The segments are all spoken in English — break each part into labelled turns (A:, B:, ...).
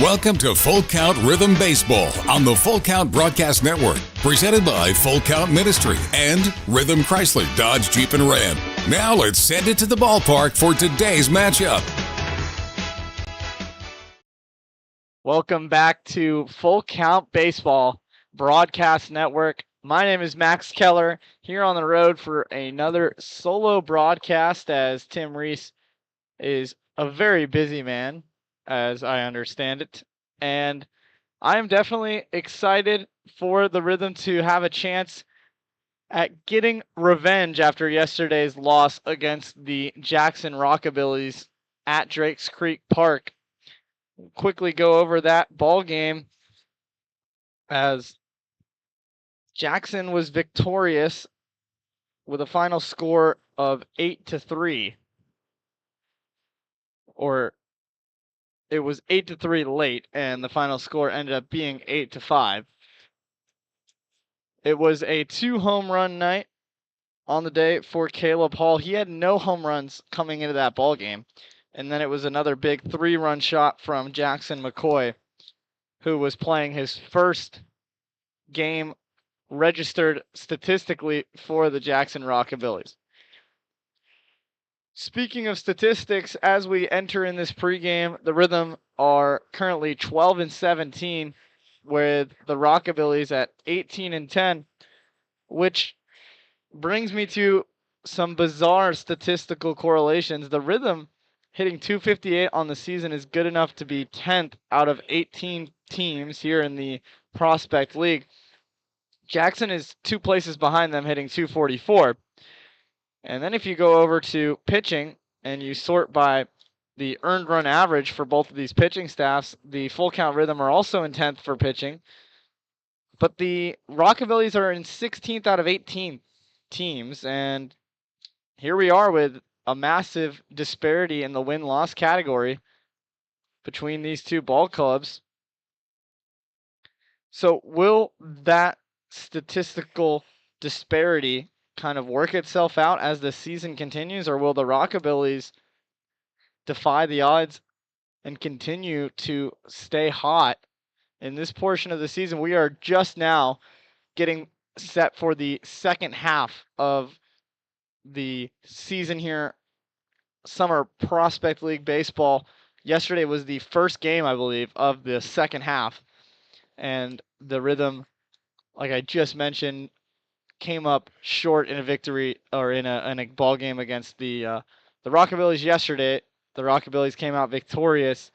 A: Welcome to Full Count Rhythm Baseball on the Full Count Broadcast Network, presented by Full Count Ministry and Rhythm Chrysler Dodge Jeep and Ram. Now let's send it to the ballpark for today's matchup.
B: Welcome back to Full Count Baseball Broadcast Network. My name is Max Keller, here on the road for another solo broadcast, as Tim Reese is a very busy man, as I understand it. And I am definitely excited for the Rhythm to have a chance at getting revenge after yesterday's loss against the Jackson Rockabillys at Drakes Creek Park. Quickly go over that ball game, as Jackson was victorious with a final score of 8-3. Or it was 8-3 late, and the final score ended up being 8-5. It was a 2-home run night on the day for Caleb Hall. He had no home runs coming into that ball game. And then it was another big 3-run shot from Jackson McCoy, who was playing his first game registered statistically for the Jackson Rockabillys. Speaking of statistics, as we enter in this pregame, the Rhythm are currently 12-17, with the Rockabillys at 18-10, which brings me to some bizarre statistical correlations. The Rhythm hitting .258 on the season is good enough to be 10th out of 18 teams here in the Prospect League. Jackson is 2 places behind them, hitting .244. And then if you go over to pitching and you sort by the earned run average for both of these pitching staffs, the Full Count Rhythm are also in 10th for pitching. But the Rockabillys are in 16th out of 18 teams. And here we are with a massive disparity in the win-loss category between these two ball clubs. So will that statistical disparity kind of work itself out as the season continues, or will the Rockabillys defy the odds and continue to stay hot in this portion of the season? We are just now getting set for the second half of the season here, Summer Prospect League Baseball. Yesterday was the first game, I believe, of the second half, and the Rhythm, like I just mentioned, came up short in a victory, or in a ball game against the Rockabillys yesterday. The Rockabillys came out victorious.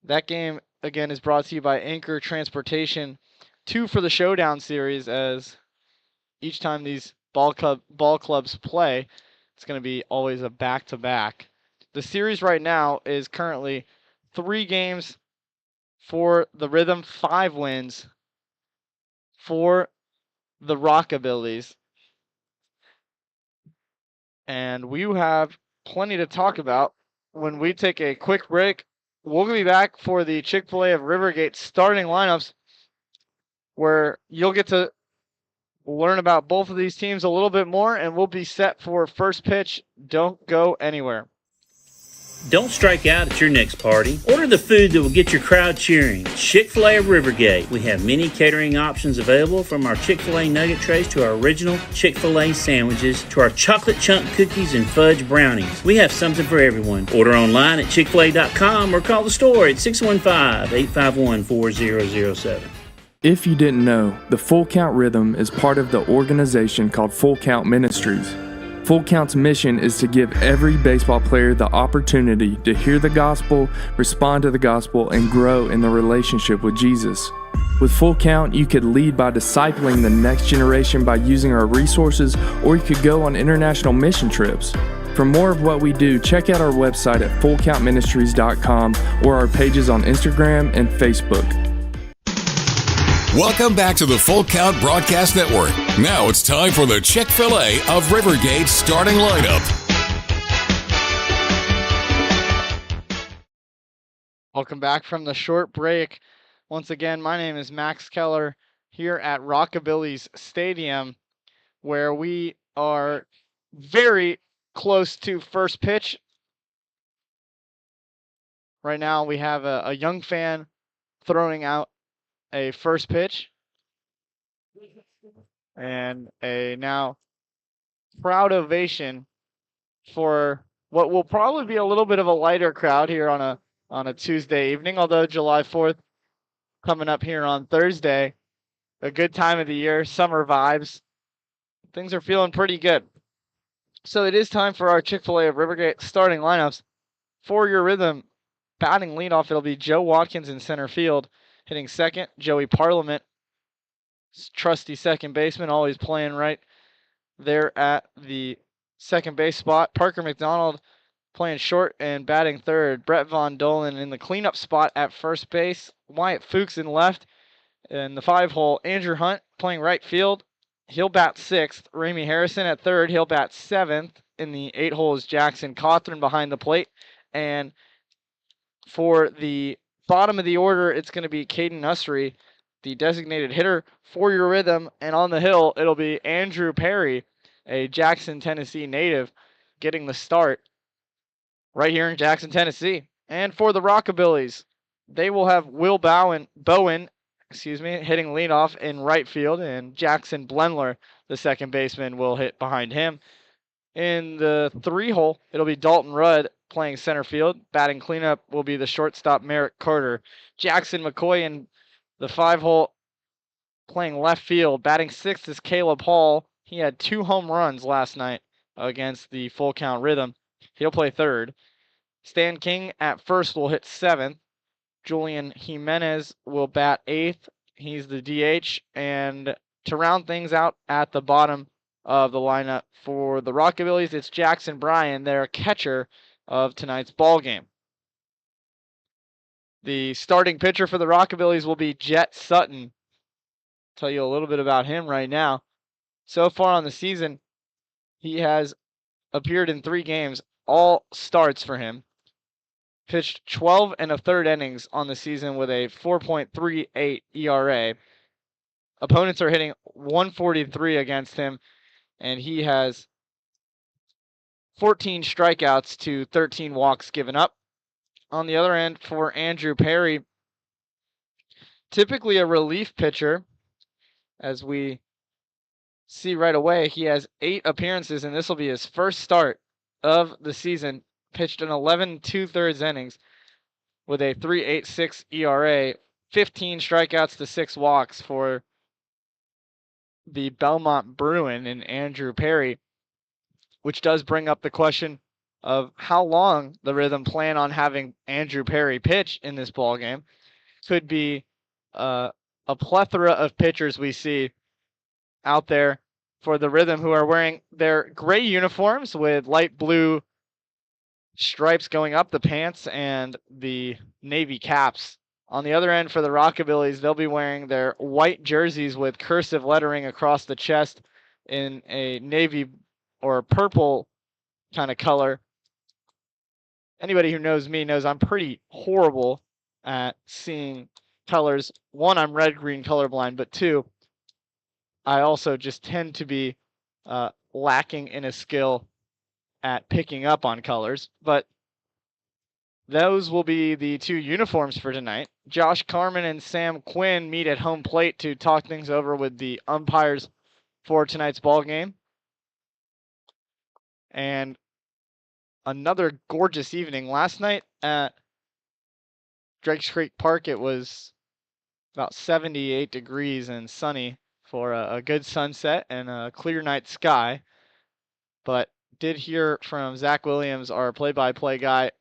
B: That game, again, is brought to you by Anchor Transportation 2 for the Showdown series, as each time these ball clubs play, it's going to be always a back-to-back. The series right now is currently 3 games for the Rhythm, 5 wins for the Rockabillys. And we have plenty to talk about when we take a quick break. We'll be back for the Chick-fil-A of Rivergate starting lineups, where you'll get to learn about both of these teams a little bit more, and we'll be set for first pitch. Don't go anywhere.
C: Don't strike out at your next party. Order the food that will get your crowd cheering. Chick-fil-A of Rivergate. We have many catering options available, from our Chick-fil-A nugget trays to our original Chick-fil-A sandwiches to our chocolate chunk cookies and fudge brownies. We have something for everyone. Order online at chickfil-a.com or call the store at 615-851-4007.
D: If you didn't know, the Full Count Rhythm is part of the organization called Full Count Ministries. Full Count's mission is to give every baseball player the opportunity to hear the gospel, respond to the gospel, and grow in the relationship with Jesus. With Full Count, you could lead by discipling the next generation by using our resources, or you could go on international mission trips. For more of what we do, check out our website at fullcountministries.com or our pages on Instagram and Facebook.
A: Welcome back to the Full Count Broadcast Network. Now it's time for the Chick-fil-A of Rivergate starting lineup.
B: Welcome back from the short break. Once again, my name is Max Keller here at Rockabillys Stadium, where we are very close to first pitch. Right now we have a young fan throwing out a first pitch. And a now crowd ovation for what will probably be a little bit of a lighter crowd here on a Tuesday evening, although July 4th coming up here on Thursday. A good time of the year, summer vibes. Things are feeling pretty good. So it is time for our Chick-fil-A of Rivergate starting lineups. For your Rhythm, batting leadoff, it'll be Joe Watkins in center field. Hitting second, Joey Parliament, trusty second baseman, always playing right there at the second base spot. Parker McDonald playing short and batting third. Brett Von Dolan in the cleanup spot at first base. Wyatt Fuchs in left. In the 5-hole, Andrew Hunt playing right field. He'll bat 6th. Ramey Harrison at third. He'll bat 7th. In the 8-hole is Jackson Cawthorn behind the plate. And for the bottom of the order, it's going to be Caden Usry, the designated hitter for your Rhythm. And on the hill, it'll be Andrew Perry, a Jackson, Tennessee native, getting the start right here in Jackson, Tennessee. And for the Rockabillys, they will have Will Bowen, hitting leadoff in right field, and Jackson Blendler, the second baseman, will hit behind him. In the 3-hole, it'll be Dalton Rudd playing center field. Batting cleanup will be the shortstop Merrick Carter. Jackson McCoy in the 5-hole playing left field. Batting 6th is Caleb Hall. He had 2 home runs last night against the Full Count Rhythm. He'll play third. Stan King at first will hit 7th. Julian Jimenez will bat 8th. He's the DH. And to round things out at the bottom of the lineup for the Rockabillys, it's Jackson Bryan, their catcher of tonight's ball game. The starting pitcher for the Rockabillys will be Jet Sutton. Tell you a little bit about him right now. So far on the season, he has appeared in 3 games, all starts for him. Pitched 12 1/3 innings on the season with a 4.38 ERA. Opponents are hitting 143 against him, and he has 14 strikeouts to 13 walks given up. On the other end, for Andrew Perry, typically a relief pitcher, as we see right away, he has 8 appearances, and this will be his first start of the season. Pitched in 11 2/3 innings with a 3.86 ERA, 15 strikeouts to 6 walks for the Belmont Bruin and Andrew Perry, which does bring up the question of how long the Rhythm plan on having Andrew Perry pitch in this ball game. Could be a plethora of pitchers we see out there for the Rhythm who are wearing their gray uniforms with light blue stripes going up the pants and the navy caps. On the other end for the Rockabillys, they'll be wearing their white jerseys with cursive lettering across the chest in a navy or purple kind of color. Anybody who knows me knows I'm pretty horrible at seeing colors. 1, I'm red-green colorblind, but 2, I also just tend to be lacking in a skill at picking up on colors. But those will be the 2 uniforms for tonight. Josh Carmen and Sam Quinn meet at home plate to talk things over with the umpires for tonight's ball game. And another gorgeous evening. Last night at Drakes Creek Park, it was about 78 degrees and sunny for a good sunset and a clear night sky. But did hear from Zach Williams, our play-by-play guy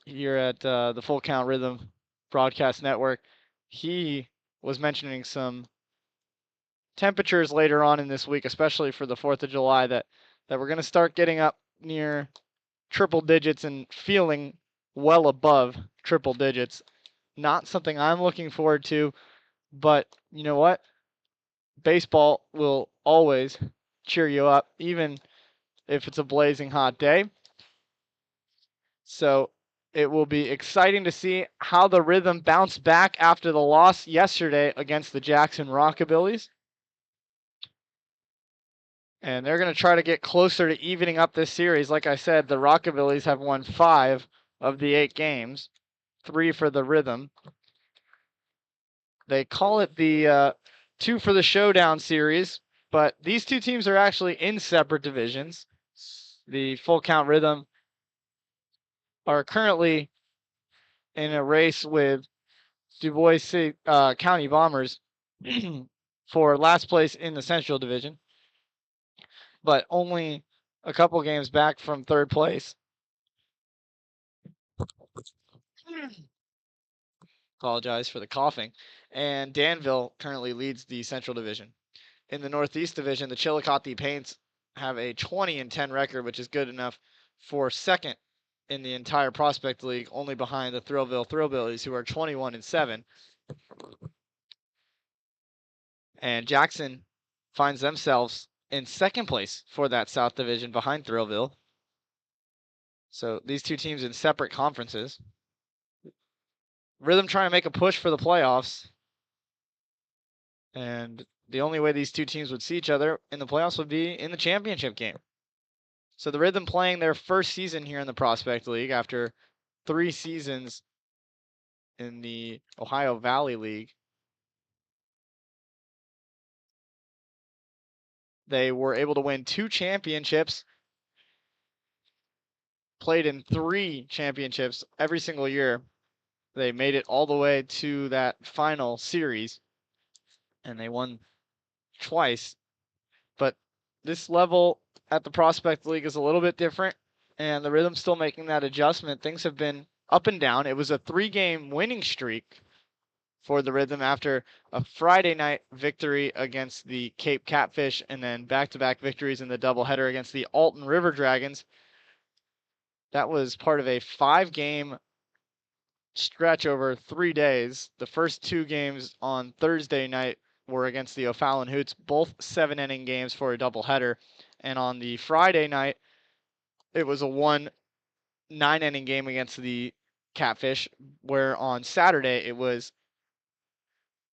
B: here at the Full Count Rhythm Broadcast Network. He was mentioning some temperatures later on in this week, especially for the 4th of July, that we're going to start getting up near triple digits and feeling well above triple digits. Not something I'm looking forward to, but you know what? Baseball will always cheer you up, even if it's a blazing hot day. So it will be exciting to see how the Rhythm bounce back after the loss yesterday against the Jackson Rockabillys. And they're going to try to get closer to evening up this series. Like I said, the Rockabillys have won 5 of the 8 games, 3 for the Rhythm. They call it the two for the showdown series, but these two teams are actually in separate divisions. The Full Count Rhythm are currently in a race with Du Bois County Bombers for last place in the Central Division, but only a couple games back from third place. Apologize for the coughing. And Danville currently leads the Central Division. In the Northeast Division, the Chillicothe Paints have a 20-10 record, which is good enough for second in the entire Prospect League, only behind the Thrillville Thrillbillies, who are 21-7. And Jackson finds themselves in second place for that South Division behind Thrillville. So these two teams in separate conferences. Rhythm trying to make a push for the playoffs. And the only way these two teams would see each other in the playoffs would be in the championship game. So the Rhythm playing their first season here in the Prospect League after 3 seasons in the Ohio Valley League. They were able to win 2 championships, played in 3 championships every single year. They made it all the way to that final series, and they won twice. But this level at the Prospect League is a little bit different, and the Rhythm's still making that adjustment. Things have been up and down. It was a 3-game winning streak for the Rhythm after a Friday night victory against the Cape Catfish, and then back-to-back victories in the doubleheader against the Alton River Dragons. That was part of a 5-game stretch over 3 days. The first 2 games on Thursday night were against the O'Fallon Hoots, both 7-inning games for a doubleheader. And on the Friday night, it was a 9-inning game against the Catfish, where on Saturday it was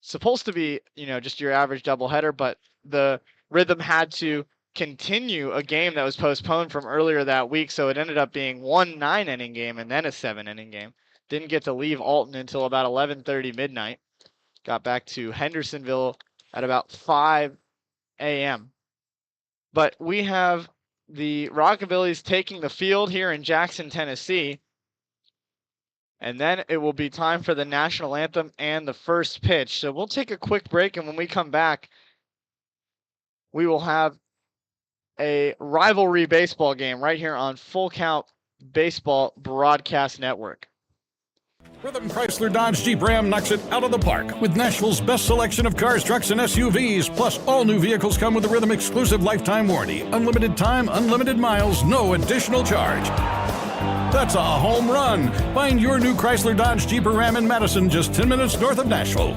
B: supposed to be, just your average doubleheader, but the Rhythm had to continue a game that was postponed from earlier that week, so it ended up being 1 9-inning game and then a 7-inning game. Didn't get to leave Alton until about 11:30 midnight. Got back to Hendersonville at about 5 a.m. But we have the Rockabillys taking the field here in Jackson, Tennessee. And then it will be time for the national anthem and the first pitch. So we'll take a quick break, and when we come back, we will have a rivalry baseball game right here on Full Count Baseball Broadcast Network.
A: Rhythm Chrysler Dodge Jeep Ram knocks it out of the park with Nashville's best selection of cars, trucks, and SUVs. Plus, all new vehicles come with a Rhythm exclusive lifetime warranty. Unlimited time, unlimited miles, no additional charge. That's a home run. Find your new Chrysler Dodge Jeep or Ram in Madison, just 10 minutes north of Nashville.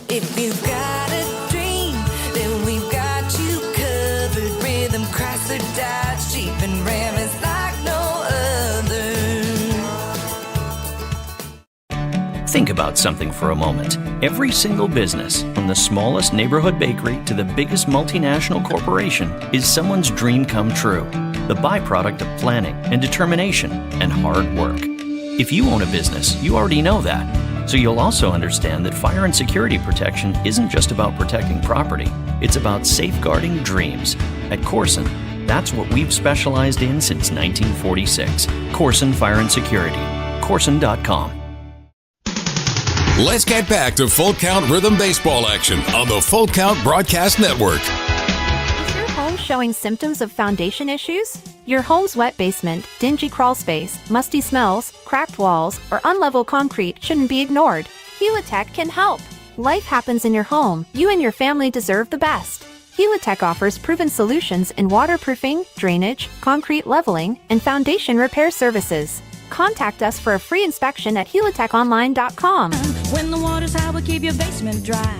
E: If you've got a dream, then we've got you covered. Rhythm Chrysler Dodge Jeep and Ram is like no other.
F: Think about something for a moment. Every single business, from the smallest neighborhood bakery to the biggest multinational corporation, is someone's dream come true. The byproduct of planning and determination and hard work. If you own a business, you already know that. So you'll also understand that fire and security protection isn't just about protecting property. It's about safeguarding dreams. At Corson, that's what we've specialized in since 1946. Corson Fire and Security. Corson.com.
A: Let's get back to Full Count Rhythm Baseball action on the Full Count Broadcast Network.
G: Is your home showing symptoms of foundation issues? Your home's wet basement, dingy crawl space, musty smells, cracked walls, or unlevel concrete shouldn't be ignored. Helitech can help. Life happens in your home. You and your family deserve the best. Helitech offers proven solutions in waterproofing, drainage, concrete leveling, and foundation repair services. Contact us for a free inspection at helitechonline.com.
E: When the water's high, we'll keep your basement dry.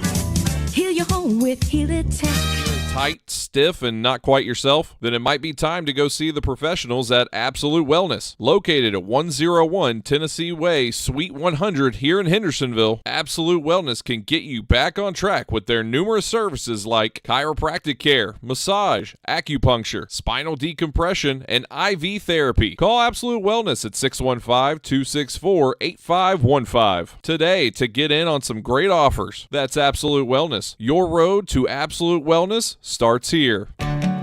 E: Heal your home with Helitech.
H: Tight, stiff, and not quite yourself? Then it might be time to go see the professionals at Absolute Wellness. Located at 101 Tennessee Way, Suite 100 here in Hendersonville, Absolute Wellness can get you back on track with their numerous services like chiropractic care, massage, acupuncture, spinal decompression, and IV therapy. Call Absolute Wellness at 615-264-8515 today to get in on some great offers. That's Absolute Wellness. Your road to absolute wellness starts here.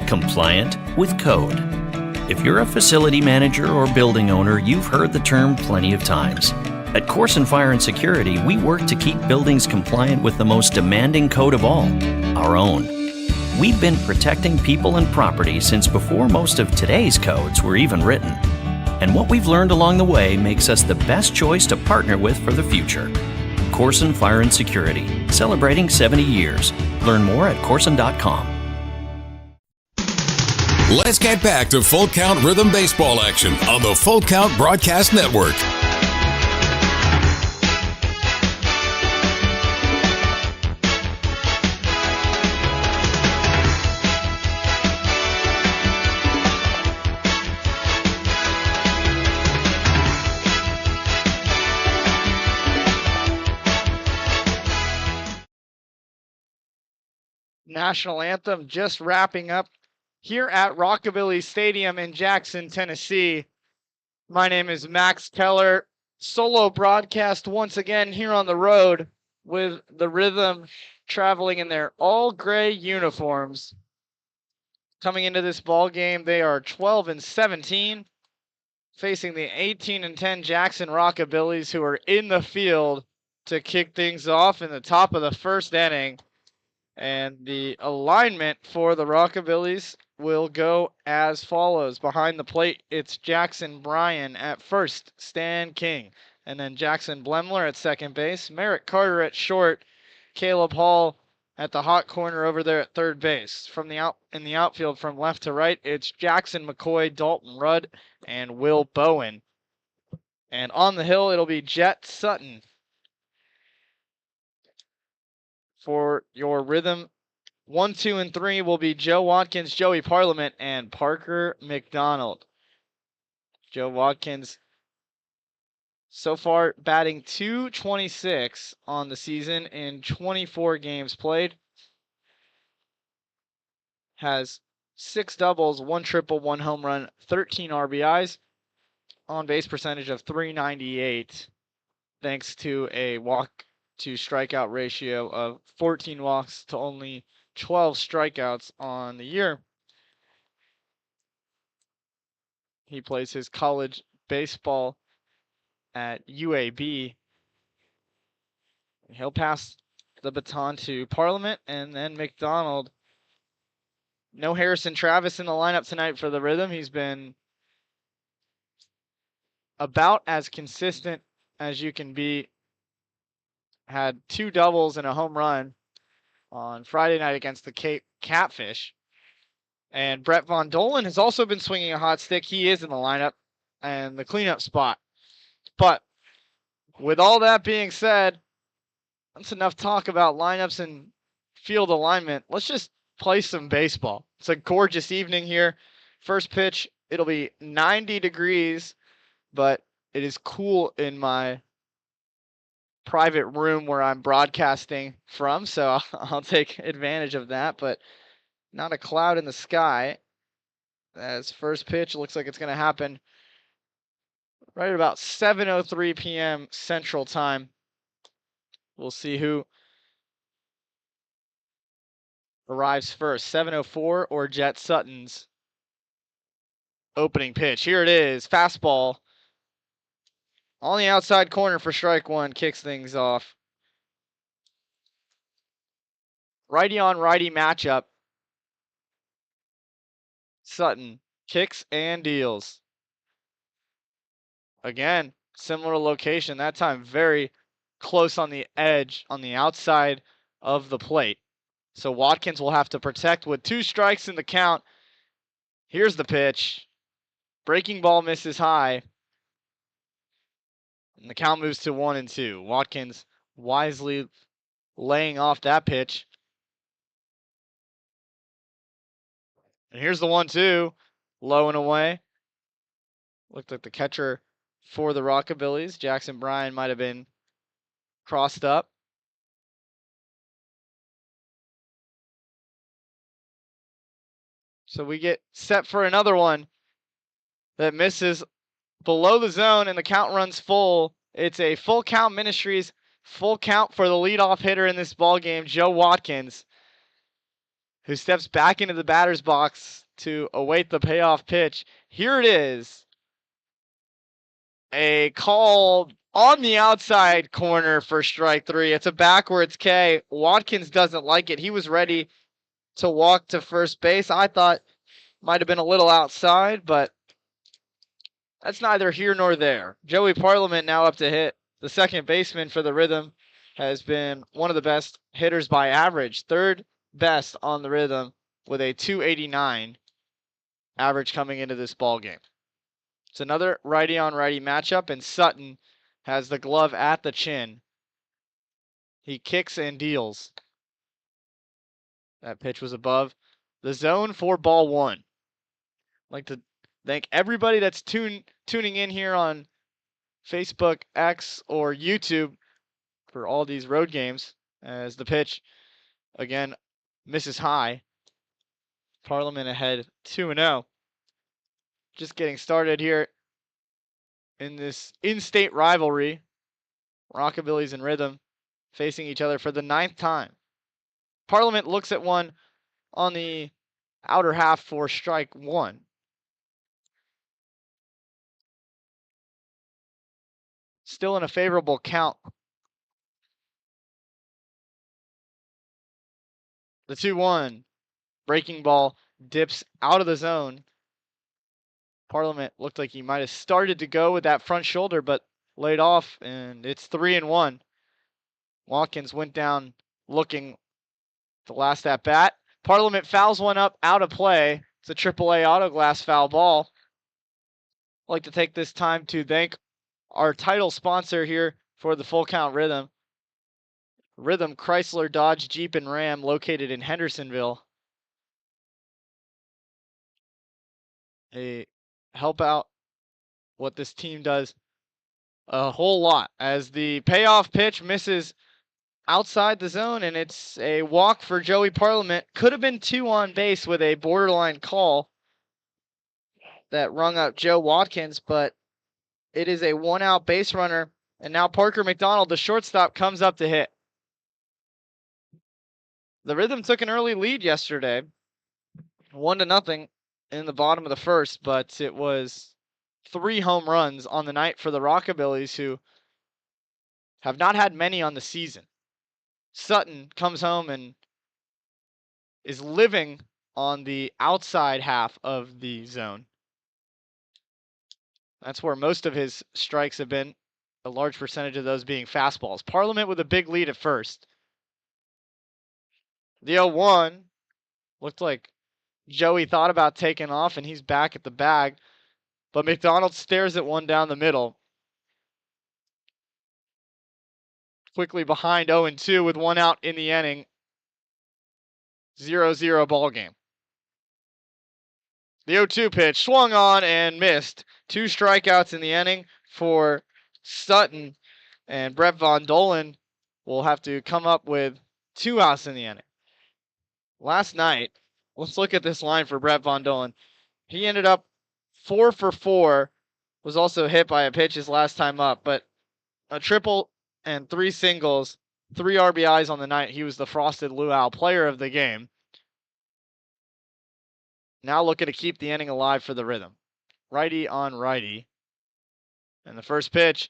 F: Compliant with code. If you're a facility manager or building owner, you've heard the term plenty of times. At Corson Fire and Security, we work to keep buildings compliant with the most demanding code of all, our own. We've been protecting people and property since before most of today's codes were even written. And what we've learned along the way makes us the best choice to partner with for the future. Corson Fire and Security, celebrating 70 years. Learn more at corson.com.
A: Let's get back to Full Count Rhythm Baseball action on the Full Count Broadcast Network.
B: National anthem just wrapping up here at Rockabillys Stadium in Jackson, Tennessee. My name is Max Keller. Solo broadcast once again here on the road with the Rhythm traveling in their all gray uniforms. Coming into this ball game, they are 12-17, facing the 18-10 Jackson Rockabillys, who are in the field to kick things off in the top of the first inning. And the alignment for the Rockabillys will go as follows. Behind the plate, it's Jackson Bryan at first, Stan King, and then Jackson Blemler at second base, Merritt Carter at short, Caleb Hall at the hot corner over there at third base. From in the outfield from left to right, it's Jackson McCoy, Dalton Rudd, and Will Bowen. And on the hill, it'll be Jet Sutton. For your Rhythm, 1, 2, and 3 will be Joe Watkins, Joey Parliament, and Parker McDonald. Joe Watkins so far batting .226 on the season in 24 games played. Has 6 doubles, 1 triple, 1 home run, 13 RBIs, on base percentage of .398, thanks to a walk to strikeout ratio of 14 walks to only 12 strikeouts on the year. He plays his college baseball at UAB. He'll pass the baton to Parliament and then McDonald. No Harrison Travis in the lineup tonight for the Rhythm. He's been about as consistent as you can be. Had 2 doubles and a home run on Friday night against the Catfish. And Brett Von Dolan has also been swinging a hot stick. He is in the lineup and the cleanup spot. But with all that being said, that's enough talk about lineups and field alignment. Let's just play some baseball. It's a gorgeous evening here. First pitch, it'll be 90 degrees, but it is cool in my private room where I'm broadcasting from, so I'll take advantage of that, but not a cloud in the sky. As first pitch looks like it's going to happen right at about 7:03 p.m. Central Time. We'll see who arrives first, 7:04 or Jet Sutton's opening pitch. Here it is, fastball on the outside corner for strike one, kicks things off. Righty on righty matchup. Sutton kicks and deals. Again, similar location, that time very close on the edge, on the outside of the plate. So Watkins will have to protect with 2 strikes in the count. Here's the pitch. Breaking ball misses high. And the count moves to 1-2. Watkins wisely laying off that pitch. And here's the 1-2, low and away. Looked like the catcher for the Rockabillys, Jackson Bryan, might have been crossed up. So we get set for another one that misses below the zone, and the count runs full. It's a full count Ministries, full count for the leadoff hitter in this ball game, Joe Watkins, who steps back into the batter's box to await the payoff pitch. Here it is. A call on the outside corner for strike 3. It's a backwards K. Watkins doesn't like it. He was ready to walk to first base. I thought might have been a little outside, but that's neither here nor there. Joey Parliament now up to hit. The second baseman for the Rhythm has been one of the best hitters by average. Third best on the Rhythm with a 289 average coming into this ball game. It's another righty on righty matchup, and Sutton has the glove at the chin. He kicks and deals. That pitch was above the zone for ball 1. I'd like to thank everybody that's tuning in here on Facebook, X, or YouTube for all these road games, as the pitch again misses high. Parliament ahead 2-0. Just getting started here in this in-state rivalry. Rockabillys and Rhythm facing each other for the 9th time. Parliament looks at one on the outer half for strike 1. Still in a favorable count. The 2-1. Breaking ball dips out of the zone. Parliament looked like he might have started to go with that front shoulder, but laid off, and it's 3-1. Watkins went down looking the last at bat. Parliament fouls one up out of play. It's a AAA auto glass foul ball. I'd like to take this time to thank our title sponsor here for the Full Count Rhythm. Rhythm Chrysler Dodge Jeep and Ram, located in Hendersonville. They help out what this team does a whole lot, as the payoff pitch misses outside the zone, and it's a walk for Joey Parliament. Could have been 2 on base with a borderline call that rung up Joe Watkins, but it is a 1-out base runner, and now Parker McDonald, the shortstop, comes up to hit. The Rhythm took an early lead yesterday, 1-0 in the bottom of the first, but it was 3 home runs on the night for the Rockabillys, who have not had many on the season. Sutton comes home and is living on the outside half of the zone. That's where most of his strikes have been, a large percentage of those being fastballs. Parliament with a big lead at first. The 0-1 looked like Joey thought about taking off, and he's back at the bag, but McDonald stares at one down the middle. Quickly behind 0-2 with 1 out in the inning. 0-0 ball game. The 0-2 pitch swung on and missed. 2 strikeouts in the inning for Sutton, and Brett Von Dolen will have to come up with 2 outs in the inning. Last night, let's look at this line for Brett Von Dolen. He ended up 4 for 4, was also hit by a pitch his last time up, but a triple and 3 singles, 3 RBIs on the night. He was the Frosted Luau player of the game. Now looking to keep the inning alive for the Rhythm. Righty on righty. And the first pitch,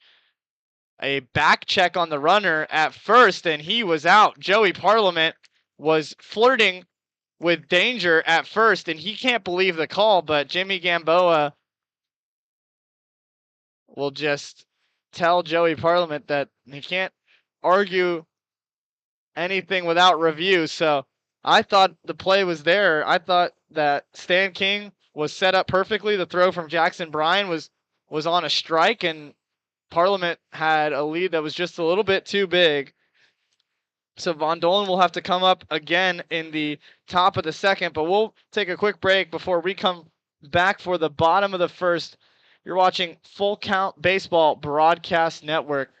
B: a back check on the runner at first, and he was out. Joey Parliament was flirting with danger at first, and he can't believe the call, but Jimmy Gamboa will just tell Joey Parliament that he can't argue anything without review. So I thought the play was there. I thought that Stan King was set up perfectly. The throw from Jackson Bryan was on a strike, and Parliament had a lead that was just a little bit too big So Von Dolan will have to come up again in the top of the second, but we'll take a quick break before we come back for the bottom of the first. You're watching Full Count Baseball Broadcast Network.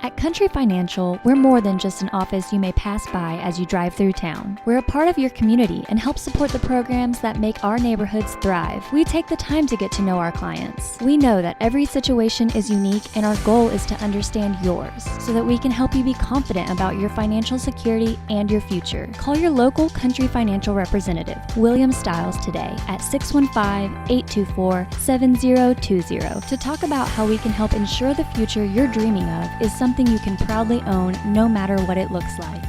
I: At Country Financial, we're more than just an office you may pass by as you drive through town. We're a part of your community and help support the programs that make our neighborhoods thrive. We take the time to get to know our clients. We know that every situation is unique, and our goal is to understand yours so that we can help you be confident about your financial security and your future. Call your local Country Financial representative, William Stiles, today at 615-824-7020 to talk about how we can help ensure the future you're dreaming of is something you can proudly own no matter what it looks like.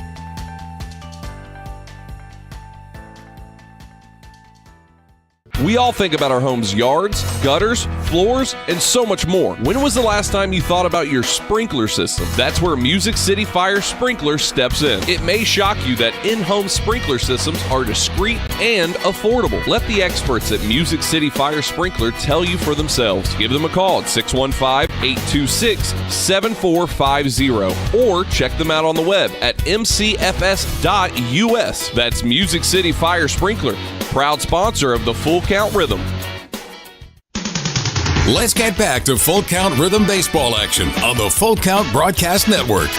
H: We all think about our home's yards, gutters, floors, and so much more. When was the last time you thought about your sprinkler system? That's where Music City Fire Sprinkler steps in. It may shock you that in-home sprinkler systems are discreet and affordable. Let the experts at Music City Fire Sprinkler tell you for themselves. Give them a call at 615-826-7450 or check them out on the web at mcfs.us. That's Music City Fire Sprinkler, proud sponsor of the Full Count Rhythm.
A: Let's get back to Full Count Rhythm baseball action on the Full Count Broadcast Network.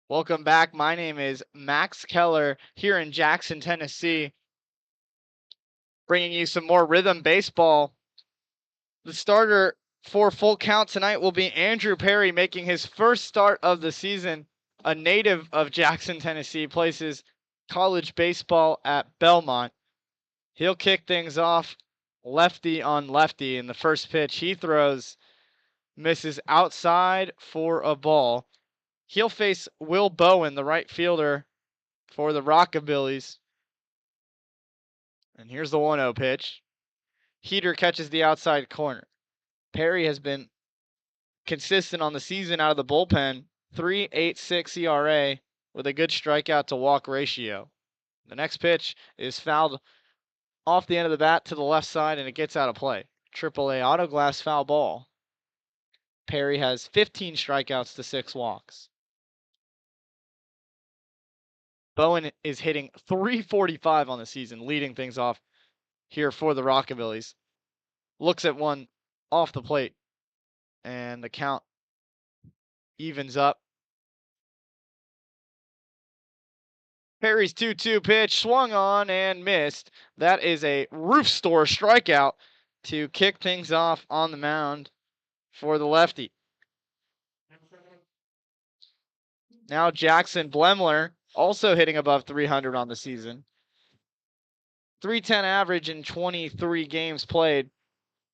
B: Welcome back. My name is Max Keller here in Jackson, Tennessee, bringing you some more rhythm baseball. The starter for Full Count tonight will be Andrew Perry, making his first start of the season. A native of Jackson, Tennessee, plays his college baseball at Belmont. He'll kick things off lefty on lefty in the first pitch. He throws, misses outside for a ball. He'll face Will Bowen, the right fielder for the Rockabillys. And here's the 1-0 pitch. Heater catches the outside corner. Perry has been consistent on the season out of the bullpen, 3.86 ERA with a good strikeout to walk ratio. The next pitch is fouled off the end of the bat to the left side, and it gets out of play. AAA auto glass foul ball. Perry has 15 strikeouts to 6 walks. Bowen is hitting .345 on the season, leading things off here for the Rockabillys. Looks at one off the plate, and the count evens up. Perry's 2-2 pitch swung on and missed. That is a roof store strikeout to kick things off on the mound for the lefty. Now Jackson Blemler, also hitting above 300 on the season. 310 average in 23 games played.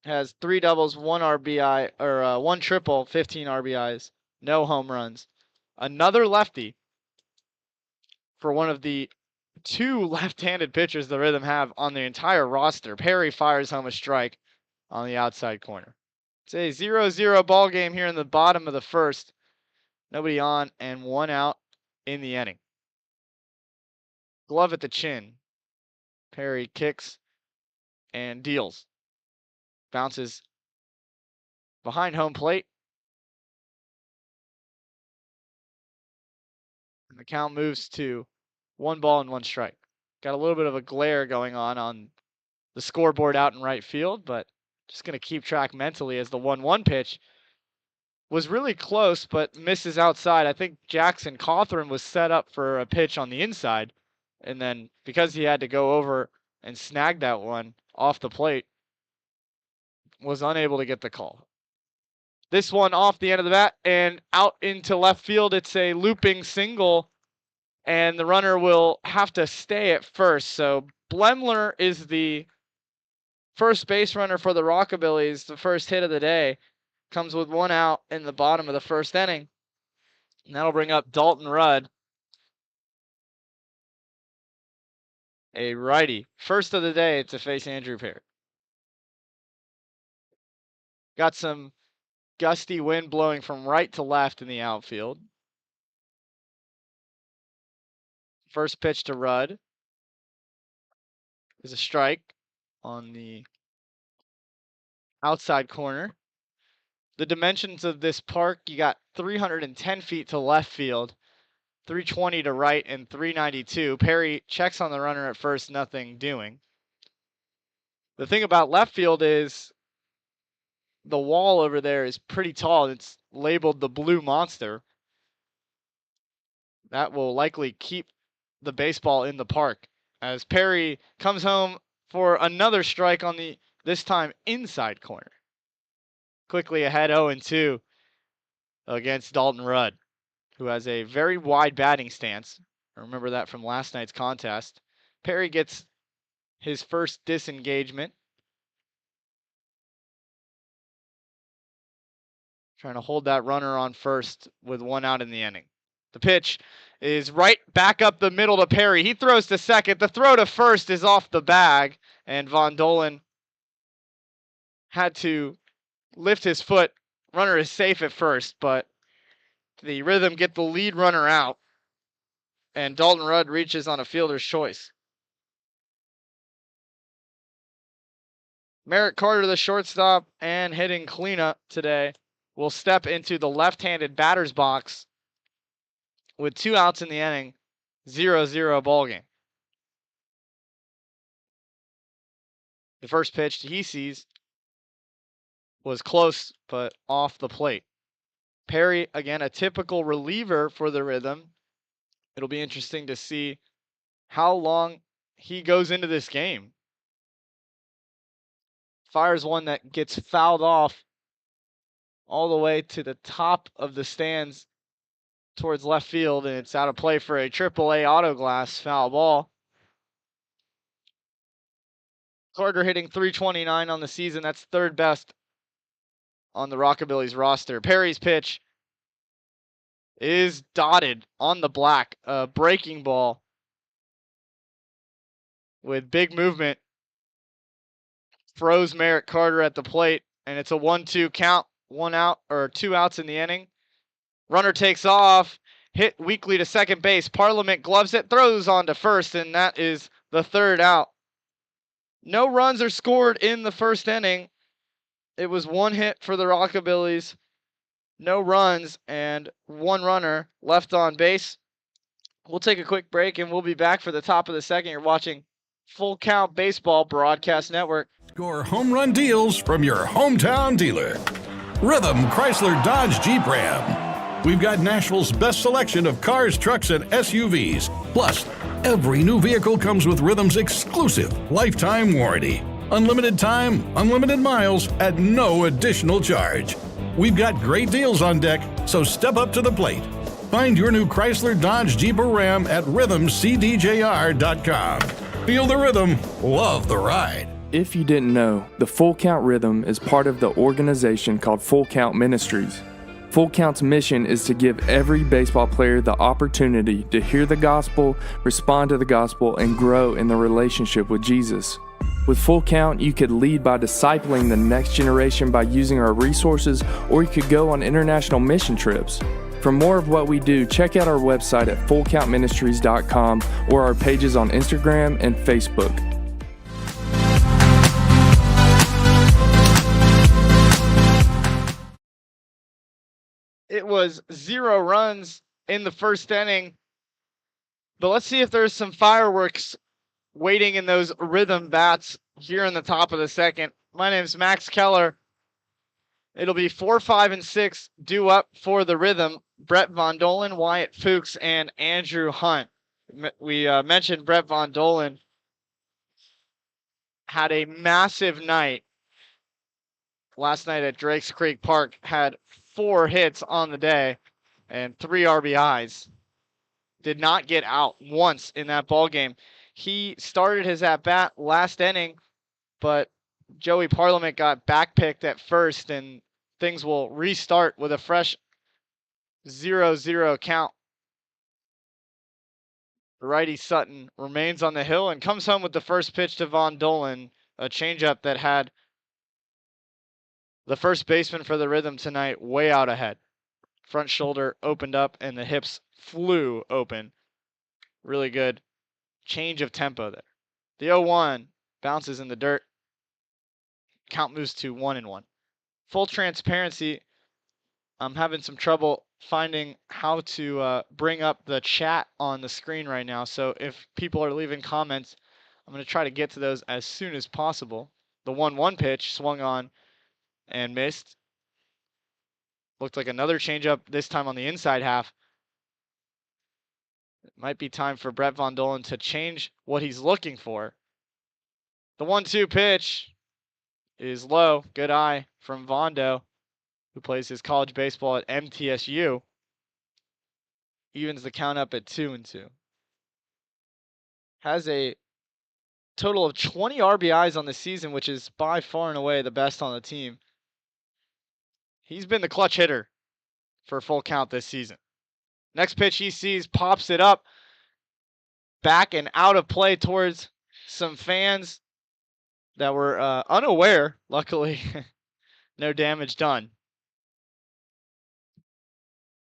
B: Has 3 doubles, 1 RBI, or 1 triple, 15 RBIs, no home runs. Another lefty for one of the 2 left-handed pitchers the Rhythm have on the entire roster. Perry fires home a strike on the outside corner. It's a 0-0 ball game here in the bottom of the first. Nobody on and 1 out in the inning. Glove at the chin. Perry kicks and deals. Bounces behind home plate. And the count moves to 1 ball and 1 strike. Got a little bit of a glare going on the scoreboard out in right field, but just going to keep track mentally as the 1-1 pitch was really close, but misses outside. I think Jackson Cawthorn was set up for a pitch on the inside, and then because he had to go over and snag that one off the plate, was unable to get the call. This one off the end of the bat and out into left field. It's a looping single, and the runner will have to stay at first. So Blemler is the first base runner for the Rockabillys. The first hit of the day comes with 1 out in the bottom of the first inning. And that'll bring up Dalton Rudd, a righty. First of the day to face Andrew Perry. Got some gusty wind blowing from right to left in the outfield. First pitch to Rudd. is a strike on the outside corner. The dimensions of this park, you got 310 feet to left field, 320 to right, and 392. Perry checks on the runner at first, nothing doing. The thing about left field is the wall over there is pretty tall. It's labeled the Blue Monster. That will likely keep the baseball in the park as Perry comes home for another strike on the, this time, inside corner. Quickly ahead 0-2 against Dalton Rudd, who has a very wide batting stance. I remember that from last night's contest. Perry gets his first disengagement. Trying to hold that runner on first with 1 out in the inning. The pitch is right back up the middle to Perry. He throws to second. The throw to first is off the bag, and Von Dolan had to lift his foot. Runner is safe at first, but the Rhythm get the lead runner out, and Dalton Rudd reaches on a fielder's choice. Merritt Carter, the shortstop and hitting cleanup today, will step into the left-handed batter's box with 2 outs in the inning, 0-0 ball game. The first pitch he sees was close, but off the plate. Perry, again, a typical reliever for the Rhythm. It'll be interesting to see how long he goes into this game. Fires one that gets fouled off all the way to the top of the stands towards left field, and it's out of play for a AAA auto glass foul ball. Carter hitting .329 on the season. That's third best on the Rockabillys roster. Perry's pitch is dotted on the black. A breaking ball with big movement. Froze Merritt Carter at the plate, and it's a 1-2 count. 1 out, or 2 outs in the inning. Runner takes off, hit weakly to second base. Parliament gloves it, throws on to first, and that is the third out. No runs are scored in the first inning. It was 1 hit for the Rockabillys, no runs, and 1 runner left on base. We'll take a quick break, and we'll be back for the top of the second. You're watching Full Count Baseball Broadcast Network.
J: Score home run deals from your hometown dealer. Rhythm Chrysler Dodge Jeep Ram. We've got Nashville's best selection of cars, trucks, and SUVs. Plus, every new vehicle comes with Rhythm's exclusive lifetime warranty. Unlimited time, unlimited miles at no additional charge. We've got great deals on deck, so step up to the plate. Find your new Chrysler Dodge Jeep or Ram at rhythmcdjr.com. Feel the rhythm, love the ride.
D: If you didn't know, the Full Count Rhythm is part of the organization called Full Count Ministries. Full Count's mission is to give every baseball player the opportunity to hear the gospel, respond to the gospel, and grow in the relationship with Jesus. With Full Count, you could lead by discipling the next generation by using our resources, or you could go on international mission trips. For more of what we do, check out our website at fullcountministries.com or our pages on Instagram and Facebook.
B: It was 0 runs in the first inning, but let's see if there's some fireworks waiting in those Rhythm bats here in the top of the second. My name's Max Keller. It'll be 4, 5, and 6 due up for the Rhythm. Brett Von Dolan, Wyatt Fuchs, and Andrew Hunt. We mentioned Brett Von Dolan had a massive night last night at Drakes Creek Park, had 4 hits on the day and 3 RBIs. Did not get out once in that ball game. He started his at-bat last inning, but Joey Parliament got backpicked at first, and things will restart with a fresh 0-0 count. The righty Sutton remains on the hill and comes home with the first pitch to Von Dolan, a changeup that had the first baseman for the Rhythm tonight way out ahead. Front shoulder opened up and the hips flew open. Really good change of tempo there. The 0-1 bounces in the dirt. Count moves to 1-1. Full transparency, I'm having some trouble finding how to bring up the chat on the screen right now. So if people are leaving comments, I'm going to try to get to those as soon as possible. The 1-1 pitch swung on and missed. Looked like another changeup, this time on the inside half. It might be time for Brett Von Dolen to change what he's looking for. The 1-2 pitch is low. Good eye from Vondo, who plays his college baseball at MTSU. Evens the count up at 2-2. Has a total of 20 RBIs on the season, which is by far and away the best on the team. He's been the clutch hitter for a full count this season. Next pitch he sees, pops it up, back and out of play towards some fans that were unaware. Luckily, no damage done.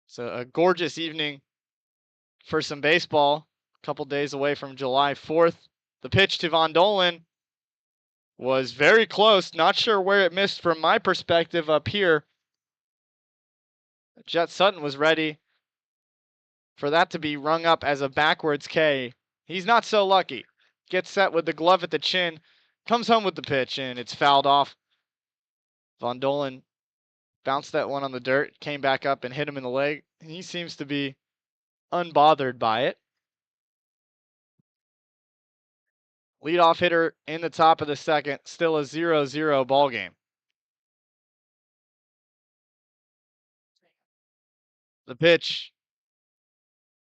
B: So a gorgeous evening for some baseball. A couple days away from July 4th. The pitch to Von Dolen was very close. Not sure where it missed from my perspective up here. Jet Sutton was ready for that to be rung up as a backwards K. He's not so lucky. Gets set with the glove at the chin. Comes home with the pitch, and it's fouled off. Von Dolen bounced that one on the dirt, came back up and hit him in the leg. He seems to be unbothered by it. Leadoff hitter in the top of the second. Still a 0-0 ball game. The pitch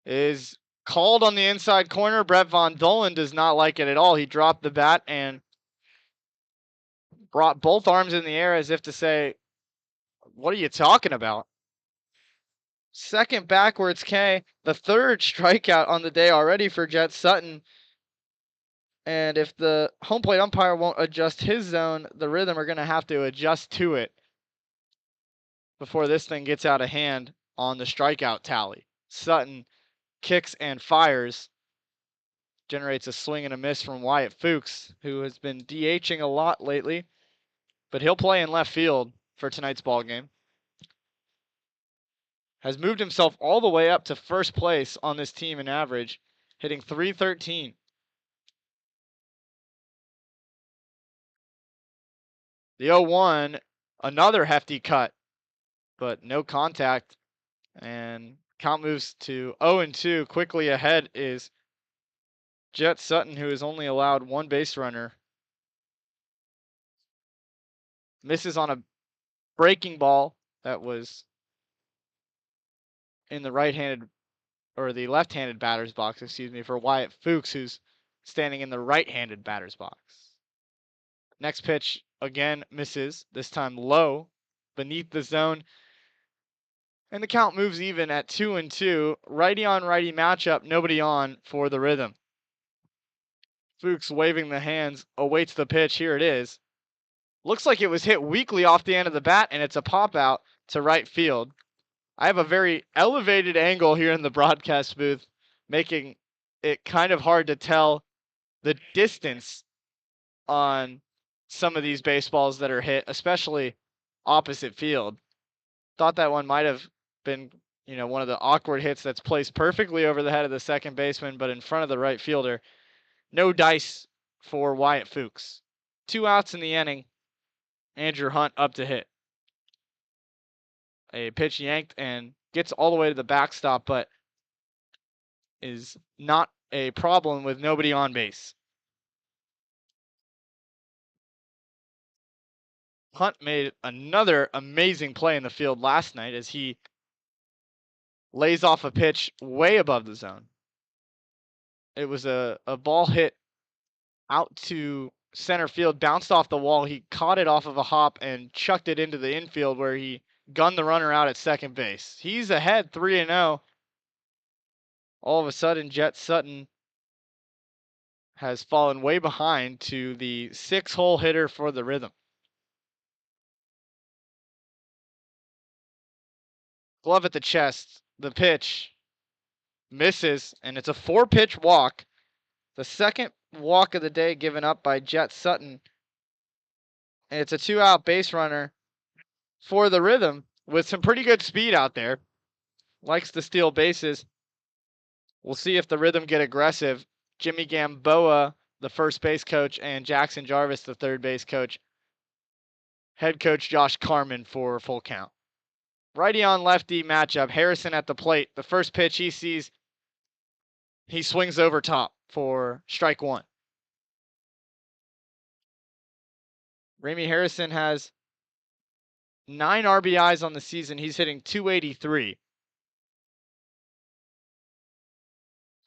B: is called on the inside corner. Brett Von Dolen does not like it at all. He dropped the bat and brought both arms in the air as if to say, what are you talking about? Second backwards K, the third strikeout on the day already for Jet Sutton. And if the home plate umpire won't adjust his zone, the Rhythm are going to have to adjust to it before this thing gets out of hand on the strikeout tally. Sutton kicks and fires. Generates a swing and a miss from Wyatt Fuchs, who has been DHing a lot lately, but he'll play in left field for tonight's ball game. Has moved himself all the way up to first place on this team in average, hitting .313. The 0-1, another hefty cut, but no contact, and count moves to 0-2. Quickly ahead is Jet Sutton, who has only allowed one base runner. Misses on a breaking ball that was in the right-handed, or the left-handed batter's box, excuse me, for Wyatt Fuchs, who's standing in the right-handed batter's box. Next pitch, again, misses, this time low, beneath the zone. And the count moves even at 2-2. Righty on righty matchup, nobody on for the Rhythm. Fuchs waving the hands, awaits the pitch. Here it is. Looks like it was hit weakly off the end of the bat, and it's a pop out to right field. I have a very elevated angle here in the broadcast booth, making it kind of hard to tell the distance on some of these baseballs that are hit, especially opposite field. Thought that one might have been, one of the awkward hits that's placed perfectly over the head of the second baseman, but in front of the right fielder. No dice for Wyatt Fuchs. 2 outs in the inning. Andrew Hunt up to hit. A pitch yanked and gets all the way to the backstop, but is not a problem with nobody on base. Hunt made another amazing play in the field last night as he lays off a pitch way above the zone. It was a ball hit out to center field, bounced off the wall. He caught it off of a hop and chucked it into the infield where he gunned the runner out at second base. He's ahead 3-0. All of a sudden, Jet Sutton has fallen way behind to the 6-hole hitter for the Rhythm. Glove at the chest. The pitch misses, and it's a 4-pitch walk. The second walk of the day given up by Jet Sutton. And it's a 2-out base runner for the Rhythm with some pretty good speed out there. Likes to steal bases. We'll see if the Rhythm get aggressive. Jimmy Gamboa, the first base coach, and Jackson Jarvis, the third base coach. Head coach Josh Carman for full count. Righty on lefty matchup. Harrison at the plate. The first pitch he sees, he swings over top for strike one. Ramey Harrison has 9 RBIs on the season. He's hitting .283.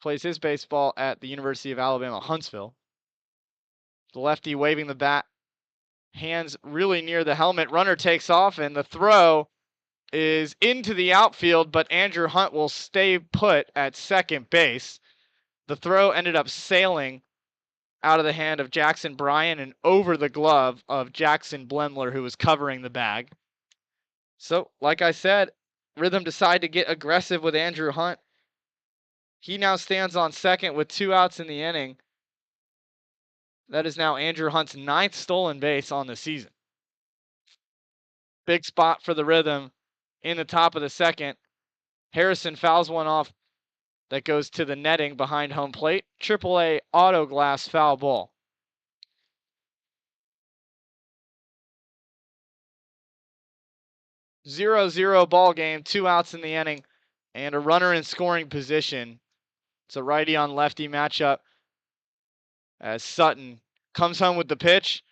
B: Plays his baseball at the University of Alabama, Huntsville. The lefty waving the bat. Hands really near the helmet. Runner takes off, and the throw is into the outfield, but Andrew Hunt will stay put at second base. The throw ended up sailing out of the hand of Jackson Bryan and over the glove of Jackson Blemler, who was covering the bag. So, like I said, Rhythm decided to get aggressive with Andrew Hunt. He now stands on second with 2 outs in the inning. That is now Andrew Hunt's 9th stolen base on the season. Big spot for the Rhythm in the top of the second. Harrison fouls one off that goes to the netting behind home plate. AAA auto glass foul ball. Zero ball game, 2 outs in the inning, and a runner in scoring position. It's a righty on lefty matchup as Sutton comes home with the pitch.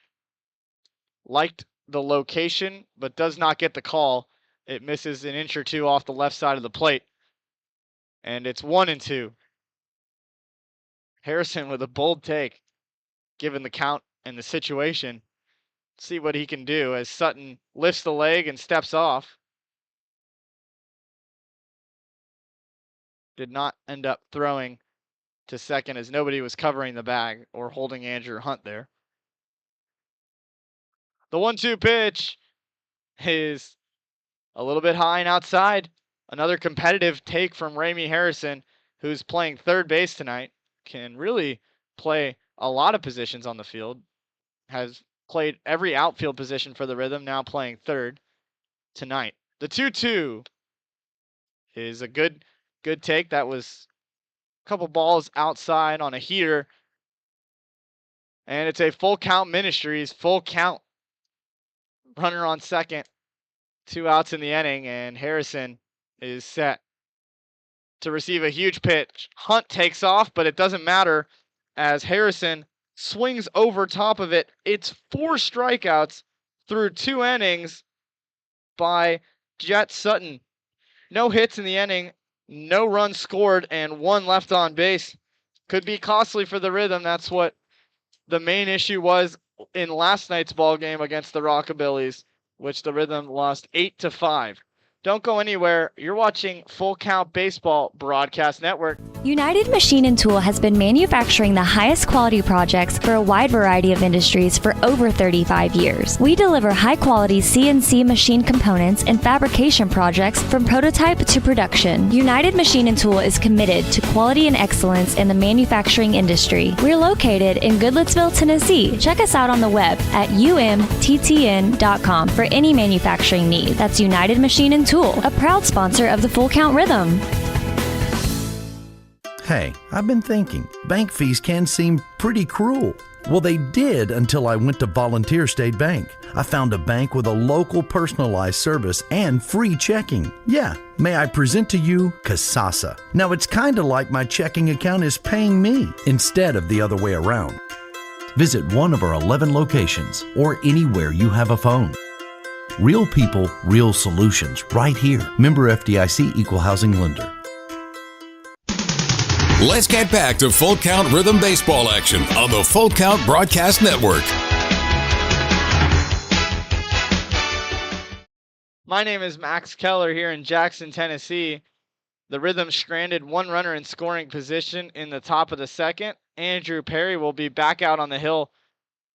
B: Liked the location, but does not get the call. It misses an inch or two off the left side of the plate. And it's 1-2. Harrison with a bold take, given the count and the situation. See what he can do as Sutton lifts the leg and steps off. Did not end up throwing to second as nobody was covering the bag or holding Andrew Hunt there. The 1-2 pitch is a little bit high and outside. Another competitive take from Ramey Harrison, who's playing third base tonight. Can really play a lot of positions on the field. Has played every outfield position for the Rhythm, now playing third tonight. The 2-2 is a good take. That was a couple balls outside on a heater. And it's a full count Ministries, full count. Runner on second, 2 outs in the inning, and Harrison is set to receive a huge pitch. Hunt takes off, but it doesn't matter as Harrison swings over top of it. It's 4 strikeouts through 2 innings by Jet Sutton. No hits in the inning, no runs scored, and 1 left on base. Could be costly for the Rhythm. That's what the main issue was in last night's ball game against the Rockabillys, which the Rhythm lost 8-5. Don't go anywhere. You're watching Full Count Baseball Broadcast Network.
I: United Machine and Tool has been manufacturing the highest quality projects for a wide variety of industries for over 35 years. We deliver high quality CNC machine components and fabrication projects from prototype to production. United Machine and Tool is committed to quality and excellence in the manufacturing industry. We're located in Goodlettsville, Tennessee. Check us out on the web at umttn.com for any manufacturing need. That's United Machine and Tool, a proud sponsor of the Full Count Rhythm.
K: Hey, I've been thinking, bank fees can seem pretty cruel. Well, they did until I went to Volunteer State Bank. I found a bank with a local personalized service and free checking. Yeah, may I present to you Kasasa. Now, it's kind of like my checking account is paying me instead of the other way around. Visit one of our 11 locations or anywhere you have a phone. Real people, real solutions, right here. Member FDIC Equal Housing Lender.
A: Let's get back to Full Count Rhythm Baseball action on the Full Count Broadcast Network.
B: My name is Max Keller here in Jackson, Tennessee. The Rhythm stranded 1 runner in scoring position in the top of the second. Andrew Perry will be back out on the hill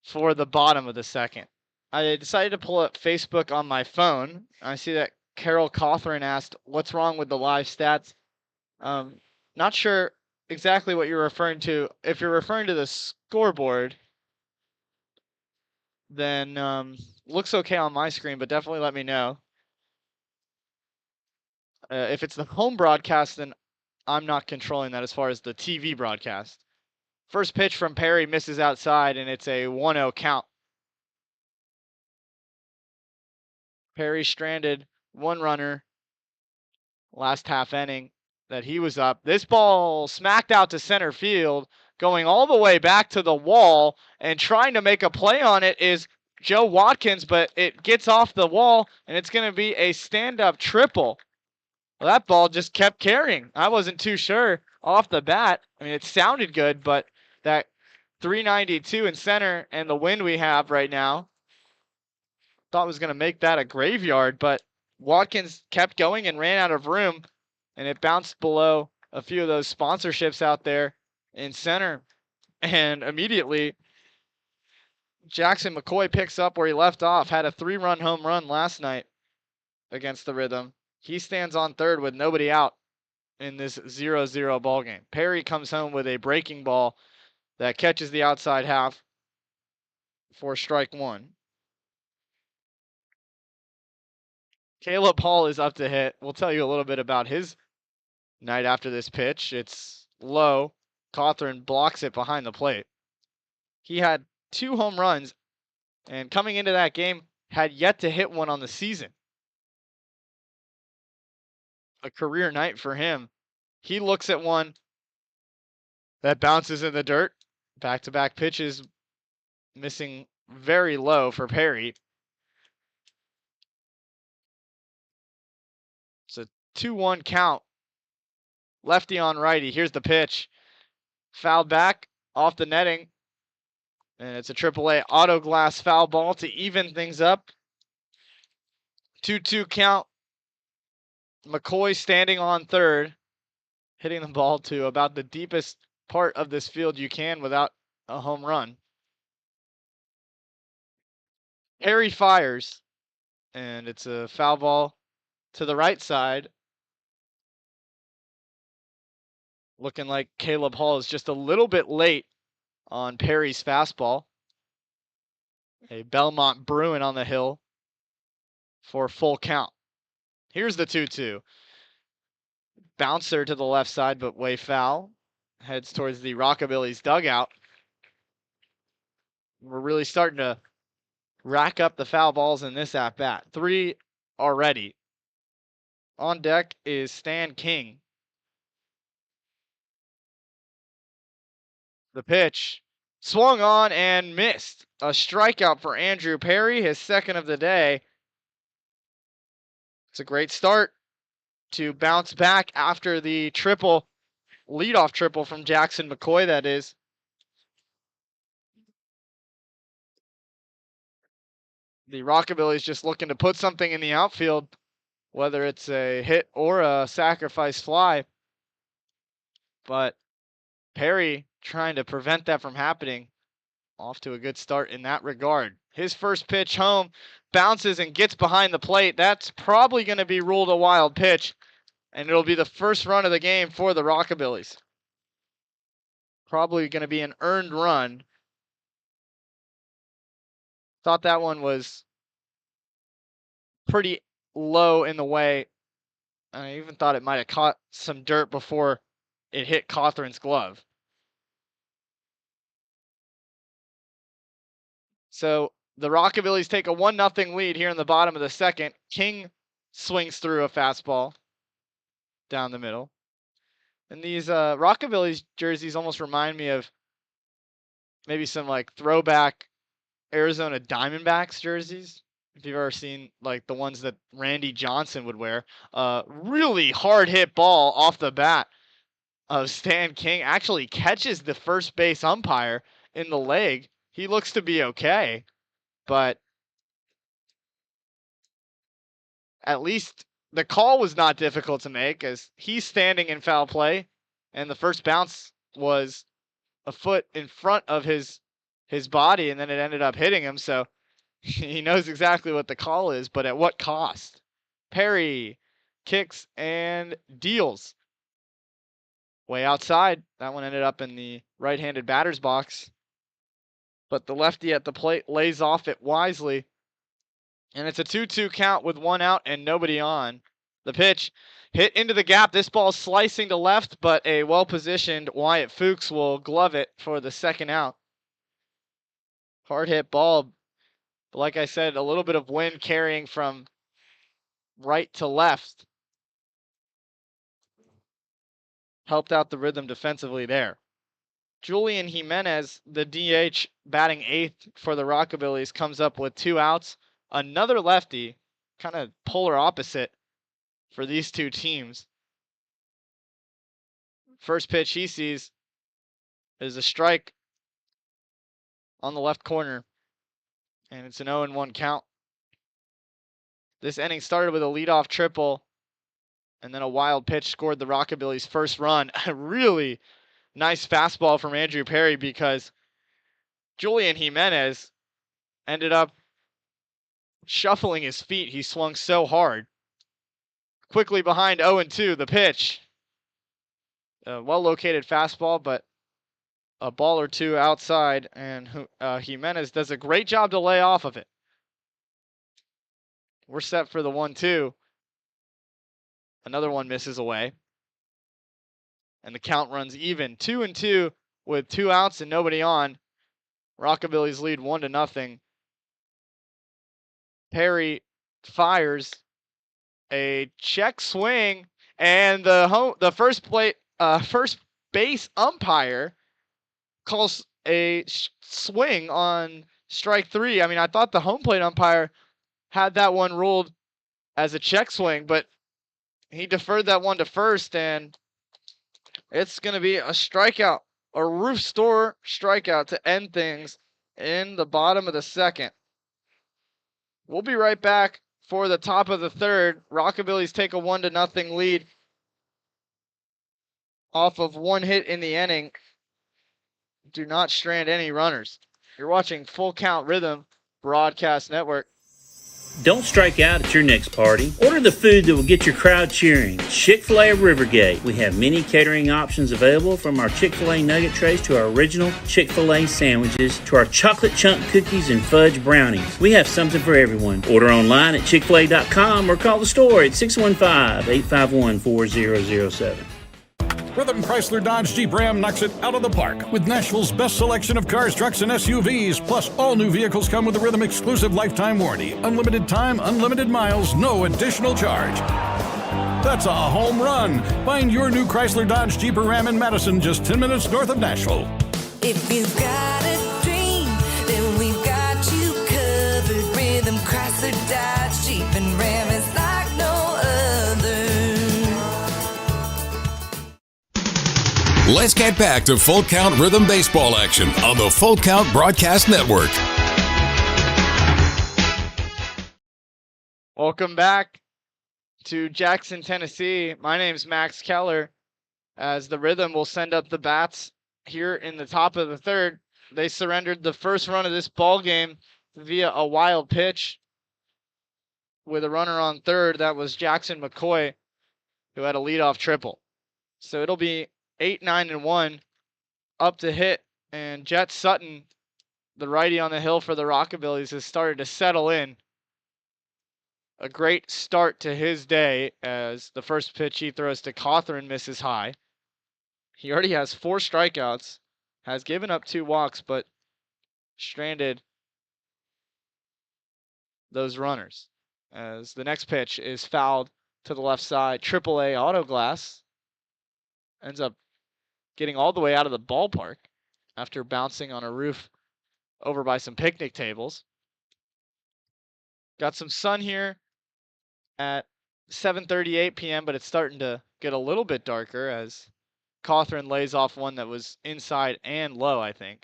B: for the bottom of the second. I decided to pull up Facebook on my phone. I see that Carol Cawthorn asked, what's wrong with the live stats? Not sure exactly what you're referring to. If you're referring to the scoreboard, then looks okay on my screen, but definitely let me know. If it's the home broadcast, then I'm not controlling that as far as the TV broadcast. First pitch from Perry misses outside, and it's a 1-0 count. Perry stranded one runner last half inning that he was up. This ball smacked out to center field, going all the way back to the wall, and trying to make a play on it is Joe Watkins, but it gets off the wall, and it's going to be a stand-up triple. Well, that ball just kept carrying. I wasn't too sure off the bat. I mean, it sounded good, but that 392 in center and the wind we have right now, thought was going to make that a graveyard, but Watkins kept going and ran out of room, and it bounced below a few of those sponsorships out there in center. And immediately, Jackson McCoy picks up where he left off, had a 3-run home run last night against the Rhythm. He stands on third with nobody out in this 0-0 ball game. Perry comes home with a breaking ball that catches the outside half for strike one. Caleb Hall is up to hit. We'll tell you a little bit about his night after this pitch. It's low. Cawthorn blocks it behind the plate. He had 2 home runs, and coming into that game, had yet to hit one on the season. A career night for him. He looks at one that bounces in the dirt. Back-to-back pitches missing very low for Perry. It's a 2-1 count. Lefty on righty. Here's the pitch. Fouled back off the netting. And it's a AAA auto glass foul ball to even things up. 2-2 count. McCoy standing on third, hitting the ball to about the deepest part of this field you can without a home run. Perry fires, and it's a foul ball to the right side. Looking like Caleb Hall is just a little bit late on Perry's fastball. A Belmont Bruin on the hill for full count. Here's the 2-2. Bouncer to the left side, but way foul. Heads towards the Rockabillys dugout. We're really starting to rack up the foul balls in this at-bat. 3 already. On deck is Stan King. The pitch swung on and missed. A strikeout for Andrew Perry, his second of the day. It's a great start to bounce back after the triple, leadoff triple from Jackson McCoy, that is. The Rockabillys just looking to put something in the outfield, whether it's a hit or a sacrifice fly. But Perry trying to prevent that from happening. Off to a good start in that regard. His first pitch home, bounces and gets behind the plate. That's probably going to be ruled a wild pitch, and it'll be the first run of the game for the Rockabillys. Probably going to be an earned run. Thought that one was pretty low in the way. I even thought it might have caught some dirt before it hit Cawthorn's glove. So the Rockabillys take a 1-0 lead here in the bottom of the second. King swings through a fastball down the middle. And these Rockabillys jerseys almost remind me of maybe some like throwback Arizona Diamondbacks jerseys. If you've ever seen like the ones that Randy Johnson would wear. Really hard hit ball off the bat of Stan King. Actually catches the first base umpire in the leg. He looks to be okay, but at least the call was not difficult to make as he's standing in foul play, and the first bounce was a foot in front of his body, and then it ended up hitting him, so he knows exactly what the call is, but at what cost? Perry kicks and deals. way outside. That one ended up in the right-handed batter's box. But the lefty at the plate lays off it wisely. And it's a 2-2 count with one out and nobody on. The pitch hit into the gap. This ball slicing to left, but a well-positioned Wyatt Fuchs will glove it for the second out. Hard hit ball. But like I said, a little bit of wind carrying from right to left helped out the Rhythm defensively there. Julian Jimenez, the DH, batting 8th for the Rockabillys, comes up with 2 outs. Another lefty, kind of polar opposite for these two teams. First pitch he sees is a strike on the left corner, and it's an 0-1 count. This inning started with a leadoff triple, and then a wild pitch scored the Rockabillys' first run. A really nice fastball from Andrew Perry, because Julian Jimenez ended up shuffling his feet. He swung so hard. Quickly behind 0-2, the pitch. A well-located fastball, but a ball or two outside, and Jimenez does a great job to lay off of it. We're set for the 1-2. Another one misses away. And the count runs even. 2-2 with 2 outs and nobody on. Rockabillys lead 1-0. Perry fires a check swing, and the first base umpire calls a swing on strike 3. I mean, I thought the home plate umpire had that one ruled as a check swing, but he deferred that one to first, and it's going to be a strikeout, a roof store strikeout to end things in the bottom of the second. We'll be right back for the top of the third. Rockabillys take a 1-0 lead off of one hit in the inning. Do not strand any runners. You're watching Full Count Rhythm Broadcast Network.
C: Don't strike out at your next party. Order the food that will get your crowd cheering. Chick-fil-A of Rivergate. We have many catering options available, from our Chick-fil-A nugget trays to our original Chick-fil-A sandwiches to our chocolate chunk cookies and fudge brownies. We have something for everyone. Order online at chickfil-a.com or call the store at 615-851-4007.
J: Rhythm Chrysler Dodge Jeep Ram knocks it out of the park with Nashville's best selection of cars, trucks, and SUVs. Plus, all new vehicles come with a Rhythm exclusive lifetime warranty. Unlimited time, unlimited miles, no additional charge. That's a home run. Find your new Chrysler Dodge Jeep or Ram in Madison, just 10 minutes north of Nashville.
E: If you've got a dream, then we've got you covered. Rhythm Chrysler Dodge Jeep and Ram is like no other.
A: Let's get back to Full Count Rhythm baseball action on the Full Count Broadcast Network.
B: Welcome back to Jackson, Tennessee. My name's Max Keller, as the Rhythm will send up the bats here in the top of the third. They surrendered the first run of this ball game via a wild pitch with a runner on third. That was Jackson McCoy, who had a leadoff triple. So it'll be 8-9-1 up to hit, and Jet Sutton, the righty on the hill for the Rockabillys, has started to settle in. A great start to his day, as the first pitch he throws to Cawthron misses high. He already has 4 strikeouts, has given up 2 walks, but stranded those runners. As the next pitch is fouled to the left side, AAA auto glass. Ends up getting all the way out of the ballpark after bouncing on a roof over by some picnic tables. Got some sun here at 7:38 p.m., but it's starting to get a little bit darker as Cawthron lays off one that was inside and low, I think.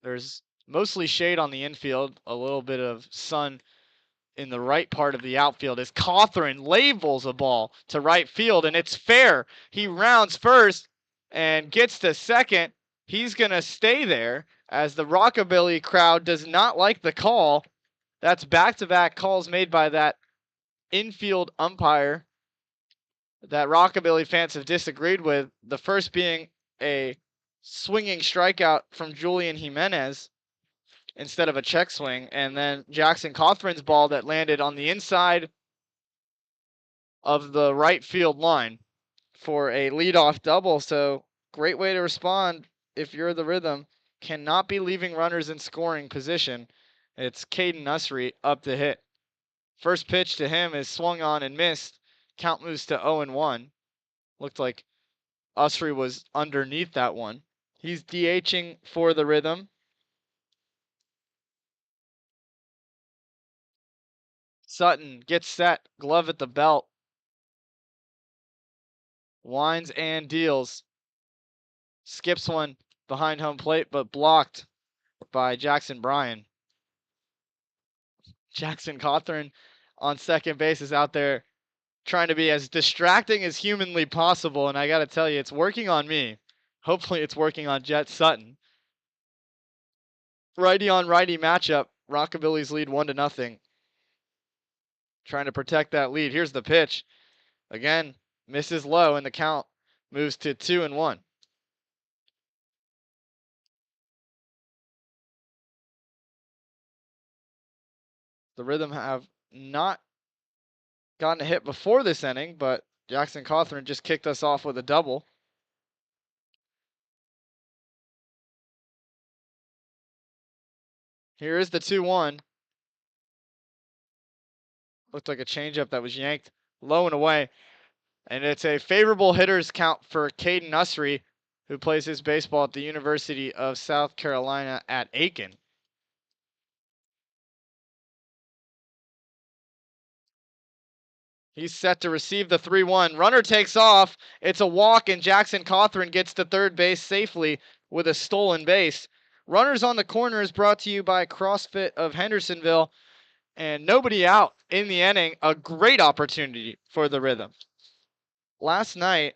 B: There's mostly shade on the infield, a little bit of sun in the right part of the outfield, as Cawthron labels a ball to right field, and it's fair. He rounds first and gets to second. He's going to stay there, as the Rockabilly crowd does not like the call. That's back-to-back calls made by that infield umpire that Rockabilly fans have disagreed with. The first being a swinging strikeout from Julian Jimenez instead of a check swing, and then Jackson Cothran's ball that landed on the inside of the right field line for a leadoff double. So great way to respond if you're the Rhythm. Cannot be leaving runners in scoring position. It's Caden Usry up to hit. First pitch to him is swung on and missed. Count moves to 0-1. Looked like Usry was underneath that one. He's DHing for the Rhythm. Sutton gets set, glove at the belt. Winds and deals. Skips one behind home plate, but blocked by Jackson Bryan. Jackson Cothran on second base is out there trying to be as distracting as humanly possible, and I got to tell you, it's working on me. Hopefully it's working on Jet Sutton. Righty on righty matchup. Rockabilly's lead 1-0. Trying to protect that lead. Here's the pitch. Again, misses low, and the count moves to 2-1. The Rhythm have not gotten a hit before this inning, but Jackson Cothran just kicked us off with a double. Here is the 2-1. Looked like a changeup that was yanked low and away. And it's a favorable hitters count for Caden Usry, who plays his baseball at the University of South Carolina at Aiken. He's set to receive the 3-1. Runner takes off. It's a walk, and Jackson Cothran gets to third base safely with a stolen base. Runners on the corner is brought to you by CrossFit of Hendersonville, and nobody out in the inning. A great opportunity for the Rhythm. Last night,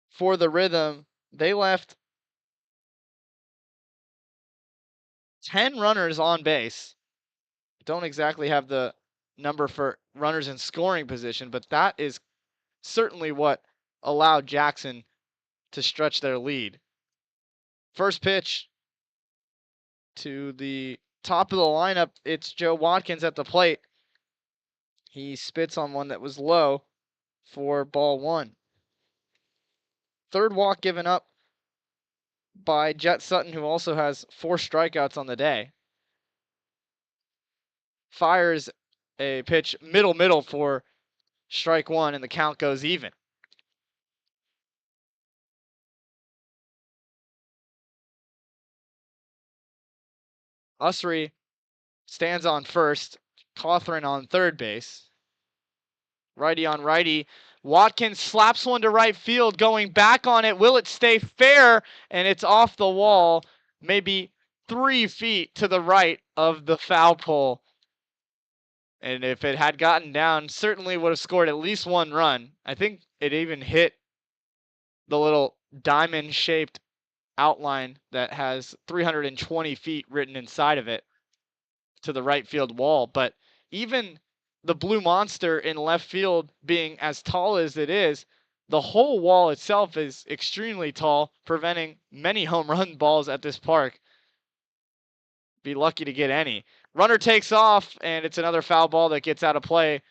B: for the Rhythm, they left 10 runners on base. Don't exactly have the number for runners in scoring position, but that is certainly what allowed Jackson to stretch their lead. First pitch to the top of the lineup, it's Joe Watkins at the plate. He spits on one that was low for ball one. Third walk given up by Jet Sutton, who also has 4 strikeouts on the day. Fires a pitch middle for strike one, and the count goes even. Usry stands on first, Cothran on third base. Righty on righty. Watkins slaps one to right field, going back on it. Will it stay fair? And it's off the wall, maybe 3 feet to the right of the foul pole. And if it had gotten down, certainly would have scored at least 1 run. I think it even hit the little diamond-shaped outline that has 320 feet written inside of it to the right field wall. But even the blue monster in left field being as tall as it is, the whole wall itself is extremely tall, preventing many home run balls at this park. Be lucky to get any. Runner takes off, and it's another foul ball that gets out of play.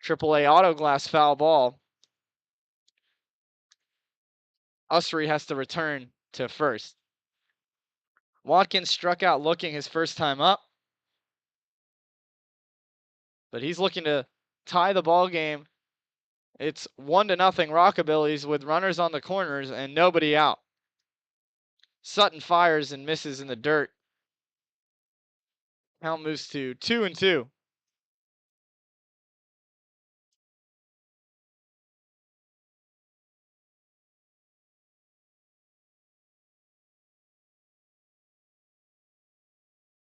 B: AAA auto glass foul ball. Usry has to return to first. Watkins struck out looking his first time up, but he's looking to tie the ball game. It's 1-0 Rockabillys with runners on the corners and nobody out. Sutton fires and misses in the dirt. Count moves to 2-2.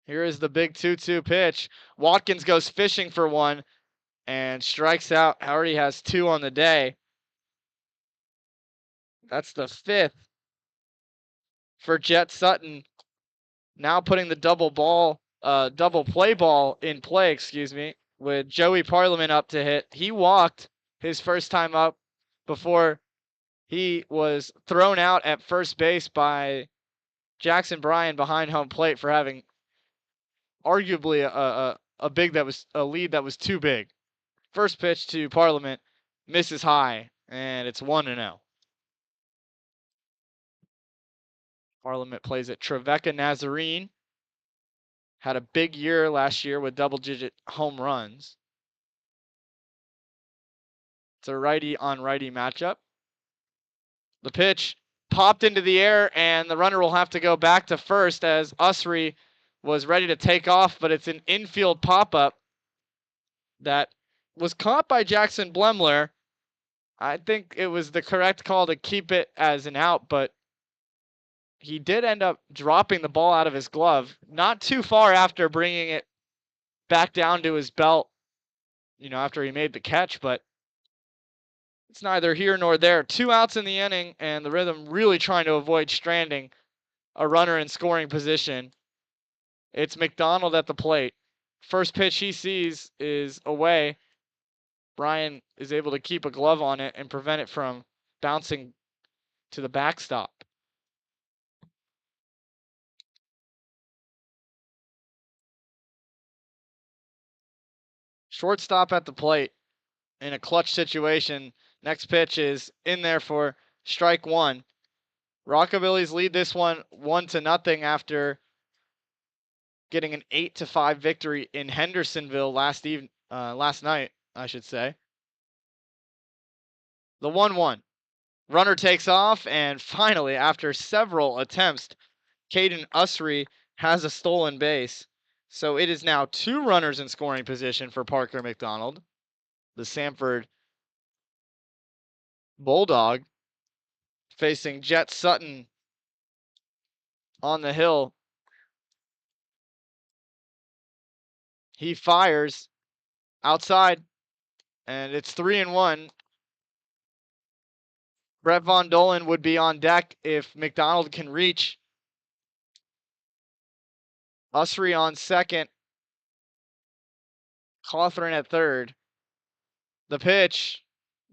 B: Here is the big 2-2 pitch. Watkins goes fishing for one and strikes out. Already has 2 on the day. That's the 5th for Jet Sutton. Now putting the double play ball in play, with Joey Parliament up to hit. He walked his first time up before he was thrown out at first base by Jackson Bryan behind home plate for having arguably a lead that was too big. First pitch to Parliament misses high, and it's 1-0. Parliament plays at Trevecca Nazarene. Had a big year last year with double-digit home runs. It's a righty-on-righty matchup. The pitch popped into the air, and the runner will have to go back to first as Usry was ready to take off, but it's an infield pop-up that was caught by Jackson Blemler. I think it was the correct call to keep it as an out, but he did end up dropping the ball out of his glove, not too far after bringing it back down to his belt, after he made the catch, but it's neither here nor there. 2 outs in the inning, and the Rhythm really trying to avoid stranding a runner in scoring position. It's McDonald at the plate. First pitch he sees is away. Bryan is able to keep a glove on it and prevent it from bouncing to the backstop. Shortstop at the plate in a clutch situation. Next pitch is in there for strike one. Rockabillys lead this one 1-0 after getting an 8-5 victory in Hendersonville last night, I should say. The 1-1. Runner takes off, and finally, after several attempts, Caden Usry has a stolen base. So it is now 2 runners in scoring position for Parker McDonald, the Sanford Bulldog, facing Jet Sutton on the hill. He fires outside, and it's 3-1. Brett Von Dolen would be on deck if McDonald can reach. Usry on second. Cawthorn at third. The pitch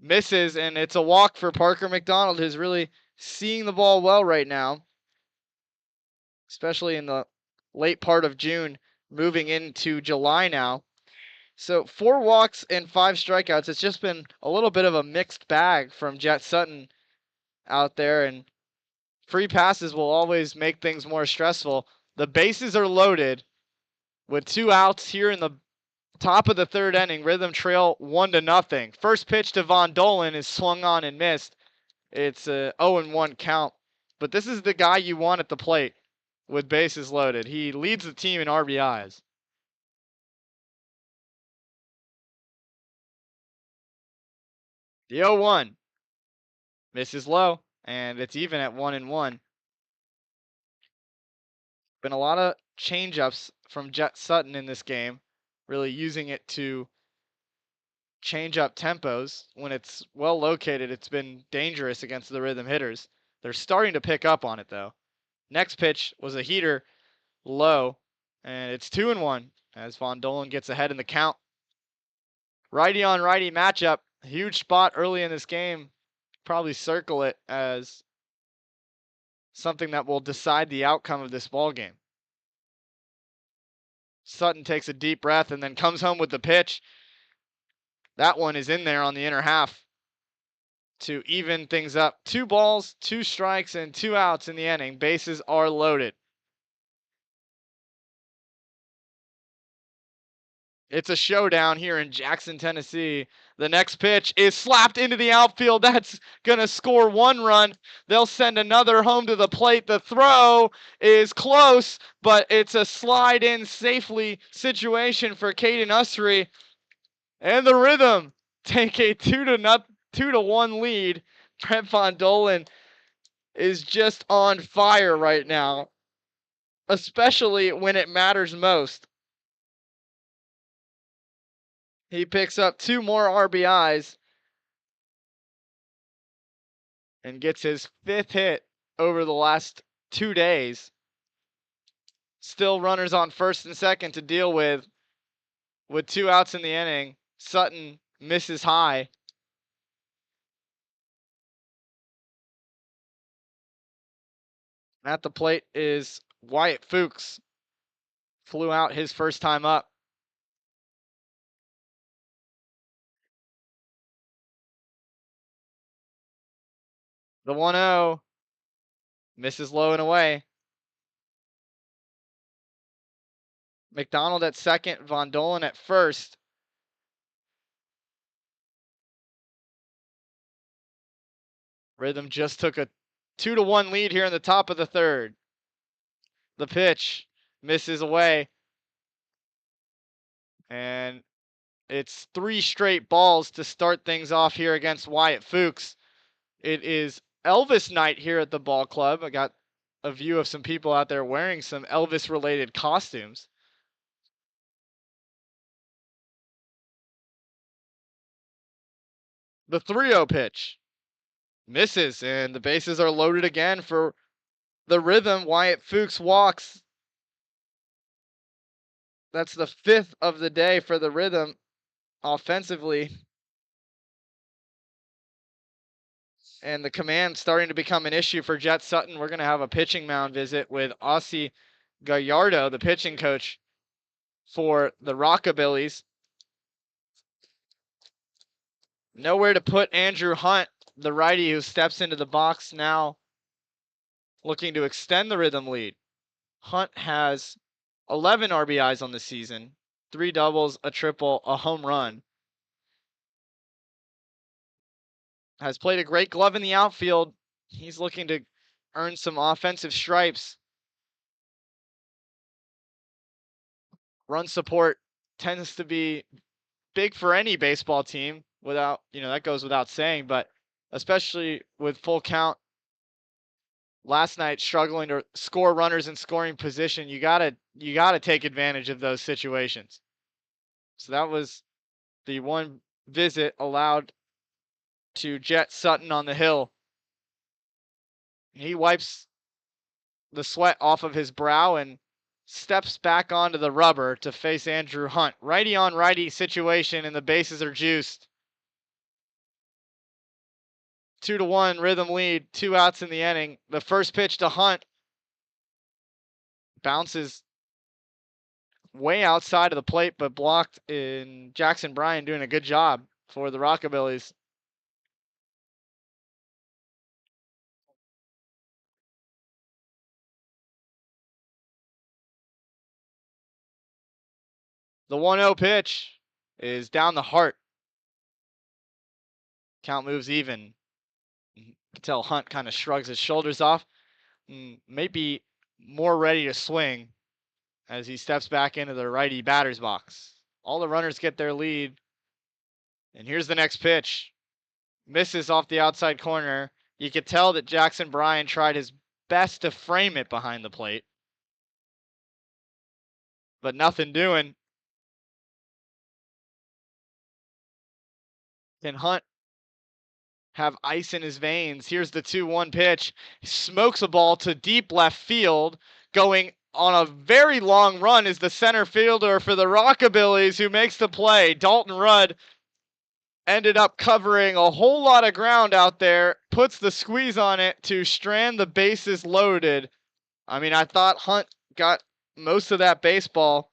B: misses, and it's a walk for Parker McDonald, who's really seeing the ball well right now, especially in the late part of June, moving into July now. So 4 walks and 5 strikeouts. It's just been a little bit of a mixed bag from Jet Sutton out there, and free passes will always make things more stressful. The bases are loaded with 2 outs here in the top of the 3rd inning. Rhythm trail 1-0. First pitch to Von Dolen is swung on and missed. It's a 0-1 count, but this is the guy you want at the plate with bases loaded. He leads the team in RBIs. The 0-1 misses low, and it's even at 1-1. Been a lot of change-ups from Jet Sutton in this game, really using it to change up tempos. When it's well located, it's been dangerous against the Rhythm hitters. They're starting to pick up on it, though. Next pitch was a heater low, and it's 2-1 as Von Dolen gets ahead in the count. Righty on righty matchup. Huge spot early in this game. Probably circle it as something that will decide the outcome of this ball game. Sutton takes a deep breath and then comes home with the pitch. That one is in there on the inner half to even things up. 2 balls, 2 strikes, and 2 outs in the inning. Bases are loaded. It's a showdown here in Jackson, Tennessee. The next pitch is slapped into the outfield. That's going to score 1 run. They'll send another home to the plate. The throw is close, but it's a slide in safely situation for Caden Usry. And the Rhythm take a 2-1 lead. Brett Von Dolen is just on fire right now, especially when it matters most. He picks up 2 more RBIs and gets his 5th hit over the last 2 days. Still runners on first and second to deal with with 2 outs in the inning. Sutton misses high. At the plate is Wyatt Fuchs. Flew out his first time up. The 1-0 misses low and away. McDonald at second, Von Dolan at first. Rhythm just took a 2-1 lead here in the top of the third. The pitch misses away. And it's 3 straight balls to start things off here against Wyatt Fuchs. It is Elvis night here at the ball club. I got a view of some people out there wearing some Elvis-related costumes. The 3-0 pitch misses, and the bases are loaded again for the Rhythm. Wyatt Fuchs walks. That's the 5th of the day for the Rhythm offensively. And the command starting to become an issue for Jet Sutton. We're going to have a pitching mound visit with Ossie Gallardo, the pitching coach for the Rockabillys. Nowhere to put Andrew Hunt, the righty who steps into the box now, looking to extend the Rhythm lead. Hunt has 11 RBIs on the season, 3 doubles, a triple, a home run. Has played a great glove in the outfield. He's looking to earn some offensive stripes. Run support tends to be big for any baseball team, without, that goes without saying, but especially with full count last night struggling to score runners in scoring position, you gotta take advantage of those situations. So that was the one visit allowed to Jet Sutton on the hill. He wipes the sweat off of his brow and steps back onto the rubber to face Andrew Hunt. Righty on righty situation, and the bases are juiced. 2-1 Rhythm lead, 2 outs in the inning. The first pitch to Hunt bounces way outside of the plate, but blocked in Jackson Bryan doing a good job for the Rockabillys. The 1-0 pitch is down the heart. Count moves even. You can tell Hunt kind of shrugs his shoulders off. Maybe more ready to swing as he steps back into the righty batter's box. All the runners get their lead. And here's the next pitch. Misses off the outside corner. You could tell that Jackson Bryan tried his best to frame it behind the plate. But nothing doing. Can Hunt have ice in his veins? Here's the 2-1 pitch. He smokes a ball to deep left field. Going on a very long run is the center fielder for the Rockabillys, who makes the play. Dalton Rudd ended up covering a whole lot of ground out there, puts the squeeze on it to strand the bases loaded. I thought Hunt got most of that baseball.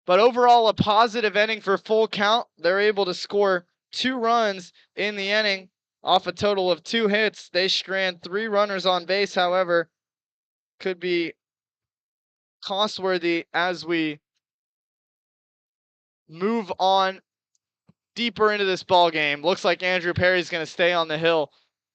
B: But overall, a positive inning for full count. They're able to score 2 runs in the inning off a total of 2 hits. They strand 3 runners on base, however, could be cost-worthy as we move on deeper into this ball game. Looks like Andrew Perry's going to stay on the hill.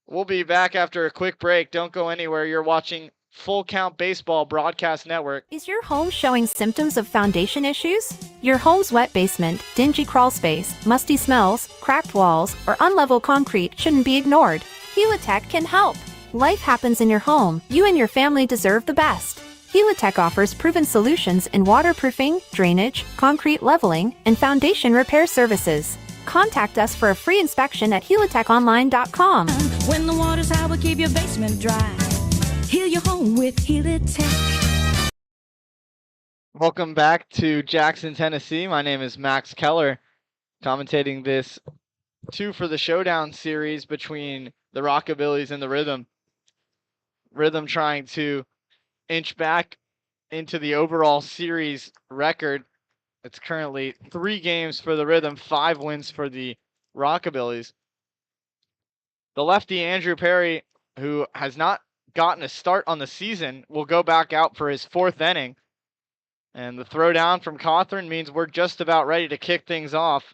B: We'll be back after a quick break. Don't go anywhere. You're watching Full Count Baseball Broadcast Network.
G: Is your home showing symptoms of foundation issues? Your home's wet basement, dingy crawl space, musty smells, cracked walls, or unlevel concrete shouldn't be ignored. Helitech can help. Life happens in your home. You and your family deserve the best. Helitech offers proven solutions in waterproofing, drainage, concrete leveling, and foundation repair services. Contact us for a free inspection at helitechonline.com.
E: When the water's high, we'll keep your basement dry. Heal your home with Helitech.
B: Welcome back to Jackson, Tennessee. My name is Max Keller, commentating this 2 for the Showdown series between the Rockabillys and the Rhythm. Rhythm trying to inch back into the overall series record. It's currently 3 games for the Rhythm, 5 wins for the Rockabillys. The lefty Andrew Perry, who has not gotten a start on the season, will go back out for his 4th inning. And the throwdown from Cawthorn means we're just about ready to kick things off.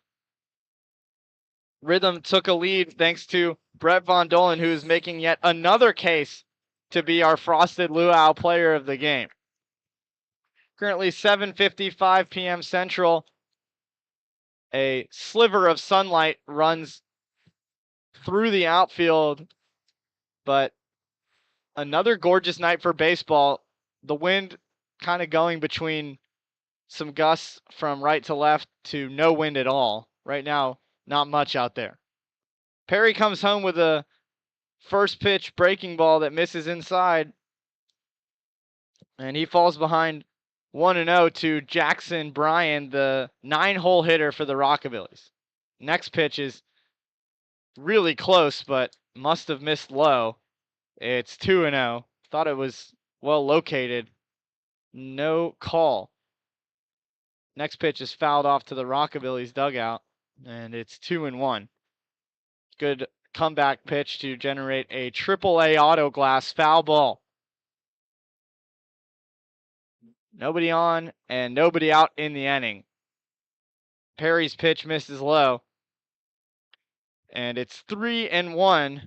B: Rhythm took a lead thanks to Brett Von Dolen, who is making yet another case to be our Frosted Luau player of the game. Currently 7:55 p.m. Central. A sliver of sunlight runs through the outfield, but another gorgeous night for baseball. The wind kind of going between some gusts from right to left to no wind at all. Right now, not much out there. Perry comes home with a first pitch breaking ball that misses inside, and he falls behind 1-0 to Jackson Bryan, the 9-hole hitter for the Rockabillys. Next pitch is really close, but must have missed low. It's 2-0. Thought it was well located. No call. Next pitch is fouled off to the Rockabillys dugout, and it's 2-1. Good comeback pitch to generate a AAA auto glass foul ball. Nobody on and nobody out in the inning. Perry's pitch misses low, and it's 3-1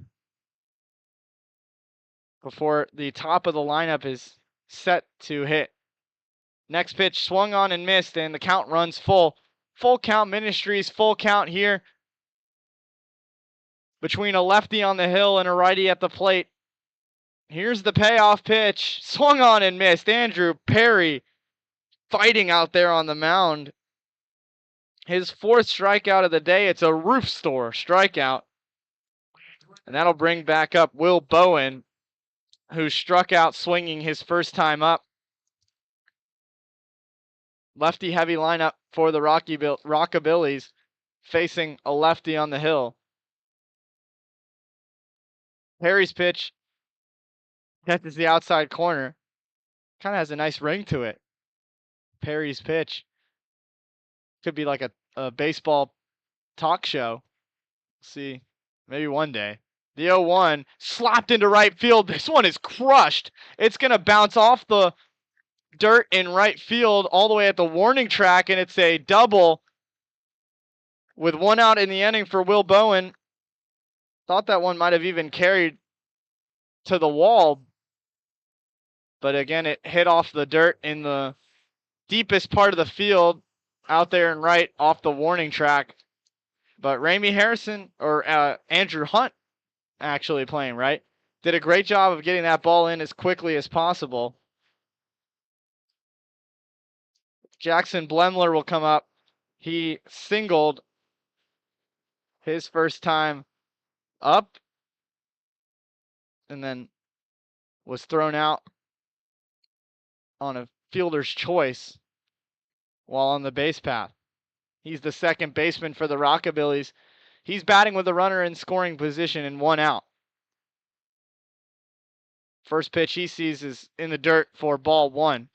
B: before the top of the lineup is set to hit. Next pitch swung on and missed, and the count runs full. Full count Ministries, full count here between a lefty on the hill and a righty at the plate. Here's the payoff pitch. Swung on and missed. Andrew Perry fighting out there on the mound. His 4th strikeout of the day. It's a roof store strikeout. And that'll bring back up Will Bowen, who struck out swinging his first time up. Lefty heavy lineup for the Rockabillys, facing a lefty on the hill. Perry's pitch catches the outside corner. Kind of has a nice ring to it. Perry's pitch. Could be like a baseball talk show. See, maybe one day. The 0-1 slapped into right field. This one is crushed. It's going to bounce off the dirt in right field all the way at the warning track, and it's a double with 1 out in the inning for Will Bowen. Thought that one might have even carried to the wall, but again, it hit off the dirt in the deepest part of the field out there and right off the warning track. But Ramey Harrison, or Andrew Hunt, actually playing right, did a great job of getting that ball in as quickly as possible. Jackson Blemler will come up. He singled his first time up and then was thrown out on a fielder's choice while on the base path. He's the second baseman for the Rockabillys. He's batting with a runner in scoring position and 1 out. First pitch he sees is in the dirt for ball 1.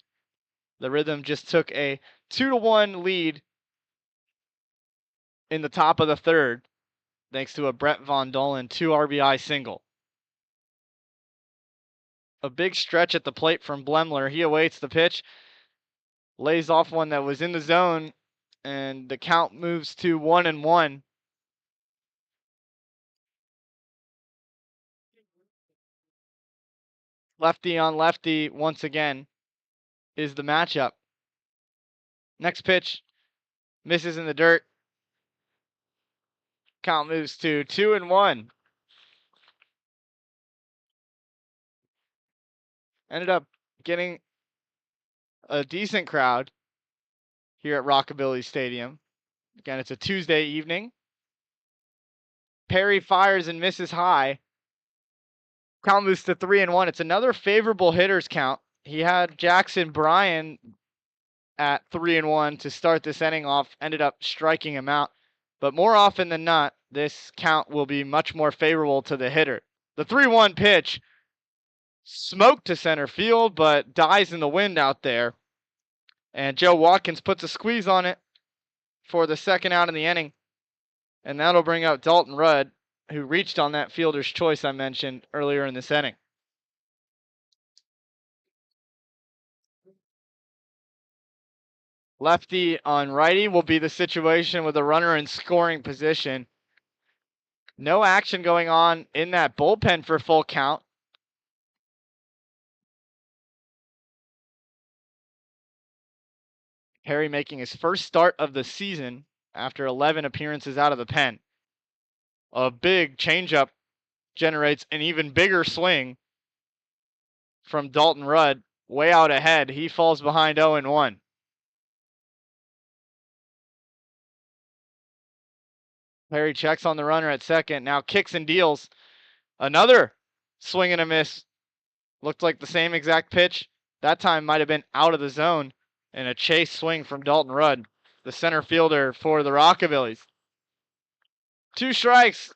B: The Rhythm just took a 2-1 lead in the top of the 3rd, thanks to a Brett Von Dolen 2 RBI single. A big stretch at the plate from Blemler. He awaits the pitch, lays off one that was in the zone, and the count moves to 1-1. Lefty on lefty once again is the matchup. Next pitch misses in the dirt. Count moves to 2-1. Ended up getting a decent crowd here at Rockabilly Stadium. Again, it's a Tuesday evening. Perry fires and misses high. Count moves to 3-1. It's another favorable hitters count. He had Jackson Bryan at 3-1 to start this inning off, ended up striking him out. But more often than not, this count will be much more favorable to the hitter. The 3-1 pitch smoked to center field, but dies in the wind out there. And Joe Watkins puts a squeeze on it for the second out in the inning. And that'll bring out Dalton Rudd, who reached on that fielder's choice I mentioned earlier in this inning. Lefty on righty will be the situation with a runner in scoring position. No action going on in that bullpen for full count. Perry making his first start of the season after 11 appearances out of the pen. A big changeup generates an even bigger swing from Dalton Rudd, way out ahead. He falls behind 0-1. Perry checks on the runner at second, now kicks and deals. Another swing and a miss. Looked like the same exact pitch. That time might have been out of the zone, and a chase swing from Dalton Rudd, the center fielder for the Rockabillys. 2 strikes.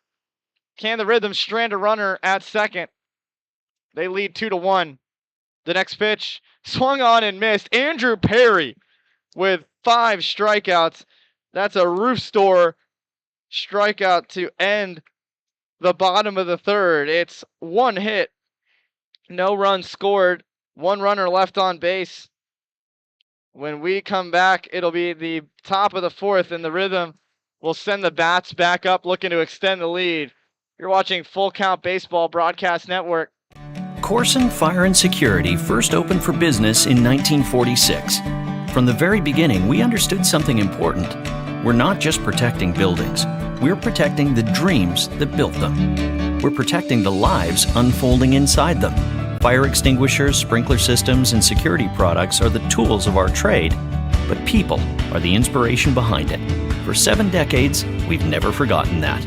B: Can the Rhythm strand a runner at second? They lead 2-1. The next pitch swung on and missed. Andrew Perry with 5 strikeouts. That's a roof store strikeout to end the bottom of the third. It's 1 hit, no runs scored, 1 runner left on base. When we come back, it'll be the top of the 4th, and the Rhythm will send the bats back up, looking to extend the lead. You're watching Full Count Baseball Broadcast Network.
F: Corson Fire and Security first opened for business in 1946. From the very beginning, we understood something important. We're not just protecting buildings. We're protecting the dreams that built them. We're protecting the lives unfolding inside them. Fire extinguishers, sprinkler systems, and security products are the tools of our trade, but people are the inspiration behind it. For 7 decades, we've never forgotten that.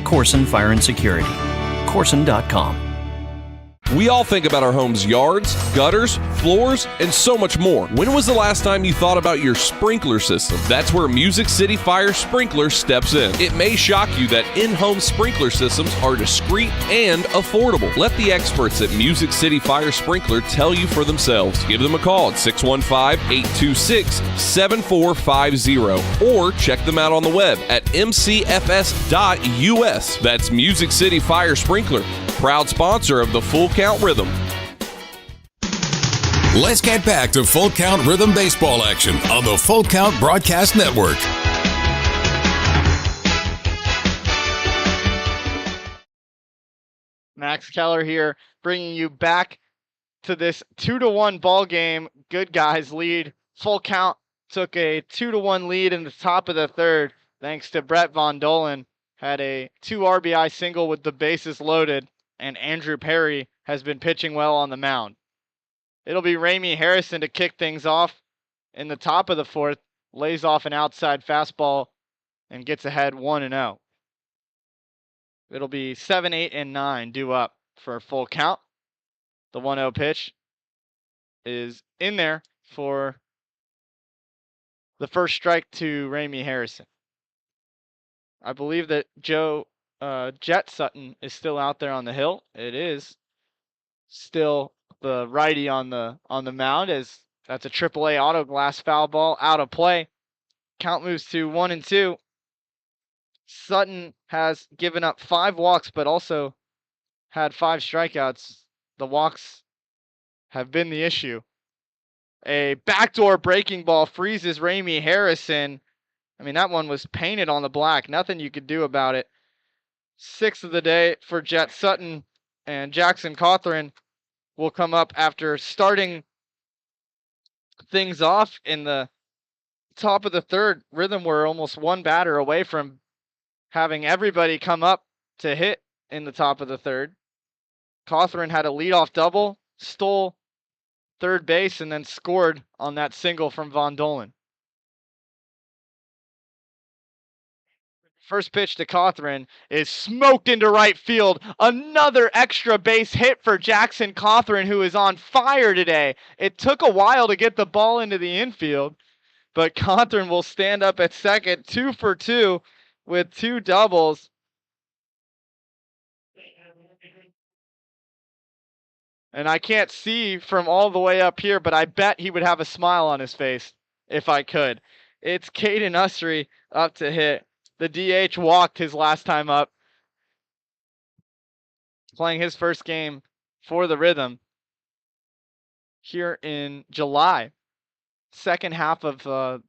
F: Corson Fire and Security. Corson.com.
H: We all think about our home's yards, gutters, floors, and so much more. When was the last time you thought about your sprinkler system? That's where Music City Fire Sprinkler steps in. It may shock you that in-home sprinkler systems are discreet and affordable. Let the experts at Music City Fire Sprinkler tell you for themselves. Give them a call at 615-826-7450 or check them out on the web at mcfs.us. That's Music City Fire Sprinkler, proud sponsor of the Full Count Rhythm.
A: Let's get back to Full Count Rhythm baseball action on the Full Count Broadcast Network.
B: Max Keller here, bringing you back to this 2-1 ball game. Good guys lead. Full Count took a 2-1 lead in the top of the third, thanks to Brett Von Dolen. Had a 2 RBI single with the bases loaded, and Andrew Perry has been pitching well on the mound. It'll be Ramey Harrison to kick things off in the top of the 4th, lays off an outside fastball and gets ahead 1-0. It'll be 7, 8, and 9 due up for a full count. The 1-0 pitch is in there for the first strike to Ramey Harrison. I believe that Joe Jet Sutton is still out there on the hill. It is still the righty on the mound, as that's a AAA auto glass foul ball out of play. Count moves to 1-2. Sutton has given up 5 walks, but also had 5 strikeouts. The walks have been the issue. A backdoor breaking ball freezes Ramey Harrison. I mean, that one was painted on the black. Nothing you could do about it. 6th of the day for Jet Sutton, and Jackson Cawthorn will come up after starting things off in the top of the third. Rhythm were almost 1 batter away from having everybody come up to hit in the top of the third. Cawthorn had a leadoff double, stole third base, and then scored on that single from Von Dolen. First pitch to Cawthorn is smoked into right field. Another extra base hit for Jackson Cawthorn, who is on fire today. It took a while to get the ball into the infield, but Cawthron will stand up at second, 2 for 2 with 2 doubles. And I can't see from all the way up here, but I bet he would have a smile on his face if I could. It's Caden Usry up to hit. The DH walked his last time up, playing his first game for the Rhythm here in July. Second half of the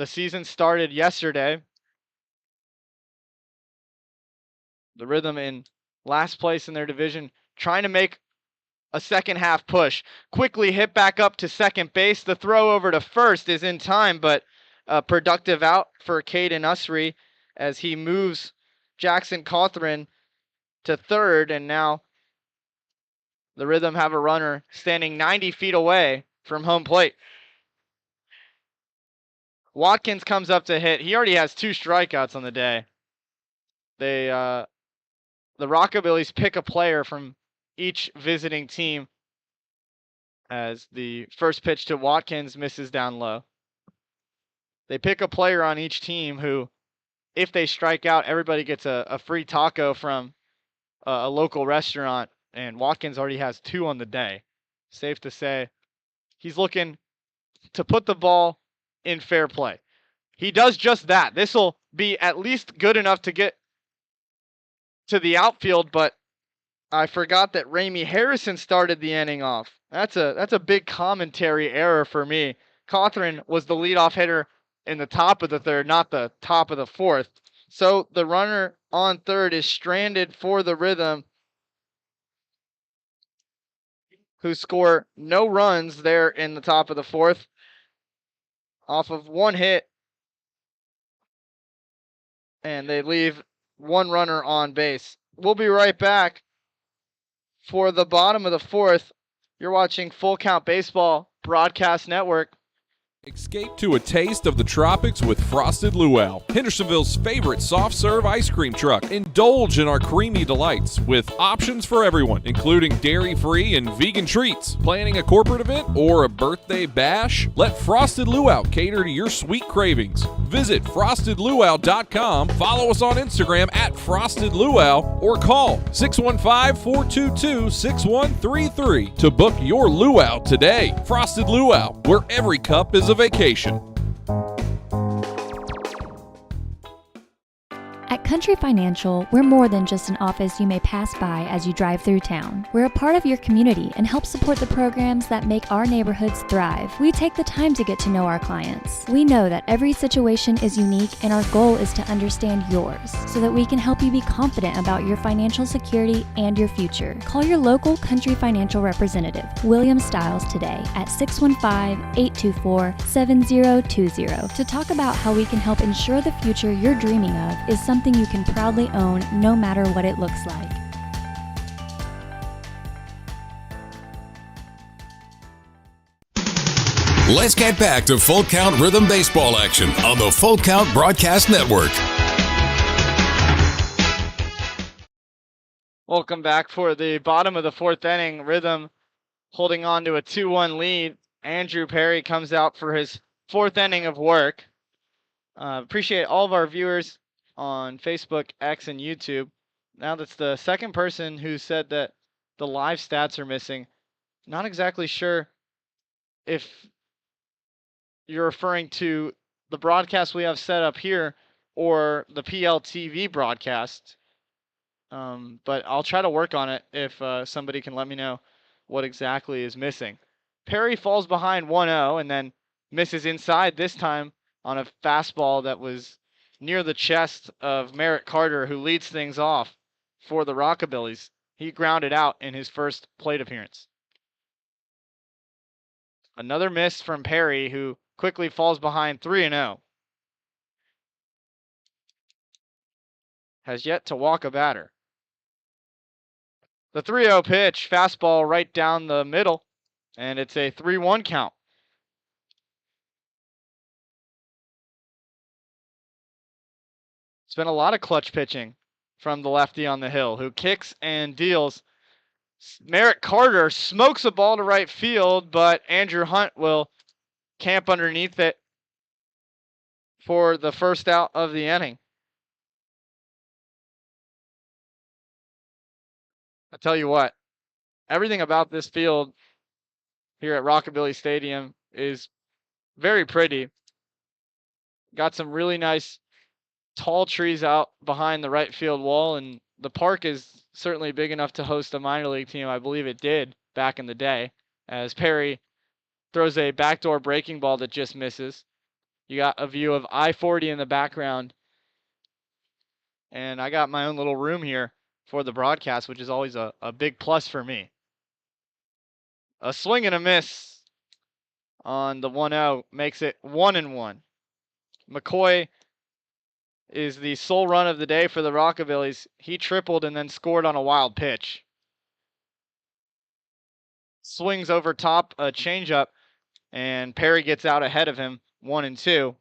B: season started yesterday. The Rhythm in last place in their division, trying to make a second half push. Quickly hit back up to second base. The throw over to first is in time, but a productive out for Caden Usry as he moves Jackson Cawthron to third, and now the Rhythm have a runner standing 90 feet away from home plate. Watkins comes up to hit. He already has 2 strikeouts on the day. The Rockabillys pick a player from each visiting team as the first pitch to Watkins misses down low. They pick a player on each team who, if they strike out, everybody gets a free taco from a local restaurant, and Watkins already has 2 on the day. Safe to say, he's looking to put the ball in fair play. He does just that. This will be at least good enough to get to the outfield, but I forgot that Ramey Harrison started the inning off. That's a big commentary error for me. Cawthron was the leadoff hitter in the top of the third, not the top of the fourth. So the runner on third is stranded for the Rhythm, who score no runs there in the top of the fourth off of 1 hit. And they leave 1 runner on base. We'll be right back. For the bottom of the fourth, you're watching Full Count Baseball Broadcast Network.
H: Escape to a taste of the tropics with Frosted Luau, Hendersonville's favorite soft serve ice cream truck. Indulge in our creamy delights with options for everyone, including dairy-free and vegan treats. Planning a corporate event or a birthday bash? Let Frosted Luau cater to your sweet cravings. Visit frostedluau.com, follow us on Instagram at Frosted Luau, or call 615-422-6133 to book your luau today. Frosted Luau, where every cup is a vacation.
I: At Country Financial, we're more than just an office you may pass by as you drive through town. We're a part of your community and help support the programs that make our neighborhoods thrive. We take the time to get to know our clients. We know that every situation is unique, and our goal is to understand yours so that we can help you be confident about your financial security and your future. Call your local Country Financial representative, William Stiles, today at 615-824-7020 to talk about how we can help ensure the future you're dreaming of is something you can proudly own no matter what it looks like.
A: Let's get back to Full Count Rhythm Baseball action on the Full Count Broadcast Network.
B: Welcome back for the bottom of the fourth inning. Rhythm holding on to a 2-1 lead. Andrew Perry comes out for his 4th inning of work. Appreciate all of our viewers on Facebook, X, and YouTube. Now that's the second person who said that the live stats are missing. Not exactly sure if you're referring to the broadcast we have set up here or the PLTV broadcast. But I'll try to work on it if somebody can let me know what exactly is missing. Perry falls behind 1-0 and then misses inside, this time on a fastball that was near the chest of Merritt Carter, who leads things off for the Rockabillys. He grounded out in his first plate appearance. Another miss from Perry, who quickly falls behind 3-0. Has yet to walk a batter. The 3-0 pitch, fastball right down the middle, and it's a 3-1 count. It's been a lot of clutch pitching from the lefty on the hill, who kicks and deals. Merritt Carter smokes a ball to right field, but Andrew Hunt will camp underneath it for the first out of the inning. I tell you what, everything about this field here at Rockabilly Stadium is very pretty. Got some really nice tall trees out behind the right field wall, and the park is certainly big enough to host a minor league team. I believe it did back in the day, as Perry throws a backdoor breaking ball that just misses. You got a view of I-40 in the background, and I got my own little room here for the broadcast, which is always a big plus for me. A swing and a miss on the 1-0 makes it 1-1. McCoy is the sole run of the day for the Rockabillys. He tripled and then scored on a wild pitch. Swings over top, a changeup, and Perry gets out ahead of him, 1-2.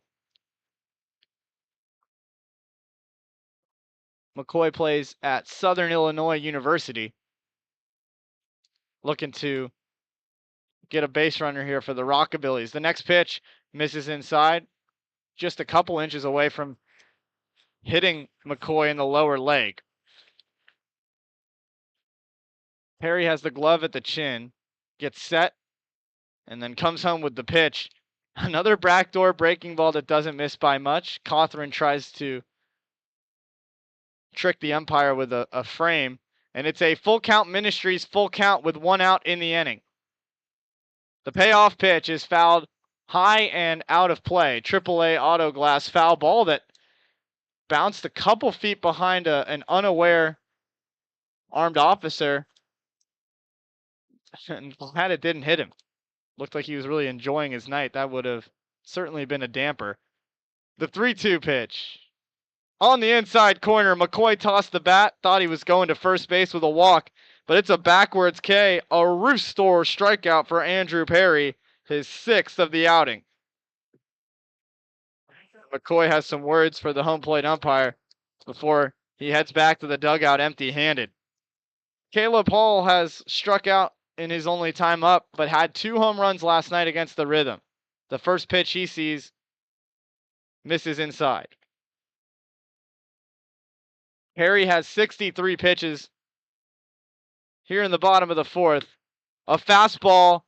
B: McCoy plays at Southern Illinois University. Looking to get a base runner here for the Rockabillys. The next pitch misses inside, just a couple inches away from hitting McCoy in the lower leg. Perry has the glove at the chin, gets set, and then comes home with the pitch. Another backdoor breaking ball that doesn't miss by much. Cawthron tries to trick the umpire with a frame, and it's a full count Ministries full count with 1 out in the inning. The payoff pitch is fouled high and out of play. AAA auto glass foul ball that bounced a couple feet behind an unaware armed officer, and glad it didn't hit him. Looked like he was really enjoying his night. That would have certainly been a damper. The 3-2 pitch. On the inside corner, McCoy tossed the bat, thought he was going to first base with a walk, but it's a backwards K, a roof-store strikeout for Andrew Perry, his 6th of the outing. McCoy has some words for the home plate umpire before he heads back to the dugout empty-handed. Caleb Hall has struck out in his only time up, but had 2 home runs last night against the Rhythm. The first pitch he sees misses inside. Perry has 63 pitches here in the bottom of the 4th. A fastball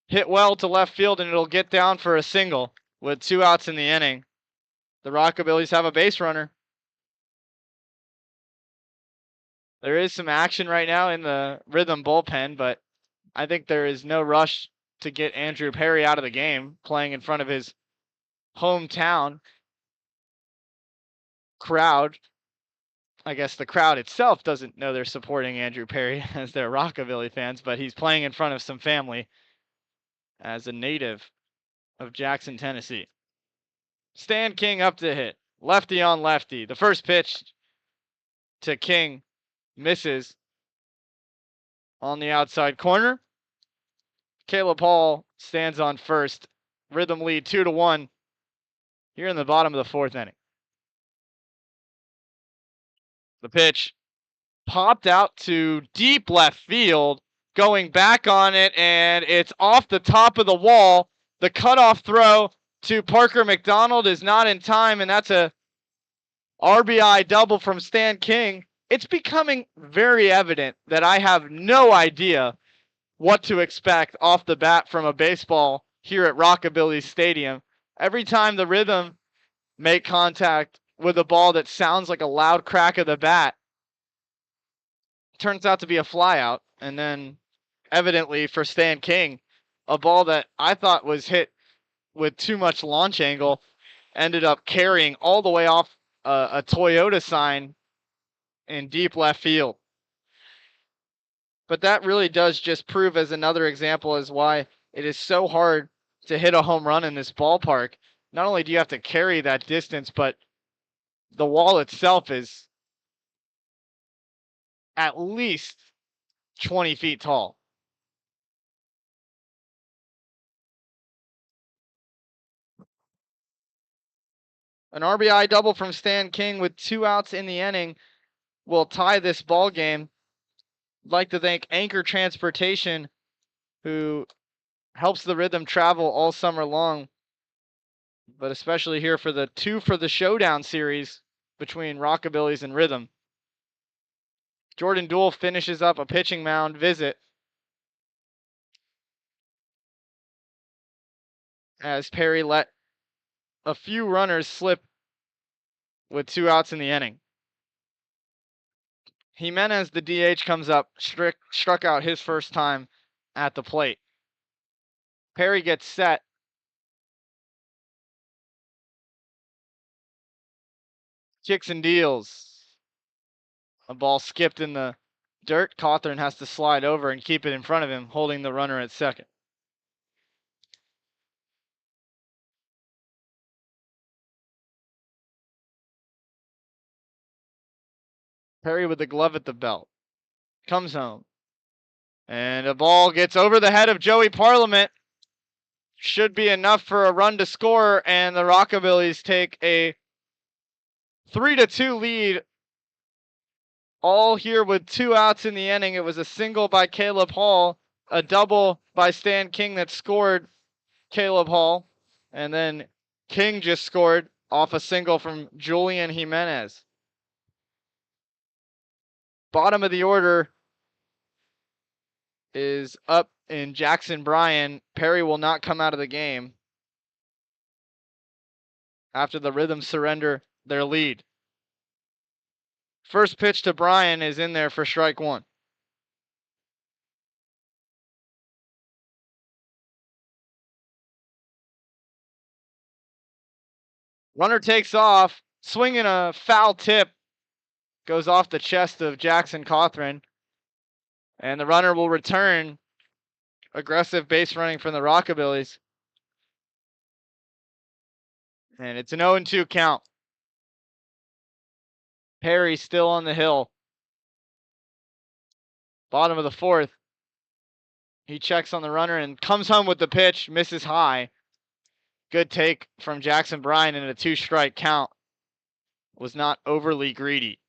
B: hit well to left field, and it'll get down for a single with 2 outs in the inning. The Rockabillys have a base runner. There is some action right now in the Rhythm bullpen, but I think there is no rush to get Andrew Perry out of the game, playing in front of his hometown crowd. I guess the crowd itself doesn't know they're supporting Andrew Perry as they're Rockabilly fans, but he's playing in front of some family as a native of Jackson, Tennessee. Stan King up to hit. Lefty on lefty. The first pitch to King misses on the outside corner. Caleb Hall stands on first. Rhythm lead 2-1 here in the bottom of the 4th inning. The pitch popped out to deep left field, going back on it, and it's off the top of the wall. The cutoff throw to Parker McDonald is not in time, and that's a RBI double from Stan King. It's becoming very evident that I have no idea what to expect off the bat from a baseball here at Rockabilly Stadium. Every time the Rhythm make contact with a ball that sounds like a loud crack of the bat, turns out to be a flyout, and then evidently for Stan King, a ball that I thought was hit with too much launch angle ended up carrying all the way off a Toyota sign in deep left field. But that really does just prove as another example as why it is so hard to hit a home run in this ballpark. Not only do you have to carry that distance, but the wall itself is at least 20 feet tall. An RBI double from Stan King with 2 outs in the inning will tie this ball game. I'd like to thank Anchor Transportation, who helps the Rhythm travel all summer long but especially here for the 2 for the Showdown series between Rockabillys and Rhythm. Jordan Dool finishes up a pitching mound visit as Perry let a few runners slip with 2 outs in the inning. Jimenez, the DH, comes up, struck out his first time at the plate. Perry gets set. Kicks and deals. A ball skipped in the dirt. Cawthorn has to slide over and keep it in front of him, holding the runner at second. Perry with the glove at the belt. Comes home. And a ball gets over the head of Joey Parliament. Should be enough for a run to score, and the Rockabillys take a 3-2 lead. All here with 2 outs in the inning. It was a single by Caleb Hall, a double by Stan King that scored Caleb Hall, and then King just scored off a single from Julian Jimenez. Bottom of the order is up in Jackson Bryan. Perry will not come out of the game after the Rhythm surrender their lead. First pitch to Bryan is in there for strike 1. Runner takes off, swinging a foul tip, goes off the chest of Jackson Cawthorn, and the runner will return. Aggressive base running from the Rockabillys. And it's an 0-2 count. Perry still on the hill. Bottom of the 4th. He checks on the runner and comes home with the pitch, misses high. Good take from Jackson Bryan, and a 2-strike count. Was not overly greedy.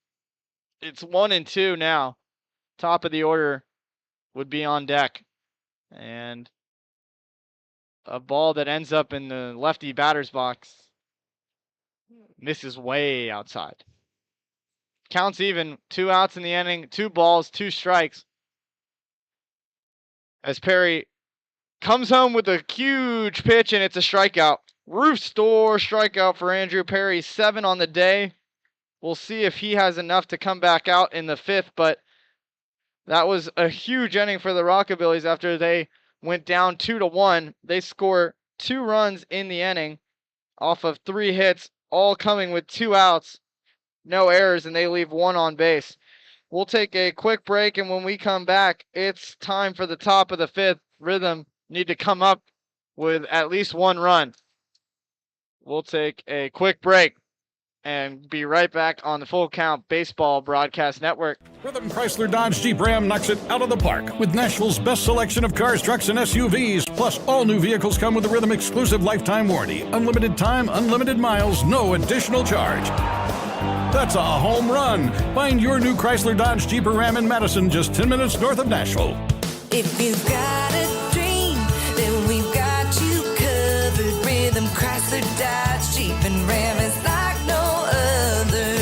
B: It's 1-2 now. Top of the order would be on deck. And a ball that ends up in the lefty batter's box misses way outside. Counts even. 2 outs in the inning, 2 balls, 2 strikes. As Perry comes home with a huge pitch, and it's a strikeout. Roof store strikeout for Andrew Perry. 7 on the day. We'll see if he has enough to come back out in the 5th, but that was a huge inning for the Rockabillys after they went down 2-1. They score 2 runs in the inning off of 3 hits, all coming with 2 outs, no errors, and they leave 1 on base. We'll take a quick break, and when we come back, it's time for the top of the 5th. Rhythm need to come up with at least 1 run. We'll take a quick break and be right back on the Full Count Baseball Broadcast Network.
J: Rhythm Chrysler Dodge Jeep Ram knocks it out of the park with Nashville's best selection of cars, trucks, and SUVs. Plus, all new vehicles come with a Rhythm exclusive lifetime warranty. Unlimited time, unlimited miles, no additional charge. That's a home run. Find your new Chrysler Dodge Jeep or Ram in Madison, just 10 minutes north of Nashville.
E: If you've got a dream, then we've got you covered. Rhythm Chrysler Dodge Jeep and Ram is like no other.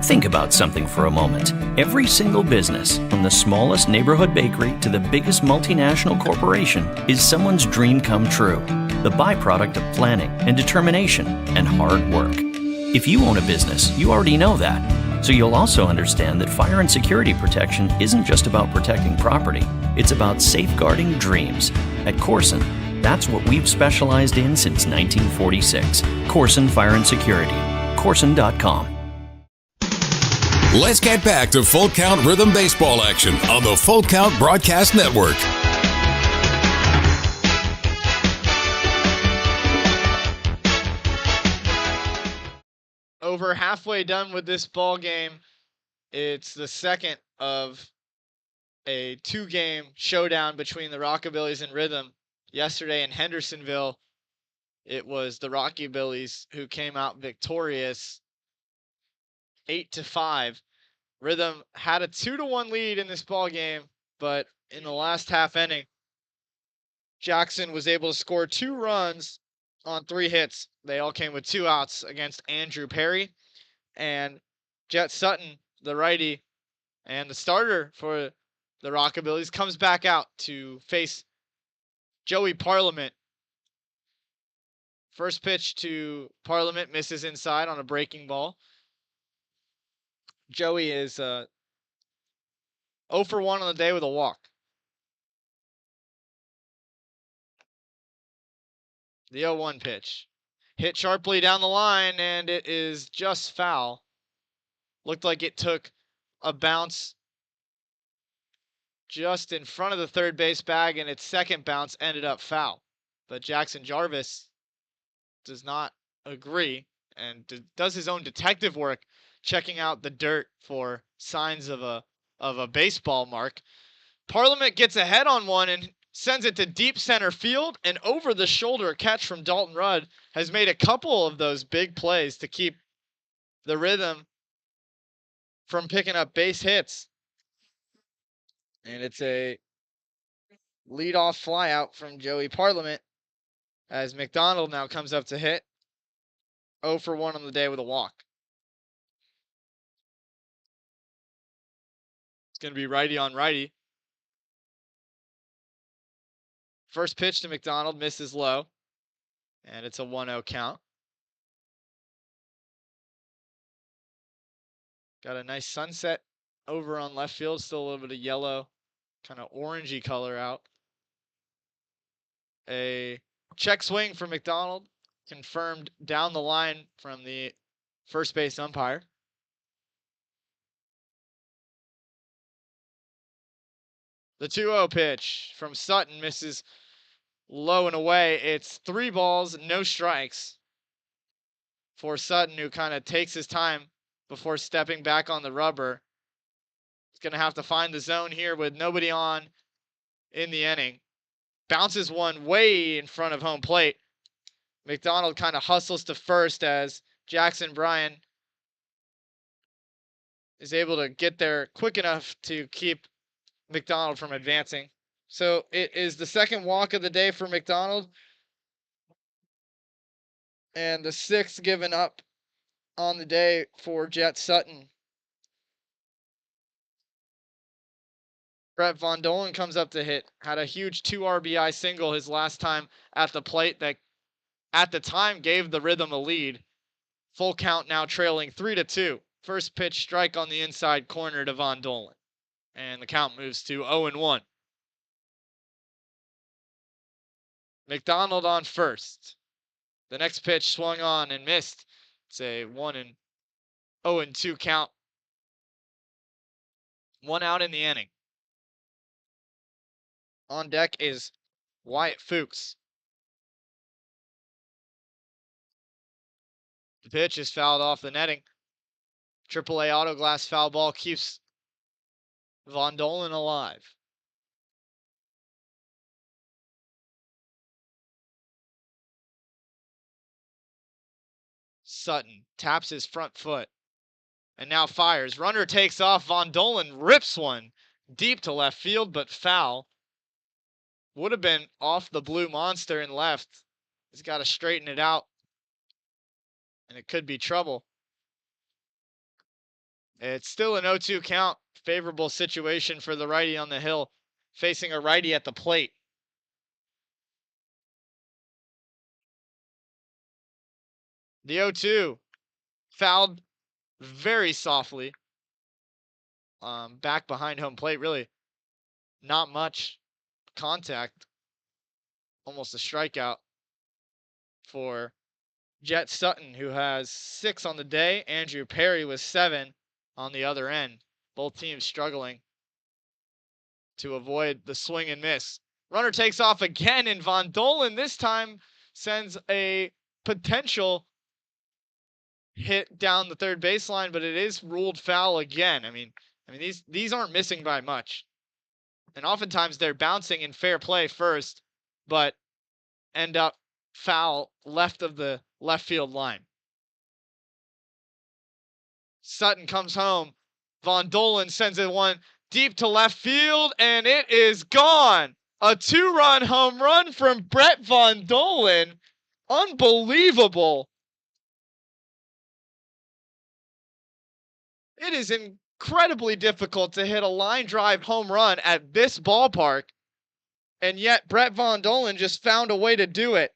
F: Think about something for a moment. Every single business, from the smallest neighborhood bakery to the biggest multinational corporation, is someone's dream come true. The byproduct of planning and determination and hard work. If you own a business, you already know that. So you'll also understand that fire and security protection isn't just about protecting property. It's about safeguarding dreams. At Corson, that's what we've specialized in since 1946. Corson Fire and Security. Corson.com.
A: Let's get back to Full Count Rhythm Baseball action on the Full Count Broadcast Network.
B: Over halfway done with this ball game. It's the second of a 2-game showdown between the Rockabillys and Rhythm. Yesterday in Hendersonville, it was the Rockabillys who came out victorious 8-5. Rhythm had a 2-1 lead in this ball game, but in the last half inning, Jackson was able to score 2 runs on 3 hits. They all came with 2 outs against Andrew Perry. And Jet Sutton, the righty and the starter for the Rockabillys, comes back out to face Joey Parliament. First pitch to Parliament misses inside on a breaking ball. Joey is 0 for 1 on the day with a walk. The 0-1 pitch. Hit sharply down the line, and it is just foul. Looked like it took a bounce just in front of the third base bag, and its second bounce ended up foul. But Jackson Jarvis does not agree and does his own detective work, checking out the dirt for signs of a baseball mark. Parliament gets ahead on one and sends it to deep center field, and over the shoulder catch from Dalton Rudd has made a couple of those big plays to keep the Rhythm from picking up base hits. And it's a leadoff flyout from Joey Parliament as McDonald now comes up to hit. 0 for 1 on the day with a walk. It's going to be righty on righty. First pitch to McDonald misses low, and it's a 1-0 count. Got a nice sunset over on left field, still a little bit of yellow, kind of orangey color out. A check swing for McDonald, confirmed down the line from the first base umpire. The 2-0 pitch from Sutton misses low and away. It's 3 balls, no strikes for Sutton, who kind of takes his time before stepping back on the rubber. He's going to have to find the zone here with nobody on in the inning. Bounces one way in front of home plate. McDonald kind of hustles to first as Jackson Bryan is able to get there quick enough to keep McDonald from advancing. So it is the second walk of the day for McDonald, and the 6th given up on the day for Jet Sutton. Brett Von Dolen comes up to hit. Had a huge 2 RBI single his last time at the plate that at the time gave the Rhythm a lead. Full count now trailing 3-2. First pitch strike on the inside corner to Von Dolen. And the count moves to 0-1. McDonald on first. The next pitch swung on and missed. It's a 0-2 count. 1 out in the inning. On deck is Wyatt Fuchs. The pitch is fouled off the netting. AAA Auto Glass foul ball keeps Von Dolen alive. Sutton taps his front foot and now fires. Runner takes off. Von Dolen rips one deep to left field, but foul. Would have been off the blue monster in left. He's got to straighten it out, and it could be trouble. It's still an 0-2 count. Favorable situation for the righty on the hill, facing a righty at the plate. The 0-2 fouled very softly. Back behind home plate, really not much contact. Almost a strikeout for Jet Sutton, who has 6 on the day. Andrew Perry with 7 on the other end. Both teams struggling to avoid the swing and miss. Runner takes off again, and Von Dolen this time sends a potential hit down the third baseline, but it is ruled foul again. I mean these aren't missing by much. And oftentimes they're bouncing in fair play first, but end up foul left of the left field line. Sutton comes home. Von Dolen sends it one deep to left field, and it is gone. A 2-run home run from Brett Von Dolan. Unbelievable. It is incredibly difficult to hit a line drive home run at this ballpark. And yet Brett Von Dolan just found a way to do it.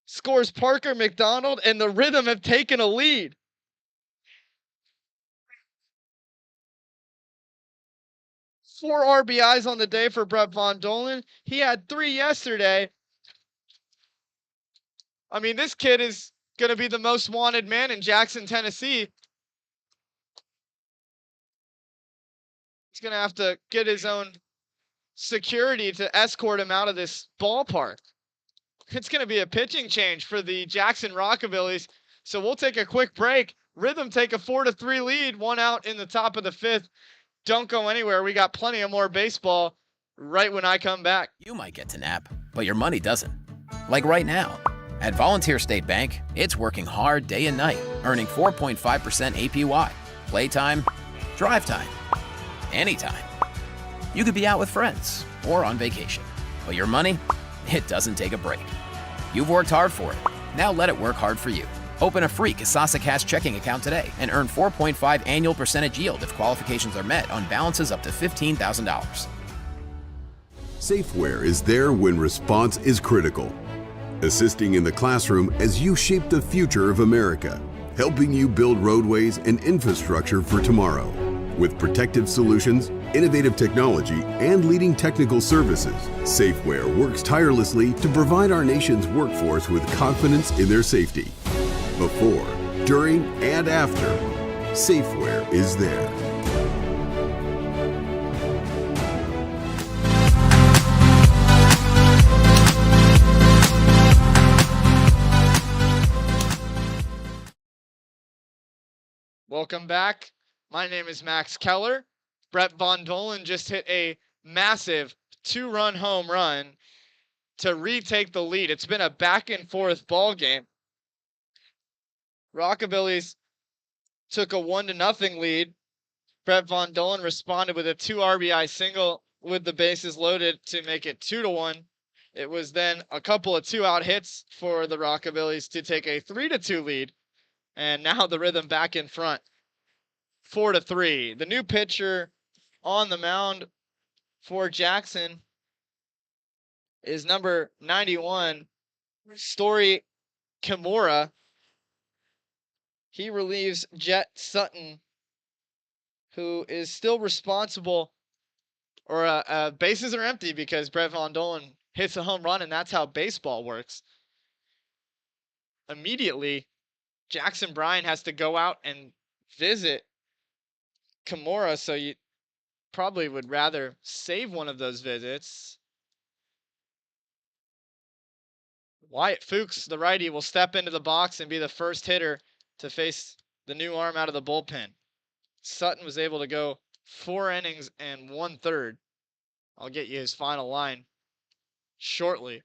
B: Scores Parker McDonald, and the Rhythm have taken a lead. Four RBIs on the day for Brett Von Dolan. He had 3 yesterday. I mean, this kid is going to be the most wanted man in Jackson, Tennessee. He's going to have to get his own security to escort him out of this ballpark. It's going to be a pitching change for the Jackson Rockabillys. So we'll take a quick break. Rhythm take a 4-3 lead, 1 out in the top of the 5th. Don't go anywhere. We got plenty of more baseball right when I come back.
L: You might get to nap, but your money doesn't. Like right now. At Volunteer State Bank, it's working hard day and night, earning 4.5% APY. Playtime, drive time, anytime. You could be out with friends or on vacation, but your money, it doesn't take a break. You've worked hard for it. Now let it work hard for you. Open a free Kasasa Cash checking account today and earn 4.5 annual percentage yield if qualifications are met on balances up to $15,000.
M: Safeware is there when response is critical, assisting in the classroom as you shape the future of America, helping you build roadways and infrastructure for tomorrow. With protective solutions, innovative technology, and leading technical services, Safeware works tirelessly to provide our nation's workforce with confidence in their safety. Before, during, and after, Safeware is there.
B: Welcome back. My name is Max Keller. Brett Von Dolan just hit a massive 2-run home run to retake the lead. It's been a back and forth ball game. Rockabillys took a 1-0 lead. Brett Von Dolan responded with a 2 RBI single with the bases loaded to make it 2-1. It was then a couple of 2-out hits for the Rockabillys to take a 3-2 lead. And now the Rhythm back in front, 4-3. The new pitcher on the mound for Jackson is number 91, Story Kimura. He relieves Jet Sutton, who is still responsible, or bases are empty because Brett Von Dolan hits a home run, and that's how baseball works. Immediately, Jackson Bryan has to go out and visit Kimura, so you probably would rather save one of those visits. Wyatt Fuchs, the righty, will step into the box and be the first hitter to face the new arm out of the bullpen. Sutton was able to go 4 innings and 1/3. I'll get you his final line shortly.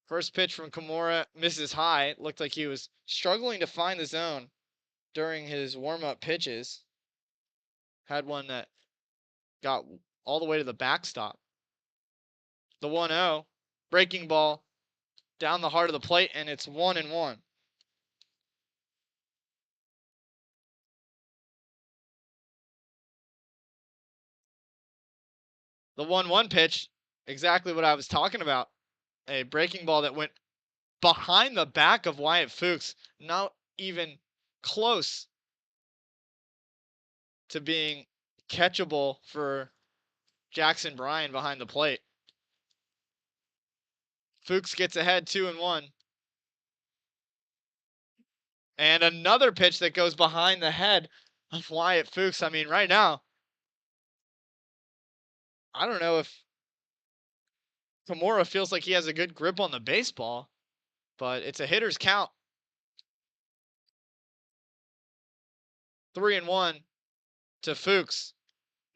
B: First pitch from Kimura misses high. Looked like he was struggling to find the zone during his warm-up pitches. Had one that got all the way to the backstop. The 1-0, breaking ball down the heart of the plate, and it's 1-1. The 1-1 pitch, exactly what I was talking about. A breaking ball that went behind the back of Wyatt Fuchs, not even close to being catchable for Jackson Bryan behind the plate. Fuchs gets ahead 2-1. And another pitch that goes behind the head of Wyatt Fuchs. I mean, right now, I don't know if Kimura feels like he has a good grip on the baseball, but it's a hitter's count. 3-1 to Fuchs.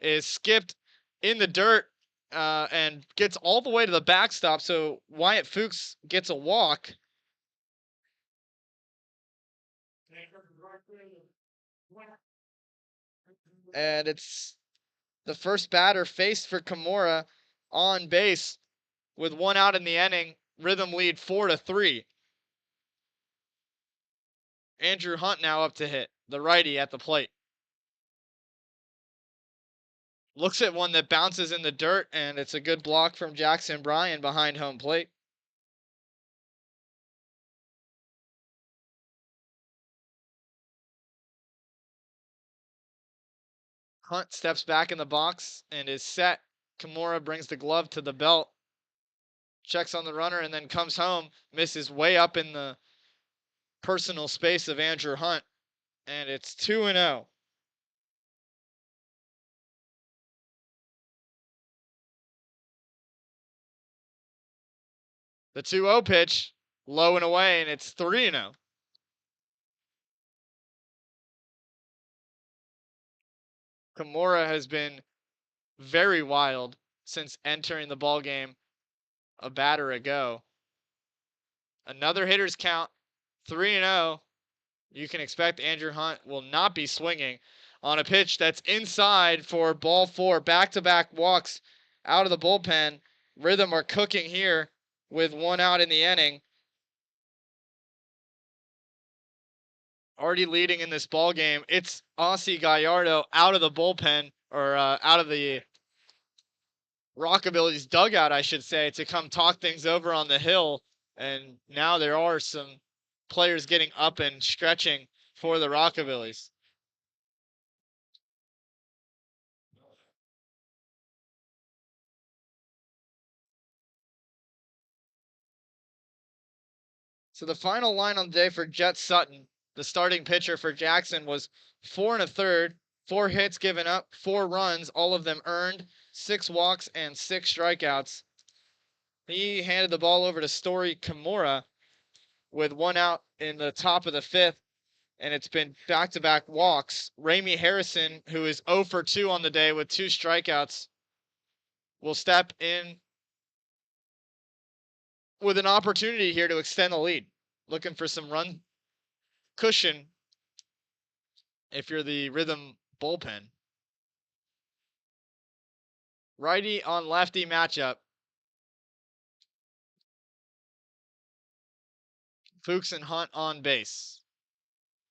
B: Is skipped in the dirt and gets all the way to the backstop, so Wyatt Fuchs gets a walk. And it's the first batter faced for Kimura on base with 1 out in the inning. Rhythm lead 4-3. Andrew Hunt now up to hit, the righty at the plate. Looks at one that bounces in the dirt, and it's a good block from Jackson Bryan behind home plate. Hunt steps back in the box and is set. Kimura brings the glove to the belt, checks on the runner, and then comes home. Misses way up in the personal space of Andrew Hunt, and it's 2-0. The 2-0 pitch, low and away, and it's 3-0. Kimura has been very wild since entering the ball game a batter ago. Another hitter's count, 3-0. You can expect Andrew Hunt will not be swinging on a pitch that's inside for ball 4. Back-to-back walks out of the bullpen. Rhythm are cooking here with 1 out in the inning. Already leading in this ball game. It's Aussie Gallardo out of the bullpen, or out of the Rockabillys dugout, I should say, to come talk things over on the hill. And now there are some players getting up and stretching for the Rockabillys. So the final line on the day for Jet Sutton, the starting pitcher for Jackson, was 4 1/3, 4 hits given up, 4 runs, all of them earned, 6 walks and 6 strikeouts. He handed the ball over to Story Kimura with 1 out in the top of the 5th, and it's been back-to-back walks. Ramey Harrison, who is 0 for 2 on the day with 2 strikeouts, will step in with an opportunity here to extend the lead. Looking for some run cushion if you're the Rhythm bullpen. Righty on lefty matchup. Fuchs and Hunt on base.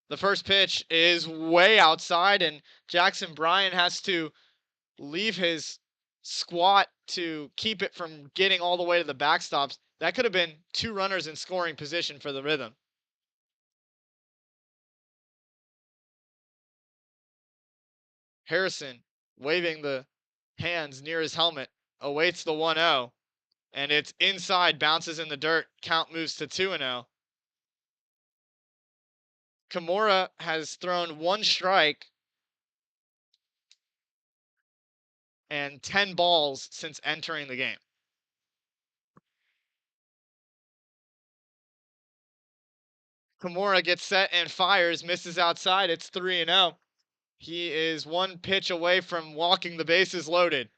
B: The first pitch is way outside, and Jackson Bryan has to leave his squat to keep it from getting all the way to the backstops. That could have been 2 runners in scoring position for the Rhythm. Harrison, waving the hands near his helmet, awaits the 1-0, and it's inside, bounces in the dirt. Count moves to 2-0. Kimura has thrown 1 strike and 10 balls since entering the game. Kimura gets set and fires, misses outside. It's 3-0. He is 1 pitch away from walking the bases loaded.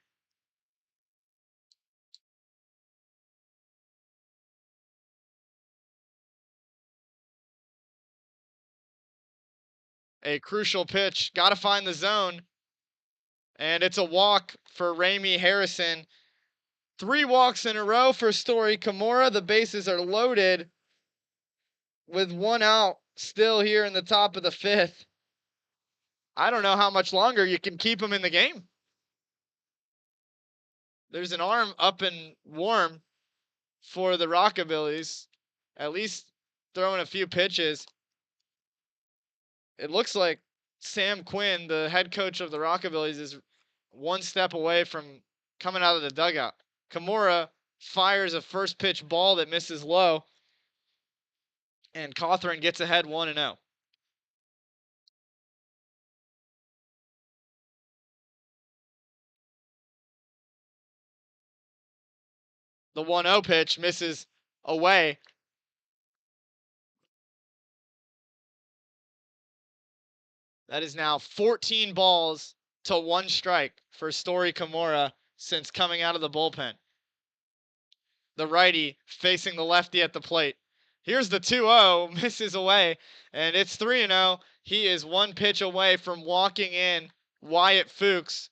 B: A crucial pitch. Got to find the zone. And it's a walk for Ramey Harrison. 3 walks in a row for Story Kimura. The bases are loaded with 1 out still here in the top of the 5th. I don't know how much longer you can keep him in the game. There's an arm up and warm for the Rockabillys, at least throwing a few pitches. It looks like Sam Quinn, the head coach of the Rockabillys, is 1 step away from coming out of the dugout. Kimura fires a first pitch ball that misses low, and Cawthorn gets ahead 1-0. The 1-0 pitch misses away. That is now 14 balls to 1 strike for Story Kimura since coming out of the bullpen. The righty facing the lefty at the plate. Here's the 2-0, misses away, and it's 3-0. He is 1 pitch away from walking in Wyatt Fuchs,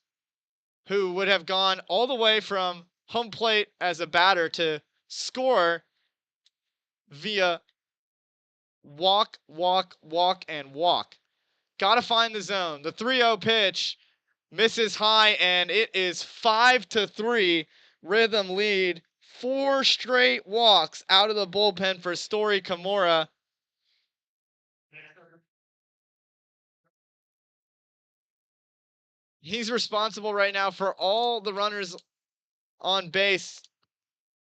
B: who would have gone all the way from home plate as a batter to score via walk, walk, walk, and walk. Got to find the zone. The 3-0 pitch misses high, and it is 5-3. Rhythm lead. 4 straight walks out of the bullpen for Story Kimura. He's responsible right now for all the runners on base.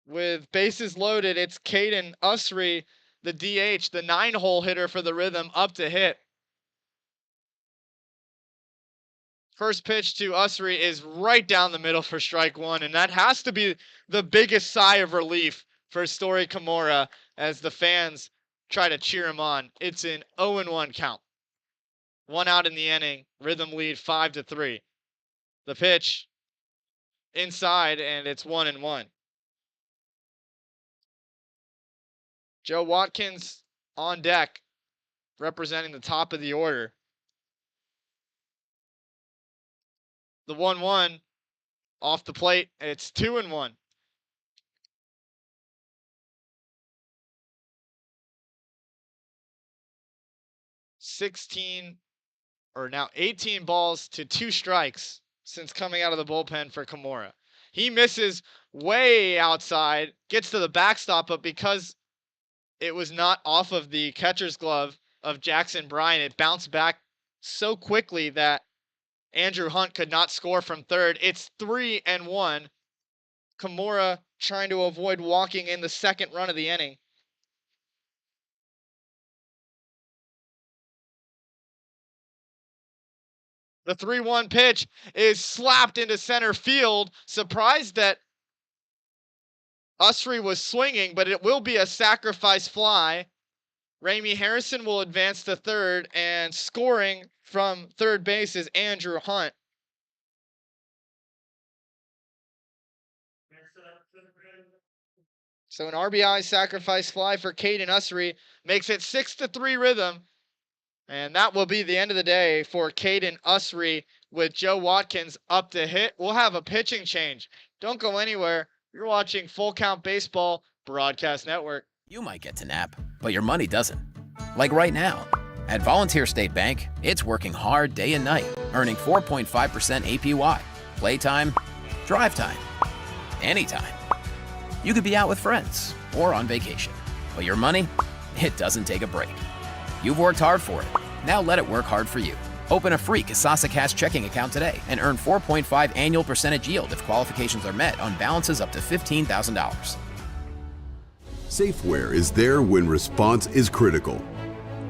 B: With bases loaded, it's Caden Usry, the DH, the 9-hole hitter for the Rhythm, up to hit. First pitch to Usry is right down the middle for strike one, and that has to be the biggest sigh of relief for Story Kimura as the fans try to cheer him on. It's an 0-1 count. 1 out in the inning. Rhythm lead 5-3. The pitch inside, and it's 1-1. Joe Watkins on deck, representing the top of the order. The 1-1 off the plate. It's 2-1. Now 18 balls to 2 strikes since coming out of the bullpen for Kimura. He misses way outside, gets to the backstop, but because it was not off of the catcher's glove of Jackson Bryan, it bounced back so quickly that Andrew Hunt could not score from third. It's 3-1. Kimura trying to avoid walking in the second run of the inning. The 3-1 pitch is slapped into center field. Surprised that Usry was swinging, but it will be a sacrifice fly. Ramey Harrison will advance to third, and scoring from third base is Andrew Hunt. So an RBI sacrifice fly for Caden Usry makes it 6-3 Rhythm. And that will be the end of the day for Caden Usry with Joe Watkins up to hit. We'll have a pitching change. Don't go anywhere. You're watching Full Count Baseball Broadcast Network.
L: You might get to nap, but your money doesn't. Like right now. At Volunteer State Bank, it's working hard day and night, earning 4.5% APY. Playtime, drive time, anytime. You could be out with friends or on vacation, but your money, it doesn't take a break. You've worked hard for it. Now let it work hard for you. Open a free Kasasa Cash checking account today and earn 4.5 annual percentage yield if qualifications are met on balances up to $15,000.
M: Safeware is there when response is critical,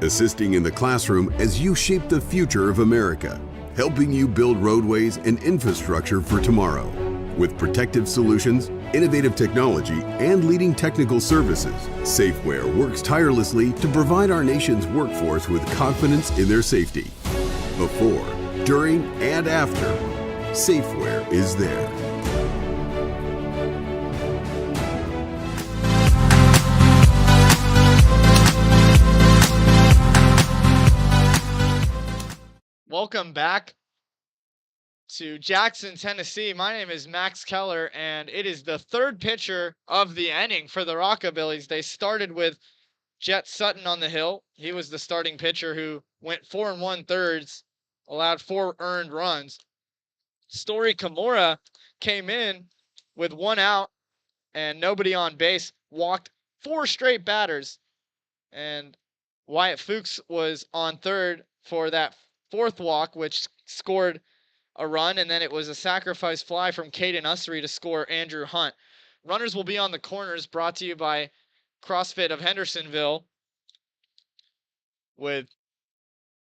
M: assisting in the classroom as you shape the future of America, helping you build roadways and infrastructure for tomorrow. With protective solutions, innovative technology, and leading technical services, Safeware works tirelessly to provide our nation's workforce with confidence in their safety. Before, during, and after, Safeware is there.
B: Welcome back to Jackson, Tennessee. My name is Max Keller, and it is the third pitcher of the inning for the Rockabillys. They started with Jet Sutton on the hill. He was the starting pitcher who went 4 1/3, allowed 4 earned runs. Story Kimura came in with 1 out and nobody on base, walked 4 straight batters, and Wyatt Fuchs was on third for that 4th walk, which scored a run, and then it was a sacrifice fly from Caden Usry to score Andrew Hunt. Runners will be on the corners, brought to you by CrossFit of Hendersonville, with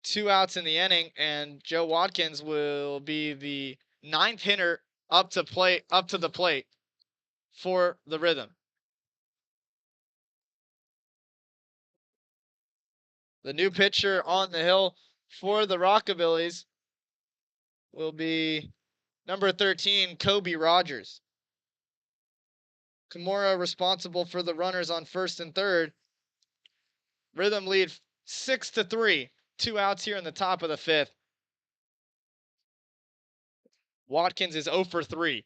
B: 2 outs in the inning, and Joe Watkins will be the 9th hitter up to the plate for the Rhythm. The new pitcher on the hill for the Rockabillys will be number 13, Kobe Rogers. Kimura responsible for the runners on first and third. Rhythm lead 6-3. 2 outs here in the top of the 5th. Watkins is 0 for 3.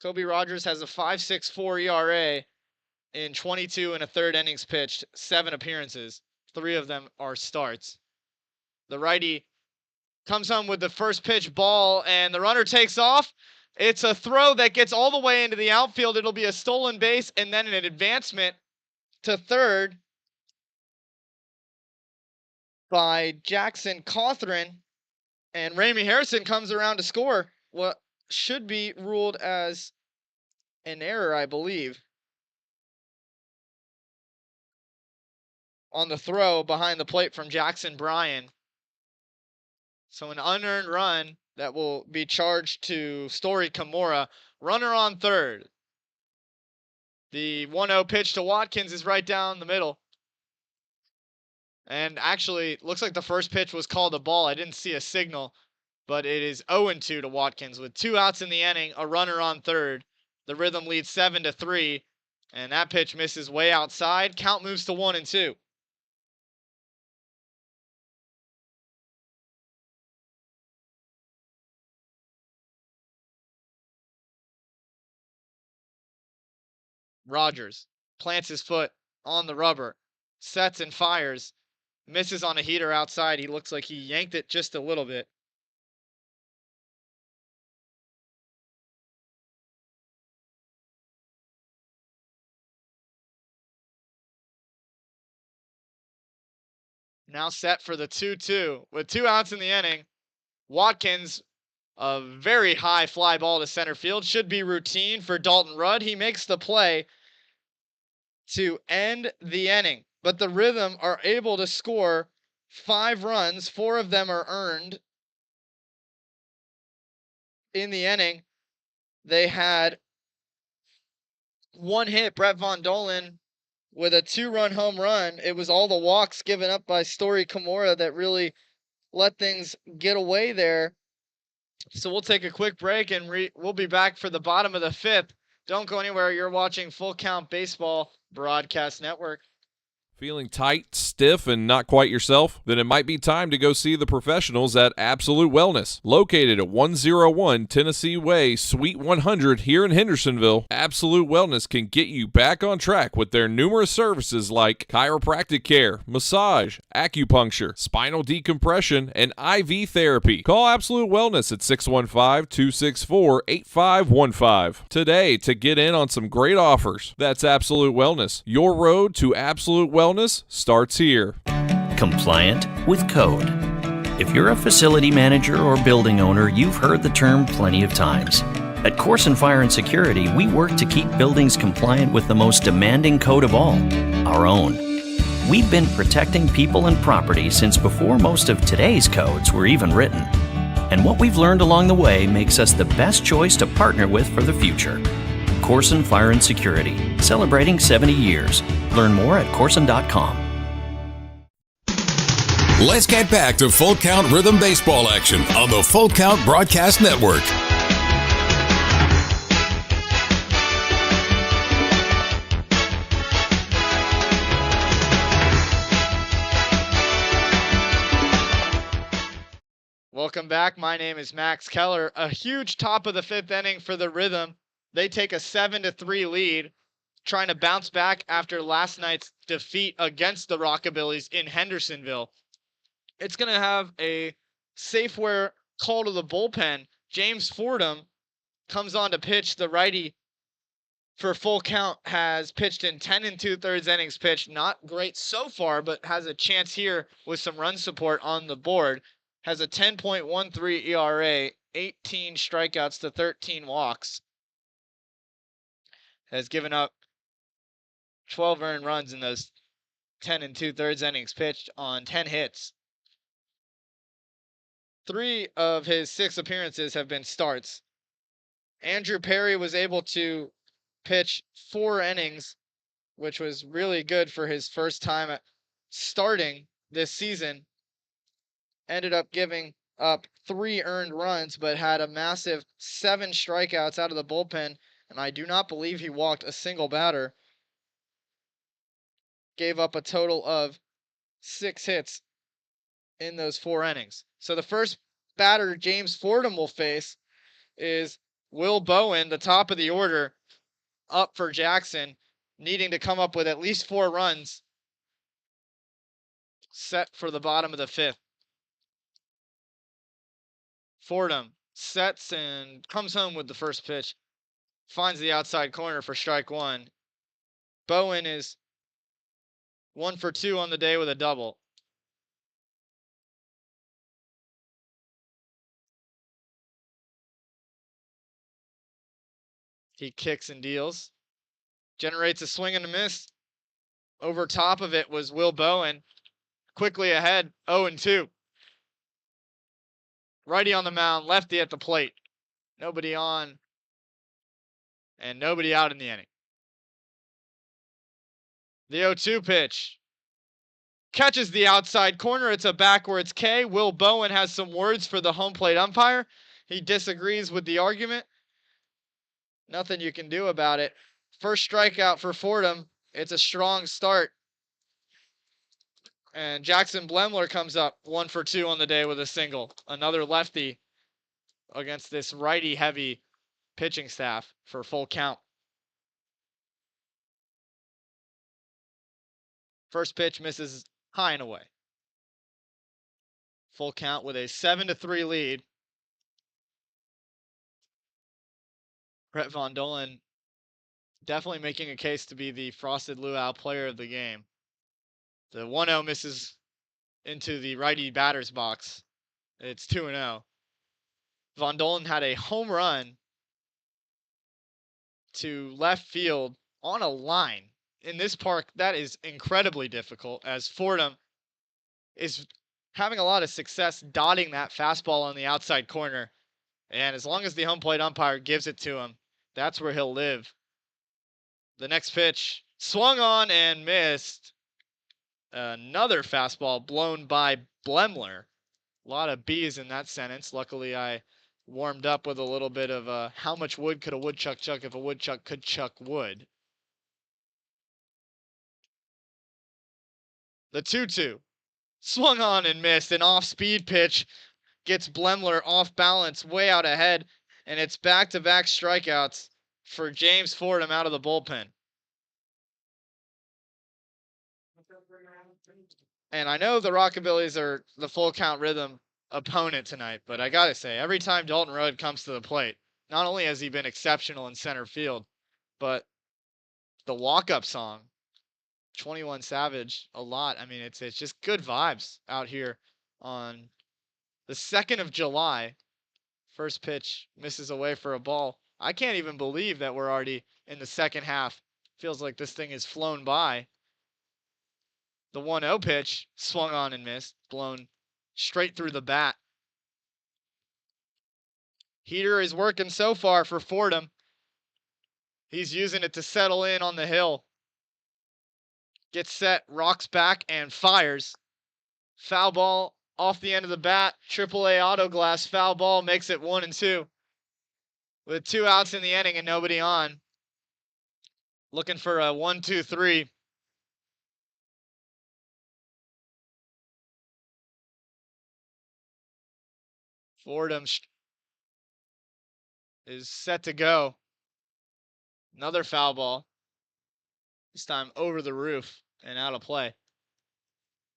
B: Kobe Rogers has a 5.64 ERA in 22 and a third innings pitched, 7 appearances. 3 of them are starts. The righty comes home with the first pitch ball, and the runner takes off. It's a throw that gets all the way into the outfield. It'll be a stolen base and then an advancement to third by Jackson Cawthron. And Ramey Harrison comes around to score what should be ruled as an error, I believe, on the throw behind the plate from Jackson Bryan. So an unearned run that will be charged to Story Kimura. Runner on third. The 1-0 pitch to Watkins is right down the middle. And actually, looks like the first pitch was called a ball. I didn't see a signal, but it is 0-2 to Watkins with 2 outs in the inning, a runner on third. The Rhythm leads 7-3, and that pitch misses way outside. Count moves to 1-2. Rogers plants his foot on the rubber, sets and fires, misses on a heater outside. He looks like he yanked it just a little bit. Now set for the 2-2 with 2 outs in the inning. Watkins, a very high fly ball to center field, should be routine for Dalton Rudd. He makes the play to end the inning, but the Rhythm are able to score 5 runs. 4 of them are earned in the inning. They had 1 hit, Brett Von Dolan, with a 2-run home run. It was all the walks given up by Story Kimura that really let things get away there. So we'll take a quick break and we'll be back for the bottom of the 5th. Don't go anywhere. You're watching Full Count Baseball Broadcast Network.
H: Feeling tight, stiff, and not quite yourself? Then it might be time to go see the professionals at Absolute Wellness. Located at 101 Tennessee Way, Suite 100 here in Hendersonville, Absolute Wellness can get you back on track with their numerous services like chiropractic care, massage, acupuncture, spinal decompression, and IV therapy. Call Absolute Wellness at 615-264-8515 today to get in on some great offers. That's Absolute Wellness. Your road to Absolute Wellness starts here.
F: Compliant with code. If you're a facility manager or building owner, you've heard the term plenty of times. At Corson Fire and Security, we work to keep buildings compliant with the most demanding code of all, our own. We've been protecting people and property since before most of today's codes were even written. And what we've learned along the way makes us the best choice to partner with for the future. Corson Fire and Security, celebrating 70 years. Learn more at Corson.com.
A: Let's get back to Full Count Rhythm Baseball action on the Full Count Broadcast Network.
B: Welcome back. My name is Max Keller. A huge top of the 5th inning for the Rhythm. They take a 7-3 lead, trying to bounce back after last night's defeat against the Rockabillys in Hendersonville. It's going to have a Safeware call to the bullpen. James Fordham comes on to pitch. The righty for Full Count has pitched in 10 2/3 innings pitched. Not great so far, but has a chance here with some run support on the board. Has a 10.13 ERA, 18 strikeouts to 13 walks. Has given up 12 earned runs in those 10 2/3 innings pitched on 10 hits. 3 of his 6 appearances have been starts. Andrew Perry was able to pitch 4 innings, which was really good for his first time at starting this season. Ended up giving up 3 earned runs, but had a massive 7 strikeouts out of the bullpen. And I do not believe he walked a single batter. Gave up a total of 6 hits in those 4 innings. So the first batter James Fordham will face is Will Bowen, the top of the order, up for Jackson, needing to come up with at least 4 runs. Set for the bottom of the 5th. Fordham sets and comes home with the first pitch. Finds the outside corner for strike 1. Bowen is 1 for 2 on the day with a double. He kicks and deals. Generates a swing and a miss. Over top of it was Will Bowen. Quickly ahead, 0-2. Righty on the mound, lefty at the plate. Nobody on and nobody out in the inning. The 0-2 pitch. Catches the outside corner. It's a backwards K. Will Bowen has some words for the home plate umpire. He disagrees with the argument. Nothing you can do about it. First strikeout for Fordham. It's a strong start. And Jackson Blemler comes up 1 for 2 on the day with a single. Another lefty against this righty-heavy pitching staff for full count. First pitch misses high and away. Full count with a 7-3 lead. Brett Von Dolen definitely making a case to be the Frosted Luau player of the game. The 1-0 misses into the righty batter's box. It's 2-0. Von Dolen had a home run to left field on a line. In this park, that is incredibly difficult, as Fordham is having a lot of success dotting that fastball on the outside corner. And as long as the home plate umpire gives it to him, that's where he'll live. The next pitch swung on and missed. Another fastball blown by Blemler. A lot of B's in that sentence. Luckily, I warmed up with a little bit of how much wood could a woodchuck chuck if a woodchuck could chuck wood. The 2-2. Swung on and missed. An off-speed pitch gets Blemler off balance, way out ahead, and it's back-to-back strikeouts for James Fordham out of the bullpen. And I know the Rockabillys are the full count rhythm opponent tonight, but I gotta say, every time Dalton Road comes to the plate, not only has he been exceptional in center field, but the walk-up song, 21 Savage, a lot. I mean, it's just good vibes out here on the 2nd of July. First pitch misses away for a ball. I can't even believe that we're already in the second half. Feels like this thing has flown by. The 1-0 pitch swung on and missed, blown straight through the bat. Heater is working so far for Fordham. He's using it to settle in on the hill. Gets set, rocks back, and fires. Foul ball off the end of the bat. AAA auto glass foul ball makes it 1-2. With 2 outs in the inning and nobody on. Looking for a 1-2-3. Fordham is set to go. Another foul ball. This time over the roof and out of play.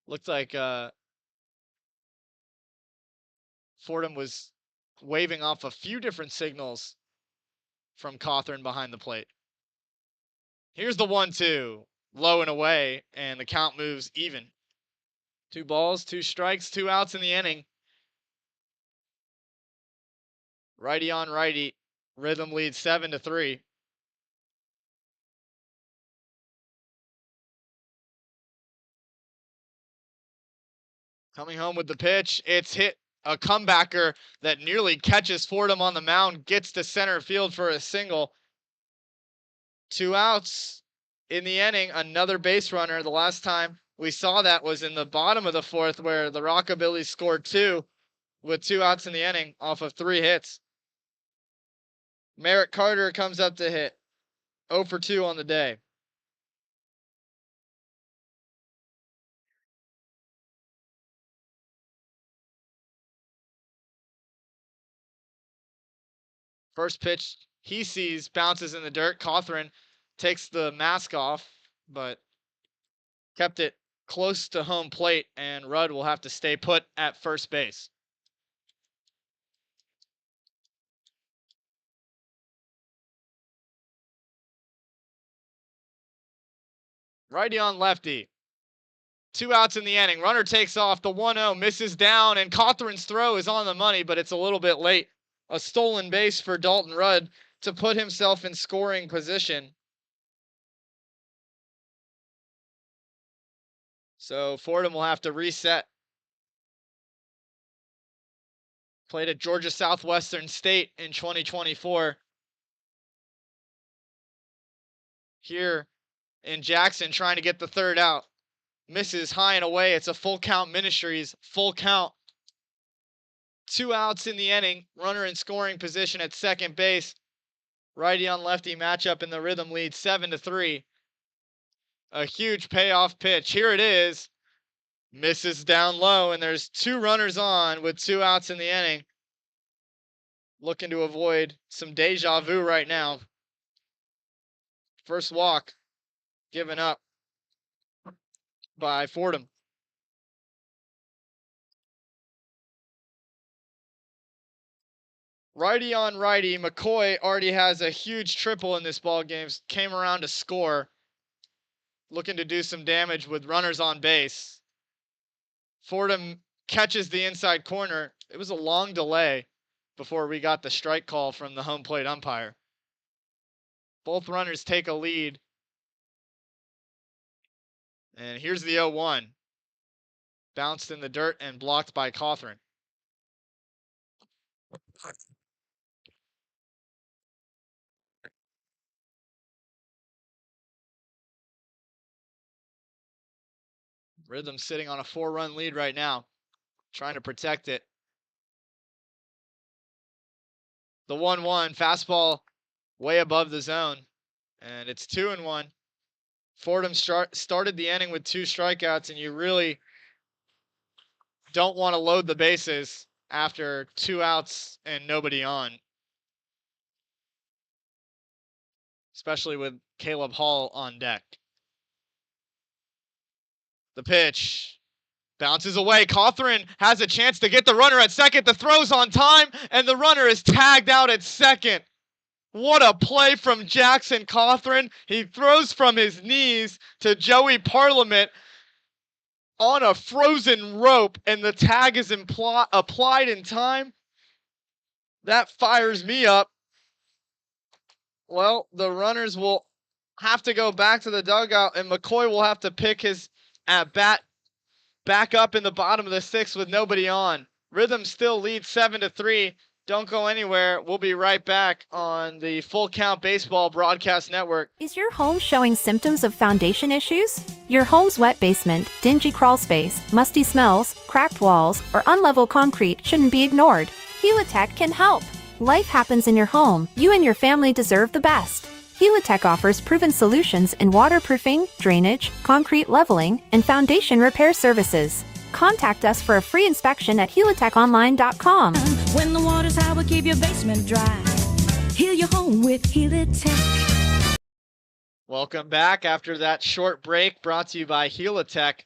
B: Looked like Fordham was waving off a few different signals from Cawthorn behind the plate. Here's the 1-2. Low and away, and the count moves even. 2 balls, 2 strikes, 2 outs in the inning. Righty on righty. Rhythm leads 7-3. Coming home with the pitch. It's hit. A comebacker that nearly catches Fordham on the mound. Gets to center field for a single. 2 outs in the inning. Another base runner. The last time we saw that was in the bottom of the 4th, where the Rockabillys scored 2 with 2 outs in the inning off of 3 hits. Merritt Carter comes up to hit. 0 for 2 on the day. First pitch he sees bounces in the dirt. Cawthron takes the mask off, but kept it close to home plate, and Rudd will have to stay put at first base. Righty on lefty. 2 outs in the inning. Runner takes off. The 1-0 misses down, and Cawthron's throw is on the money, but it's a little bit late. A stolen base for Dalton Rudd to put himself in scoring position. So Fordham will have to reset. Played at Georgia Southwestern State in 2024. Here in Jackson, trying to get the third out. Misses high and away. It's a full count Ministries. Full count. 2 outs in the inning. Runner in scoring position at second base. Righty on lefty matchup in the Rhythm lead 7-3. A huge payoff pitch. Here it is. Misses down low, and there's 2 runners on with 2 outs in the inning. Looking to avoid some deja vu right now. First walk given up by Fordham. Righty on righty. McCoy already has a huge triple in this ball game. Came around to score. Looking to do some damage with runners on base. Fordham catches the inside corner. It was a long delay before we got the strike call from the home plate umpire. Both runners take a lead. And here's the 0-1. Bounced in the dirt and blocked by Cawthron. Rhythm sitting on a 4-run lead right now, trying to protect it. The 1-1 fastball way above the zone, and it's 2-1. Fordham started the inning with 2 strikeouts, and you really don't want to load the bases after 2 outs and nobody on, especially with Caleb Hall on deck. The pitch bounces away. Cawthron has a chance to get the runner at second. The throw's on time, and the runner is tagged out at second. What a play from Jackson Cawthron. He throws from his knees to Joey Parliament on a frozen rope, and the tag is applied in time. That fires me up. Well, the runners will have to go back to the dugout, and McCoy will have to pick his at bat back up in the bottom of the 6th with nobody on. Rhythm still leads 7-3. Don't go anywhere. We'll be right back on the Full Count Baseball Broadcast Network.
G: Is your home showing symptoms of foundation issues? Your home's wet basement, dingy crawl space, musty smells, cracked walls, or unlevel concrete shouldn't be ignored. Helitech can help. Life happens in your home. You and your family deserve the best. Helitech offers proven solutions in waterproofing, drainage, concrete leveling, and foundation repair services. Contact us for a free inspection at helitechonline.com.
E: When the water's high, we'll keep your basement dry. Heal your home with Helitech.
B: Welcome back after that short break brought to you by Helitech.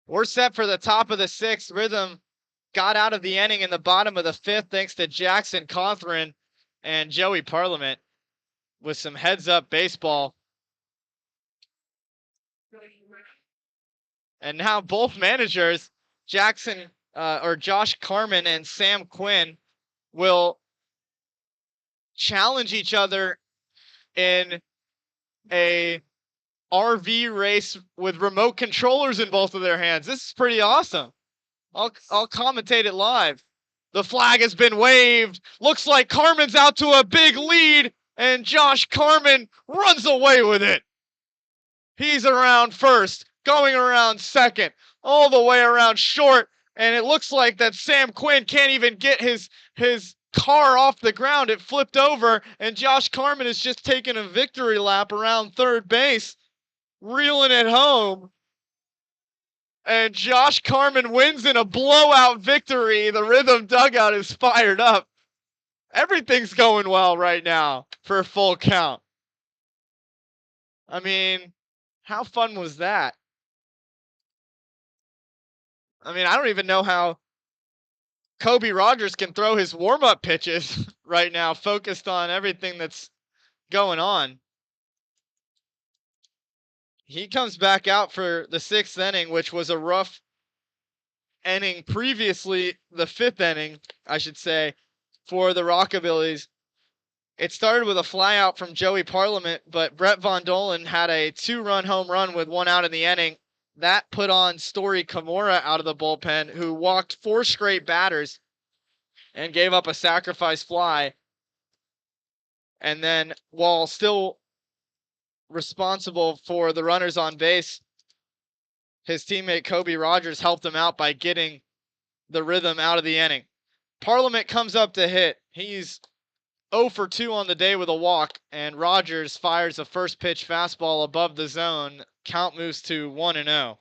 B: We're set for the top of the 6th. Rhythm got out of the inning in the bottom of the 5th thanks to Jackson Cawthron and Joey Parliament with some heads-up baseball. And now both managers, Josh Carman and Sam Quinn, will challenge each other in a RV race with remote controllers in both of their hands. This is pretty awesome. I'll commentate it live. The flag has been waved. Looks like Carman's out to a big lead, and Josh Carman runs away with it. He's around first, going around second, all the way around short, and it looks like that Sam Quinn can't even get his car off the ground. It flipped over, and Josh Carman is just taking a victory lap around third base, reeling it home. And Josh Carman wins in a blowout victory. The Rhythm dugout is fired up Everything's going well right now for Full Count. I mean, how fun was that? I mean, I don't even know how Kobe Rogers can throw his warm-up pitches right now, focused on everything that's going on. He comes back out for the 6th inning, which was a rough inning previously, the 5th inning, I should say, for the Rockabillys. It started with a flyout from Joey Parliament, but Brett Von Dolen had a 2-run home run with 1 out in the inning. That put on Story Kimura out of the bullpen, who walked 4 straight batters and gave up a sacrifice fly. And then, while still responsible for the runners on base, his teammate Kobe Rogers helped him out by getting the rhythm out of the inning. Parliament comes up to hit. He's 0 for 2 on the day with a walk, and Rogers fires a first pitch fastball above the zone. Count moves to 1-0.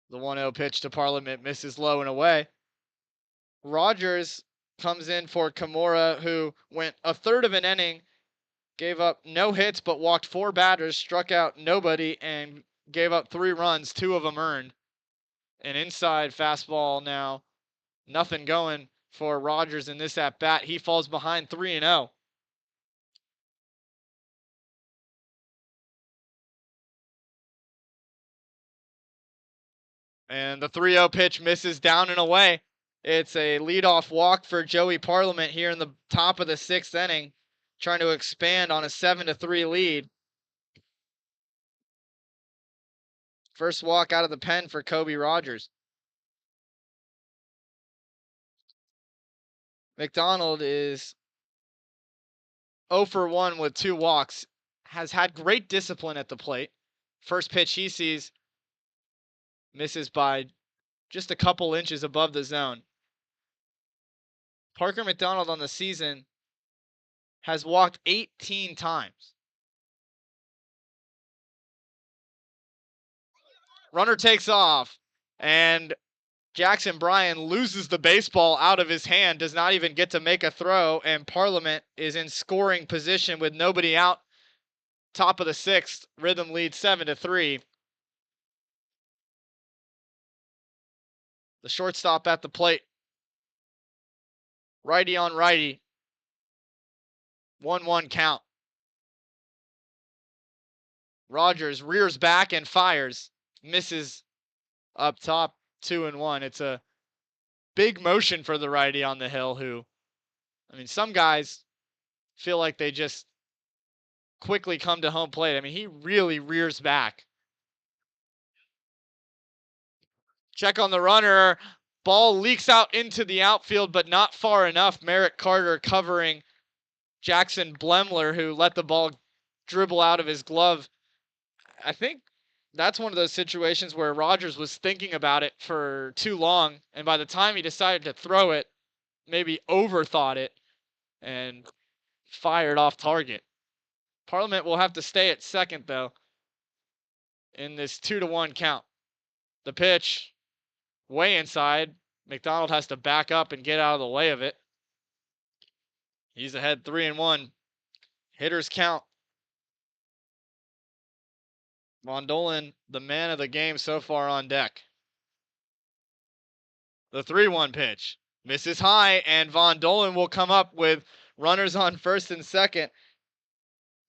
B: The 1-0 pitch to Parliament misses low and away. Rogers comes in for Kimura, who went a third of an inning, gave up no hits but walked 4 batters, struck out nobody, and gave up 3 runs, 2 of them earned. An inside fastball now. Nothing going for Rogers in this at bat. He falls behind 3-0. And the 3-0 pitch misses down and away. It's a leadoff walk for Joey Parliament here in the top of the 6th inning, trying to expand on a 7-3 lead. First walk out of the pen for Kobe Rogers. McDonald is 0 for 1 with 2 walks. Has had great discipline at the plate. First pitch he sees misses by just a couple inches above the zone. Parker McDonald on the season has walked 18 times. Runner takes off, and Jackson Bryan loses the baseball out of his hand, does not even get to make a throw, and Parliament is in scoring position with nobody out. Top of the 6th, Rhythm leads 7-3. The shortstop at the plate. Righty on righty. 1-1 count. Rogers rears back and fires. Misses up top, 2-1. It's a big motion for the righty on the hill who, I mean, some guys feel like they just quickly come to home plate. I mean, he really rears back. Check on the runner. Ball leaks out into the outfield, but not far enough. Merrick Carter covering Jackson Blemler, who let the ball dribble out of his glove. I think that's one of those situations where Rogers was thinking about it for too long, and by the time he decided to throw it, maybe overthought it and fired off target. Parliament will have to stay at second, though, in this 2-1 count. The pitch, way inside. McDonald has to back up and get out of the way of it. He's ahead 3-1. Hitters count. Von Dolen, the man of the game so far on deck. The 3-1 pitch misses high, and Von Dolen will come up with runners on first and second.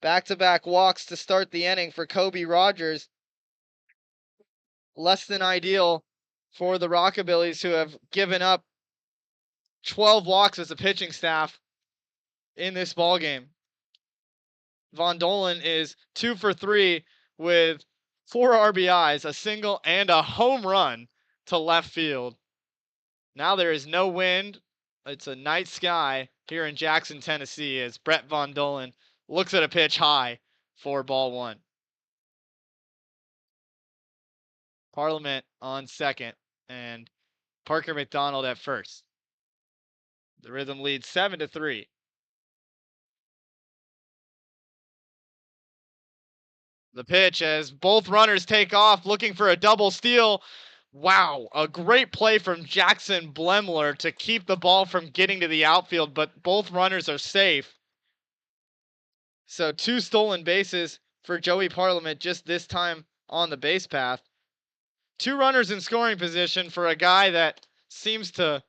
B: Back-to-back walks to start the inning for Kobe Rogers. Less than ideal for the Rockabillys, who have given up 12 walks as a pitching staff in this ballgame. Von Dolen is 2 for 3 with 4 RBIs, a single, and a home run to left field. Now there is no wind. It's a night sky here in Jackson, Tennessee, as Brett Von Dolen looks at a pitch high for ball 1. Parliament on second, and Parker McDonald at first. The Rhythm leads 7-3. The pitch as both runners take off looking for a double steal. Wow, a great play from Jackson Blemler to keep the ball from getting to the outfield, but both runners are safe. So 2 stolen bases for Joey Parliament just this time on the base path. 2 runners in scoring position for a guy that seems to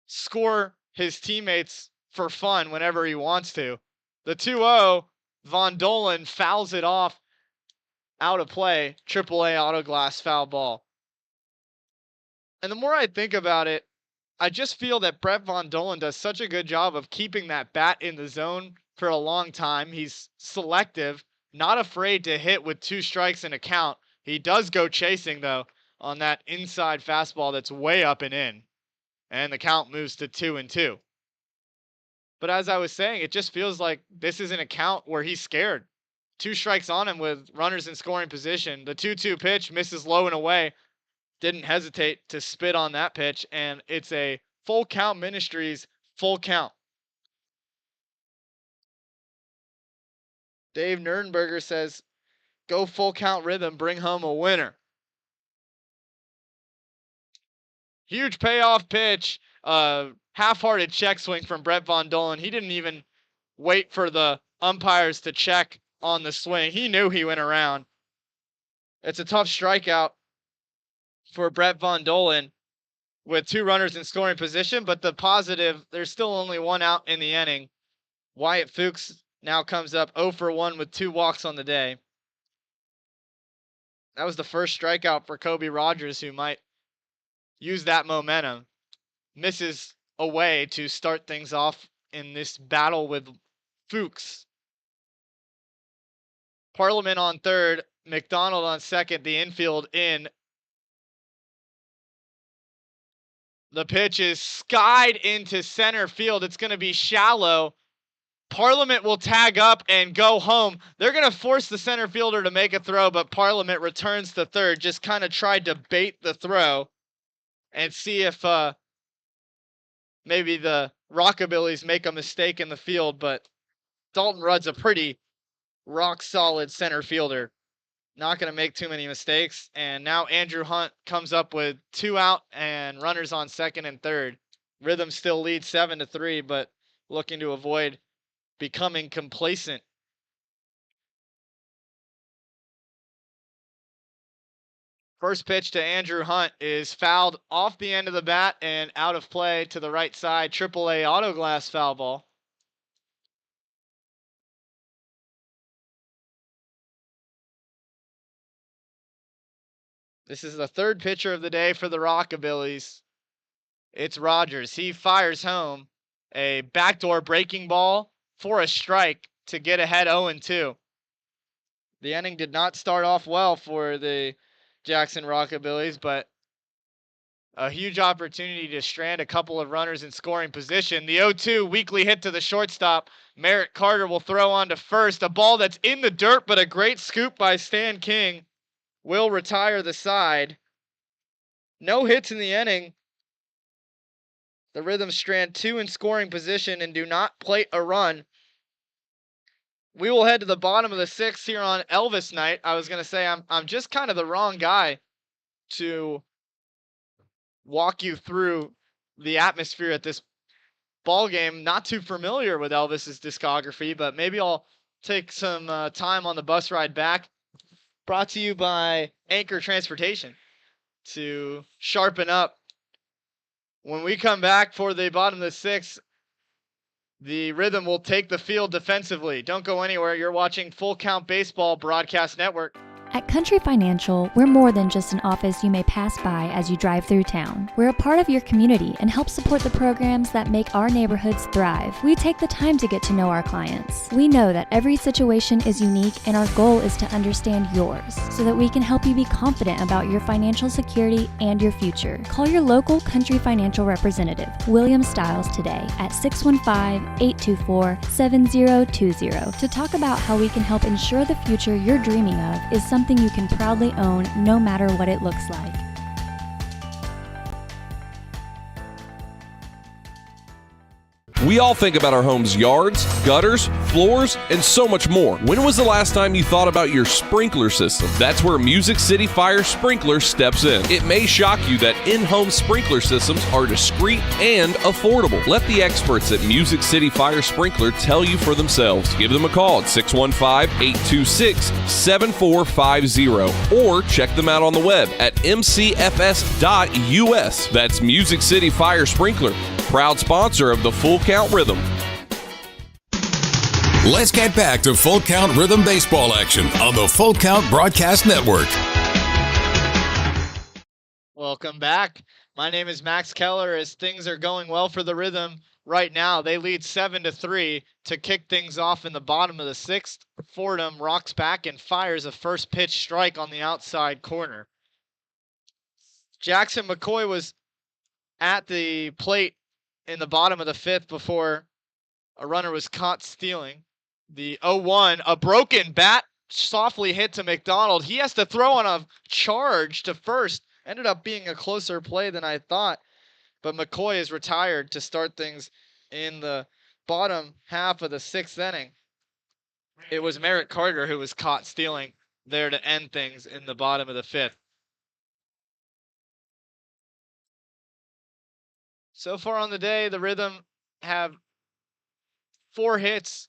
B: score his teammates for fun whenever he wants to. The 2-0, Von Dolan fouls it off out of play. AAA auto glass foul ball. And the more I think about it, I just feel that Brett Von Dolan does such a good job of keeping that bat in the zone for a long time. He's selective, not afraid to hit with 2 strikes in a count. He does go chasing, though, on that inside fastball that's way up and in. And the count moves to 2-2. But as I was saying, it just feels like this is an account where he's scared. 2 strikes on him with runners in scoring position. The 2-2 pitch misses low and away. Didn't hesitate to spit on that pitch, and it's a full count Ministries full count. Dave Nurnberger says, go full count Rhythm, bring home a winner. Huge payoff pitch, half-hearted check swing from Brett Von Dolan. He didn't even wait for the umpires to check on the swing. He knew he went around. It's a tough strikeout for Brett Von Dolan with 2 runners in scoring position, but the positive, there's still only 1 out in the inning. Wyatt Fuchs now comes up 0 for 1 with 2 walks on the day. That was the first strikeout for Kobe Rogers, who might use that momentum. Misses away to start things off in this battle with Fuchs. Parliament on third, McDonald on second, the infield in. The pitch is skied into center field. It's going to be shallow. Parliament will tag up and go home. They're going to force the center fielder to make a throw, but Parliament returns to third. Just kind of tried to bait the throw and see if maybe the Rockabillys make a mistake in the field, but Dalton Rudd's a pretty rock-solid center fielder. Not going to make too many mistakes. And now Andrew Hunt comes up with 2 out and runners on second and third. Rhythm still leads 7-3, but looking to avoid becoming complacent. First pitch to Andrew Hunt is fouled off the end of the bat and out of play to the right side. AAA auto glass foul ball. This is the 3rd pitcher of the day for the Rockabillys. It's Rogers. He fires home a backdoor breaking ball for a strike to get ahead 0-2. The inning did not start off well for the Jackson Rockabillys, but a huge opportunity to strand a couple of runners in scoring position. The 0-2 weakly hit to the shortstop. Merritt Carter will throw on to first. A ball that's in the dirt, but a great scoop by Stan King will retire the side. No hits in the inning. The Rhythm strand 2 in scoring position and do not plate a run. We will head to the bottom of the 6th here on Elvis night. I was going to say I'm just kind of the wrong guy to walk you through the atmosphere at this ball game. Not too familiar with Elvis's discography, but maybe I'll take some time on the bus ride back. Brought to you by Anchor Transportation to sharpen up. When we come back for the bottom of the 6th, the Rhythm will take the field defensively. Don't go anywhere. You're watching Full Count Baseball Broadcast Network.
I: At Country Financial, we're more than just an office you may pass by as you drive through town. We're a part of your community and help support the programs that make our neighborhoods thrive. We take the time to get to know our clients. We know that every situation is unique, and our goal is to understand yours so that we can help you be confident about your financial security and your future. Call your local Country Financial representative, William Stiles, today at 615-824-7020 to talk about how we can help ensure the future you're dreaming of is something you can proudly own no matter what it looks like.
H: We all think about our home's yards, gutters, floors, and so much more. When was the last time you thought about your sprinkler system? That's where Music City Fire Sprinkler steps in. It may shock you that in-home sprinkler systems are discreet and affordable. Let the experts at Music City Fire Sprinkler tell you for themselves. Give them a call at 615-826-7450 or check them out on the web at mcfs.us. That's Music City Fire Sprinkler, proud sponsor of the Full Count Rhythm.
A: Let's get back to Full Count Rhythm baseball action on the Full Count Broadcast Network.
B: Welcome back. My name is Max Keller. As things are going well for the Rhythm right now, they lead 7-3 to kick things off in the bottom of the sixth. Fordham rocks back and fires a first pitch strike on the outside corner. Jackson McCoy was at the plate in the bottom of the fifth before a runner was caught stealing. The 0-1, a broken bat softly hit to McDonald. He has to throw on a charge to first. Ended up being a closer play than I thought, but McCoy is retired to start things in the bottom half of the sixth inning. It was Merritt Carter who was caught stealing there to end things in the bottom of the fifth. So far on the day, the Rhythm have 4 hits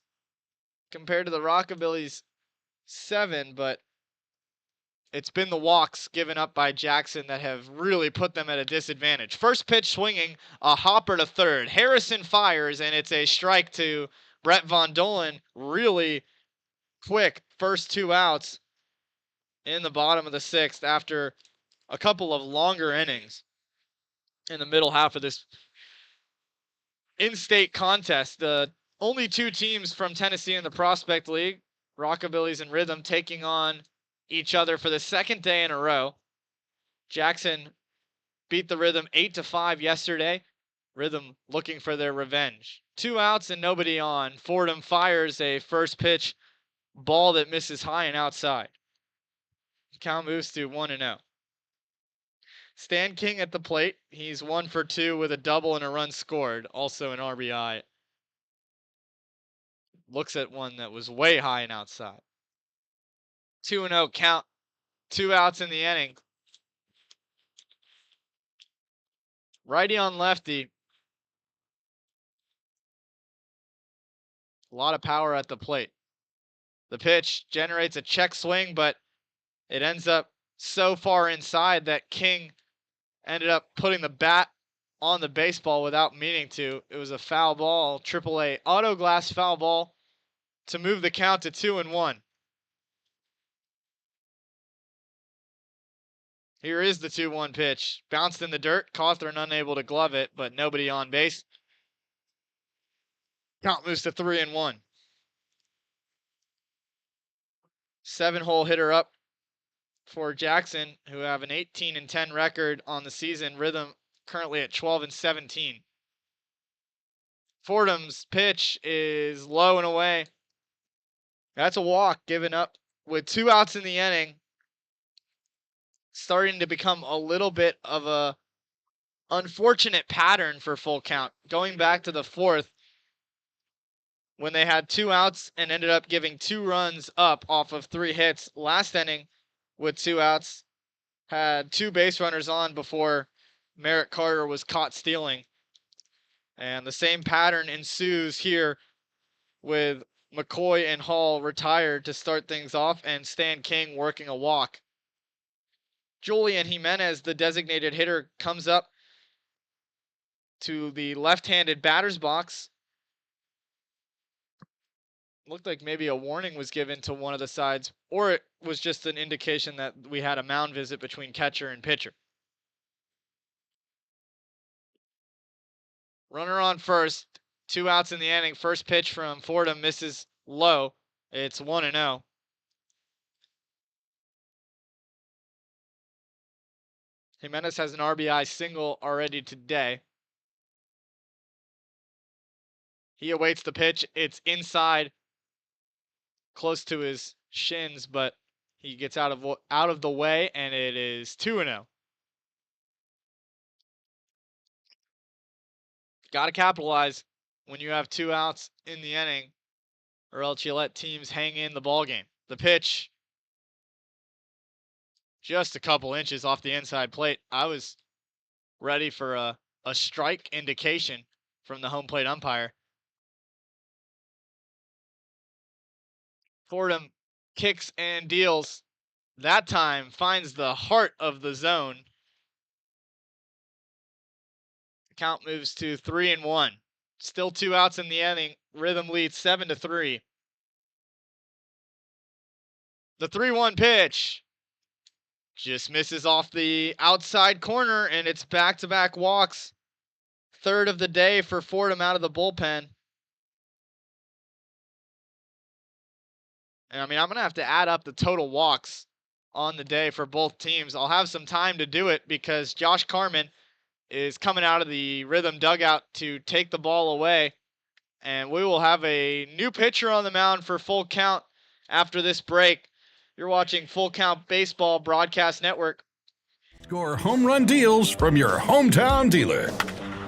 B: compared to the Rockabillys 7, but it's been the walks given up by Jackson that have really put them at a disadvantage. First pitch swinging, a hopper to third. Harrison fires, and it's a strike to Brett Von Dolen. Really quick first 2 outs in the bottom of the sixth after a couple of longer innings in the middle half of this in-state contest. The only 2 teams from Tennessee in the Prospect League, Rockabillys and Rhythm, taking on each other for the second day in a row. Jackson beat the Rhythm 8-5 yesterday. Rhythm looking for their revenge. 2 outs and nobody on. Fordham fires a first pitch ball that misses high and outside. Count moves to 1-0. Stan King at the plate. He's 1 for 2 with a double and a run scored. Also an RBI. Looks at one that was way high and outside. 2-0 count. 2 outs in the inning. Righty on lefty. A lot of power at the plate. The pitch generates a check swing, but it ends up so far inside that King ended up putting the bat on the baseball without meaning to. It was a foul ball, AAA auto glass foul ball to move the count to 2-1. Here is the 2-1 pitch. Bounced in the dirt. Cawthorn unable to glove it, but nobody on base. Count moves to 3-1. 7-hole hitter up for Jackson, who have an 18-10 record on the season. Rhythm currently at 12-17. Fordham's pitch is low and away. That's a walk given up with 2 outs in the inning. Starting to become a little bit of a unfortunate pattern for Full Count. Going back to the fourth, when they had 2 outs and ended up giving 2 runs up off of 3 hits. Last inning with 2 outs, had 2 base runners on before Merritt Carter was caught stealing. And the same pattern ensues here with McCoy and Hall retired to start things off and Stan King working a walk. Julian Jimenez, the designated hitter, comes up to the left-handed batter's box. Looked like maybe a warning was given to one of the sides, or it was just an indication that we had a mound visit between catcher and pitcher. Runner on first, 2 outs in the inning. First pitch from Fordham misses low. It's 1-0. Jimenez has an RBI single already today. He awaits the pitch. It's inside, close to his shins, but he gets out of the way, and it is 2-0. Got to capitalize when you have 2 outs in the inning, or else you let teams hang in the ball game. The pitch, just a couple inches off the inside plate. I was ready for a strike indication from the home plate umpire. Fordham kicks and deals. That time finds the heart of the zone. The count moves to 3-1. Still 2 outs in the inning. Rhythm leads 7-3. The 3-1 pitch just misses off the outside corner, and it's back-to-back walks. Third of the day for Fordham out of the bullpen. And I mean, I'm going to have to add up the total walks on the day for both teams. I'll have some time to do it because Josh Carmen is coming out of the Rhythm dugout to take the ball away. And we will have a new pitcher on the mound for Full Count after this break. You're watching Full Count Baseball Broadcast Network.
J: Score home run deals from your hometown dealer.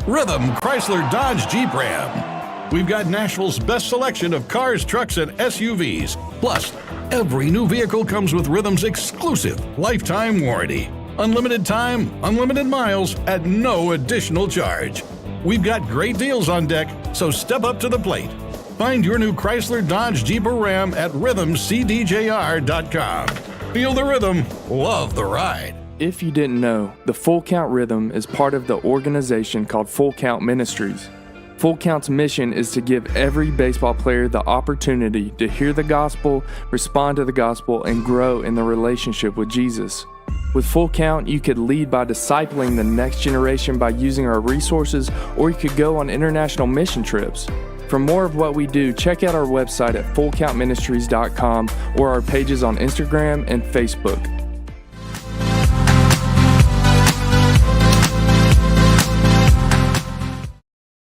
J: Rhythm Chrysler Dodge Jeep Ram. We've got Nashville's best selection of cars, trucks, and SUVs. Plus, every new vehicle comes with Rhythm's exclusive lifetime warranty. Unlimited time, unlimited miles at no additional charge. We've got great deals on deck, so step up to the plate. Find your new Chrysler Dodge Jeep or Ram at rhythmcdjr.com. Feel the rhythm, love the ride.
D: If you didn't know, the Full Count Rhythm is part of the organization called Full Count Ministries. Full Count's mission is to give every baseball player the opportunity to hear the gospel, respond to the gospel, and grow in the relationship with Jesus. With Full Count, you could lead by discipling the next generation by using our resources, or you could go on international mission trips. For more of what we do, check out our website at fullcountministries.com or our pages on Instagram and Facebook.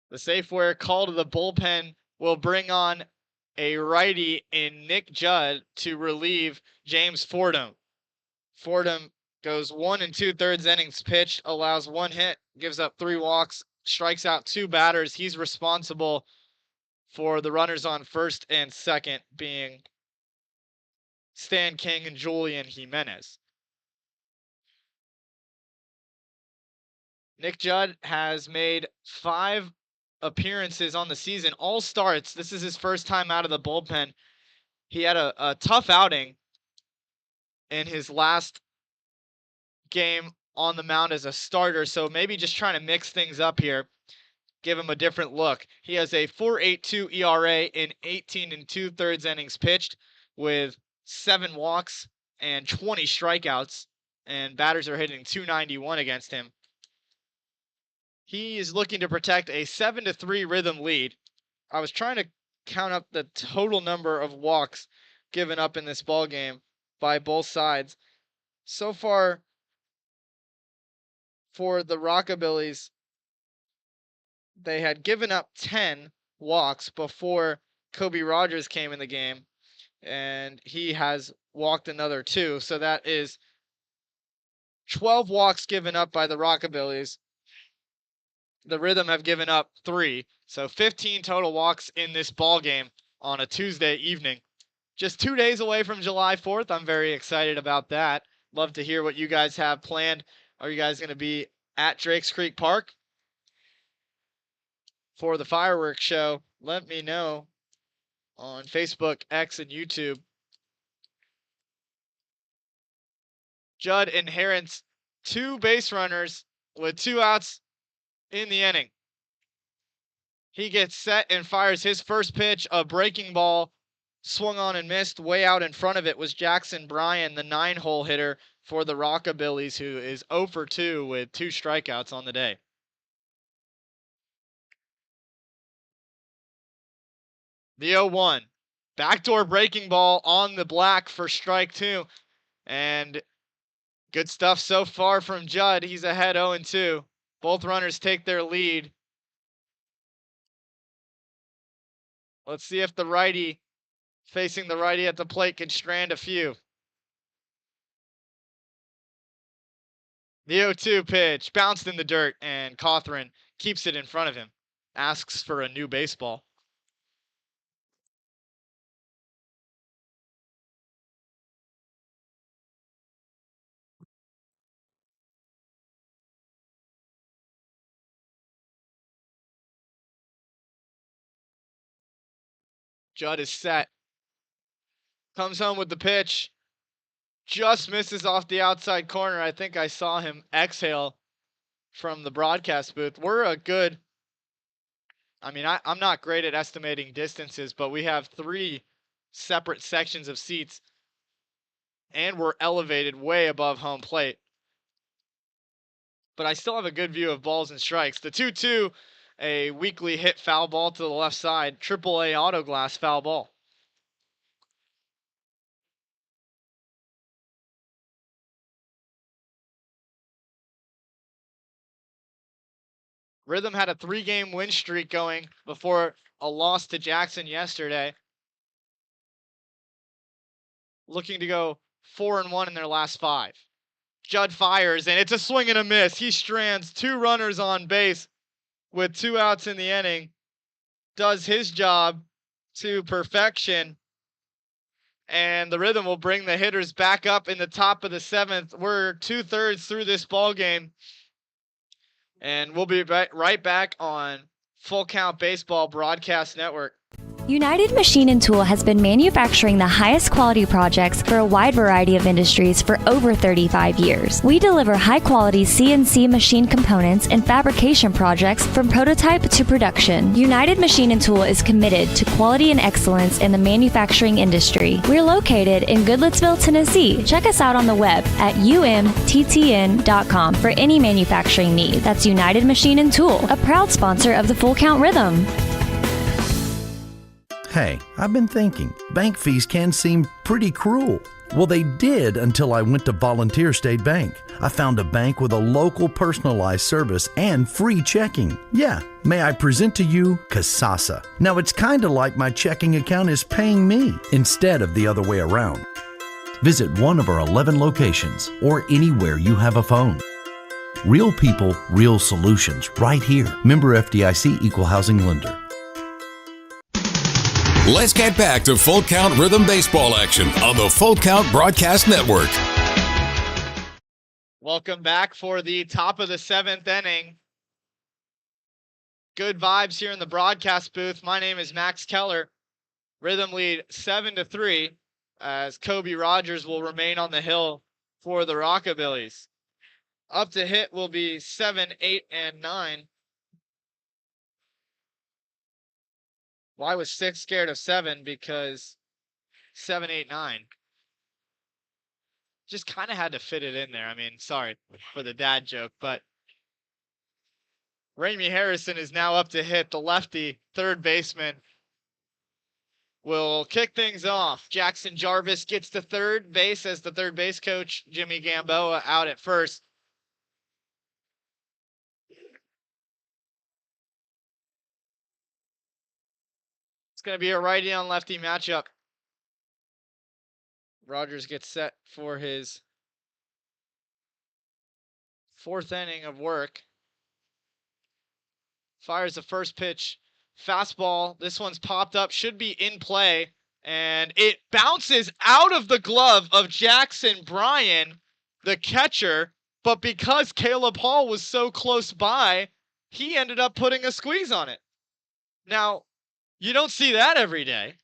B: The Safeware call to the bullpen will bring on a righty in Nick Judd to relieve James Fordham. Fordham goes 1 2/3 innings pitched, allows 1 hit, gives up 3 walks, strikes out 2 batters. He's responsible for the runners on first and second being Stan King and Julian Jimenez. Nick Judd has made 5 appearances on the season, all starts. This is his first time out of the bullpen. He had a tough outing in his last game on the mound as a starter, so maybe just trying to mix things up here, give him a different look. He has a 4.82 ERA in 18 2/3 innings pitched with 7 walks and 20 strikeouts, and batters are hitting .291 against him. He is looking to protect a 7-3 Rhythm lead. I was trying to count up the total number of walks given up in this ball game by both sides. So far for the Rockabillys, they had given up 10 walks before Kobe Rogers came in the game, and he has walked another 2. So that is 12 walks given up by the Rockabillys. The Rhythm have given up 3. So 15 total walks in this ball game on a Tuesday evening. Just 2 days away from July 4th. I'm very excited about that. Love to hear what you guys have planned. Are you guys going to be at Drakes Creek Park for the fireworks show? Let me know on Facebook, X, and YouTube. Judd inherits 2 base runners with 2 outs in the inning. He gets set and fires his first pitch, a breaking ball, swung on and missed. Way out in front of it was Jackson Bryan, the 9-hole hitter for the Rockabillys, who is 0 for 2 with 2 strikeouts on the day. The 0-1. Backdoor breaking ball on the black for strike 2. And good stuff so far from Judd. He's ahead 0-2. Both runners take their lead. Let's see if the righty, facing the righty at the plate, can strand a few. The 0-2 pitch bounced in the dirt, and Cawthron keeps it in front of him. asks for a new baseball. Judd is set. Comes home with the pitch. Just misses off the outside corner. I think I saw him exhale from the broadcast booth. We're a good, I'm not great at estimating distances, but we have 3 separate sections of seats, and we're elevated way above home plate. But I still have a good view of balls and strikes. The 2-2, a weakly hit foul ball to the left side, AAA auto glass foul ball. Rhythm had a 3-game win streak going before a loss to Jackson yesterday. Looking to go 4-1 in their last 5. Judd fires, and it's a swing and a miss. He strands 2 runners on base with 2 outs in the inning. Does his job to perfection. And the Rhythm will bring the hitters back up in the top of the 7th. We're 2/3 through this ball game. And we'll be right back on Full Count Baseball Broadcast Network.
I: United Machine and Tool has been manufacturing the highest quality projects for a wide variety of industries for over 35 years. We deliver high-quality CNC machine components and fabrication projects from prototype to production. United Machine and Tool is committed to quality and excellence in the manufacturing industry. We're located in Goodlettsville, Tennessee. Check us out on the web at umttn.com for any manufacturing need. That's United Machine and Tool, a proud sponsor of the Full Count Rhythm.
K: Hey, I've been thinking, bank fees can seem pretty cruel. Well, they did until I went to Volunteer State Bank. I found a bank with a local personalized service and free checking. Yeah, may I present to you Kasasa. Now, it's kind of like my checking account is paying me instead of the other way around. Visit one of our 11 locations or anywhere you have a phone. Real people, real solutions right here. Member FDIC Equal Housing Lender.
A: Let's get back to Full Count Rhythm Baseball action on the Full Count Broadcast Network.
B: Welcome back for the top of the 7th inning. Good vibes here in the broadcast booth. My name is Max Keller. Rhythm lead 7-3 as Kobe Rogers will remain on the hill for the Rockabillys. Up to hit will be 7, 8, and 9. Why was 6 scared of 7? Because 7, 8, 9. Just kind of had to fit it in there. I mean, sorry for the dad joke, but Ramey Harrison is now up to hit. The lefty third baseman will kick things off. Jackson Jarvis gets to third base as the third base coach, Jimmy Gamboa, out at first. It's going to be a righty on lefty matchup. Rogers gets set for his 4th inning of work. Fires the first pitch. Fastball. This one's popped up. Should be in play. And it bounces out of the glove of Jackson Bryan, the catcher. But because Caleb Hall was so close by, he ended up putting a squeeze on it. Now, you don't see that every day.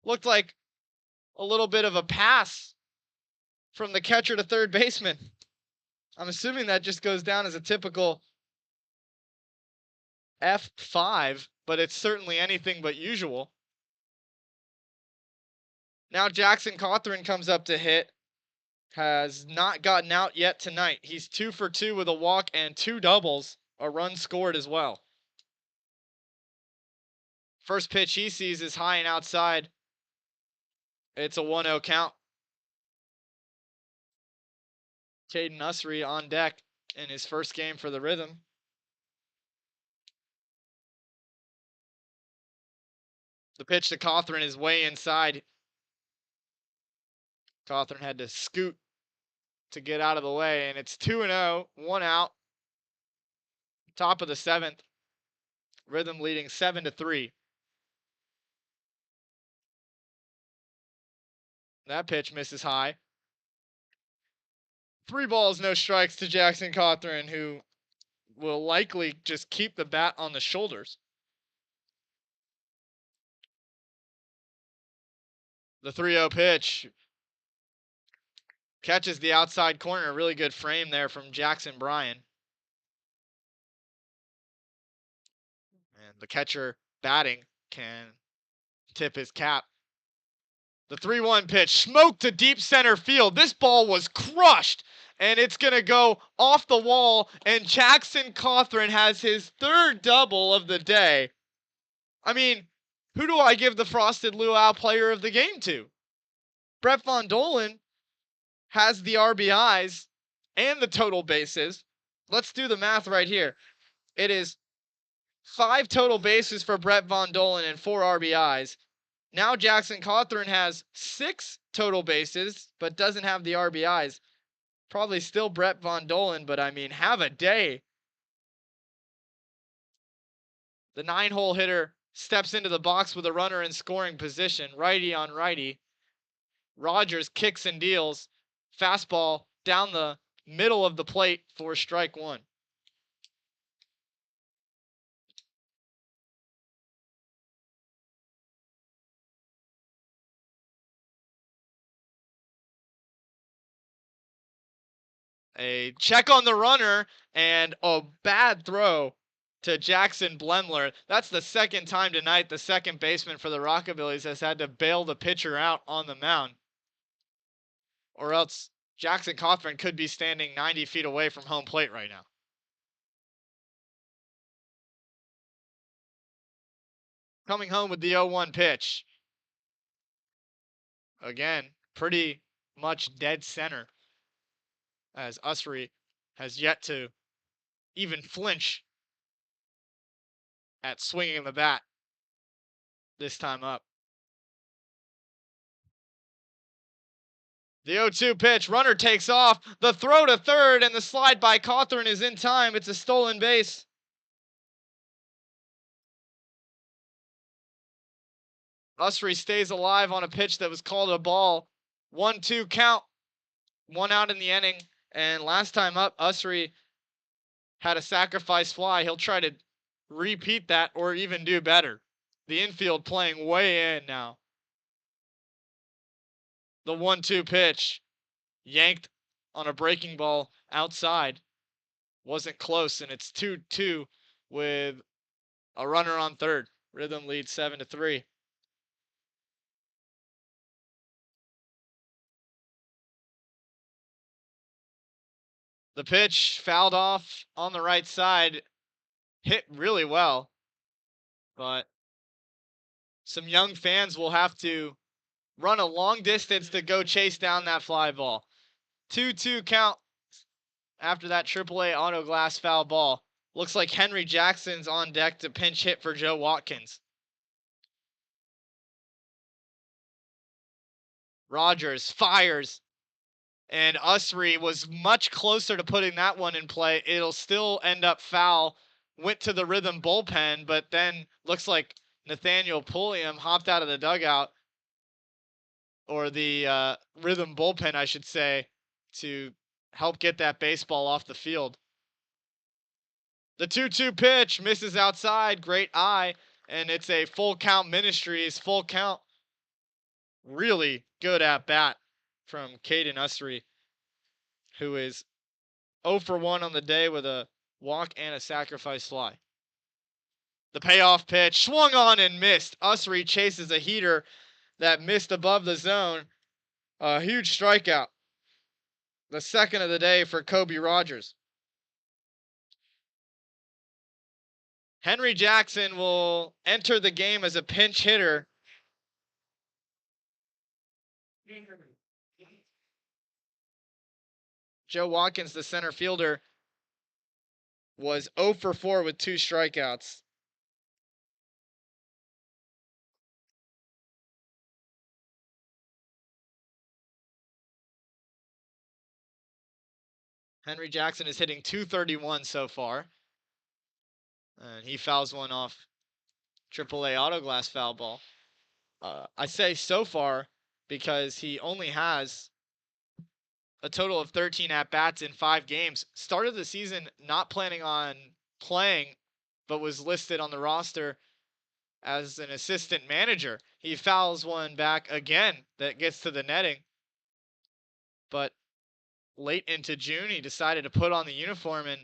B: Looked like a little bit of a pass from the catcher to third baseman. I'm assuming that just goes down as a typical F5, but it's certainly anything but usual. Now Jackson Cawthorn comes up to hit. Has not gotten out yet tonight. He's 2 for 2 with a walk and 2 doubles. A run scored as well. First pitch he sees is high and outside. It's a 1-0 count. Caden Usry on deck in his first game for the Rhythm. The pitch to Cawthorn is way inside. Cawthorn had to scoot to get out of the way, and it's 2-0, 1 out. Top of the 7th. Rhythm leading 7-3. That pitch misses high. 3 balls, no strikes to Jackson Cawthorn, who will likely just keep the bat on the shoulders. The 3-0 pitch catches the outside corner. Really good frame there from Jackson Bryan. And the catcher batting can tip his cap. The 3-1 pitch smoked to deep center field. This ball was crushed, and it's going to go off the wall, and Jackson Cawthorn has his 3rd double of the day. I mean, who do I give the Frosted Luau player of the game to? Brett Von Dolen has the RBIs and the total bases. Let's do the math right here. It is 5 total bases for Brett Von Dolen and 4 RBIs. Now Jackson Cawthorn has 6 total bases, but doesn't have the RBIs. Probably still Brett Von Dolen, but I mean, have a day. The 9-hole hitter steps into the box with a runner in scoring position, righty on righty. Rogers kicks and deals. Fastball down the middle of the plate for strike 1. A check on the runner and a bad throw to Jackson Blendler. That's the 2nd time tonight the second baseman for the Rockabillys has had to bail the pitcher out on the mound. Or else Jackson Cawthorn could be standing 90 feet away from home plate right now. Coming home with the 0-1 pitch. Again, pretty much dead center, as Usry has yet to even flinch at swinging the bat this time up. The 0-2 pitch, runner takes off, the throw to third, and the slide by Cawthorn is in time. It's a stolen base. Usry stays alive on a pitch that was called a ball. 1-2 count, 1 out in the inning, and last time up, Usry had a sacrifice fly. He'll try to repeat that or even do better. The infield playing way in now. The 1-2 pitch, yanked on a breaking ball outside. Wasn't close, and it's 2-2 with a runner on third. Rhythm leads 7-3. The pitch fouled off on the right side, hit really well, but some young fans will have to run a long distance to go chase down that fly ball. 2-2 count after that AAA auto glass foul ball. Looks like Henry Jackson's on deck to pinch hit for Joe Watkins. Rogers fires, and Usry was much closer to putting that one in play. It'll still end up foul. Went to the Rhythm bullpen, but then looks like Nathaniel Pulliam hopped out of the dugout, or the Rhythm bullpen, I should say, to help get that baseball off the field. The 2-2 pitch misses outside. Great eye, and it's a full count Ministries. Full count. Really good at bat from Caden Usry, who is 0 for 1 on the day with a walk and a sacrifice fly. The payoff pitch swung on and missed. Usry chases a heater that missed above the zone. A huge strikeout. The 2nd of the day for Kobe Rogers. Henry Jackson will enter the game as a pinch hitter. Joe Watkins, the center fielder, was 0 for 4 with 2 strikeouts. Henry Jackson is hitting .231 so far. And he fouls one off AAA Auto Glass foul ball. I say so far because he only has a total of 13 at-bats in 5 games. Started the season not planning on playing, but was listed on the roster as an assistant manager. He fouls one back again that gets to the netting. But late into June, he decided to put on the uniform and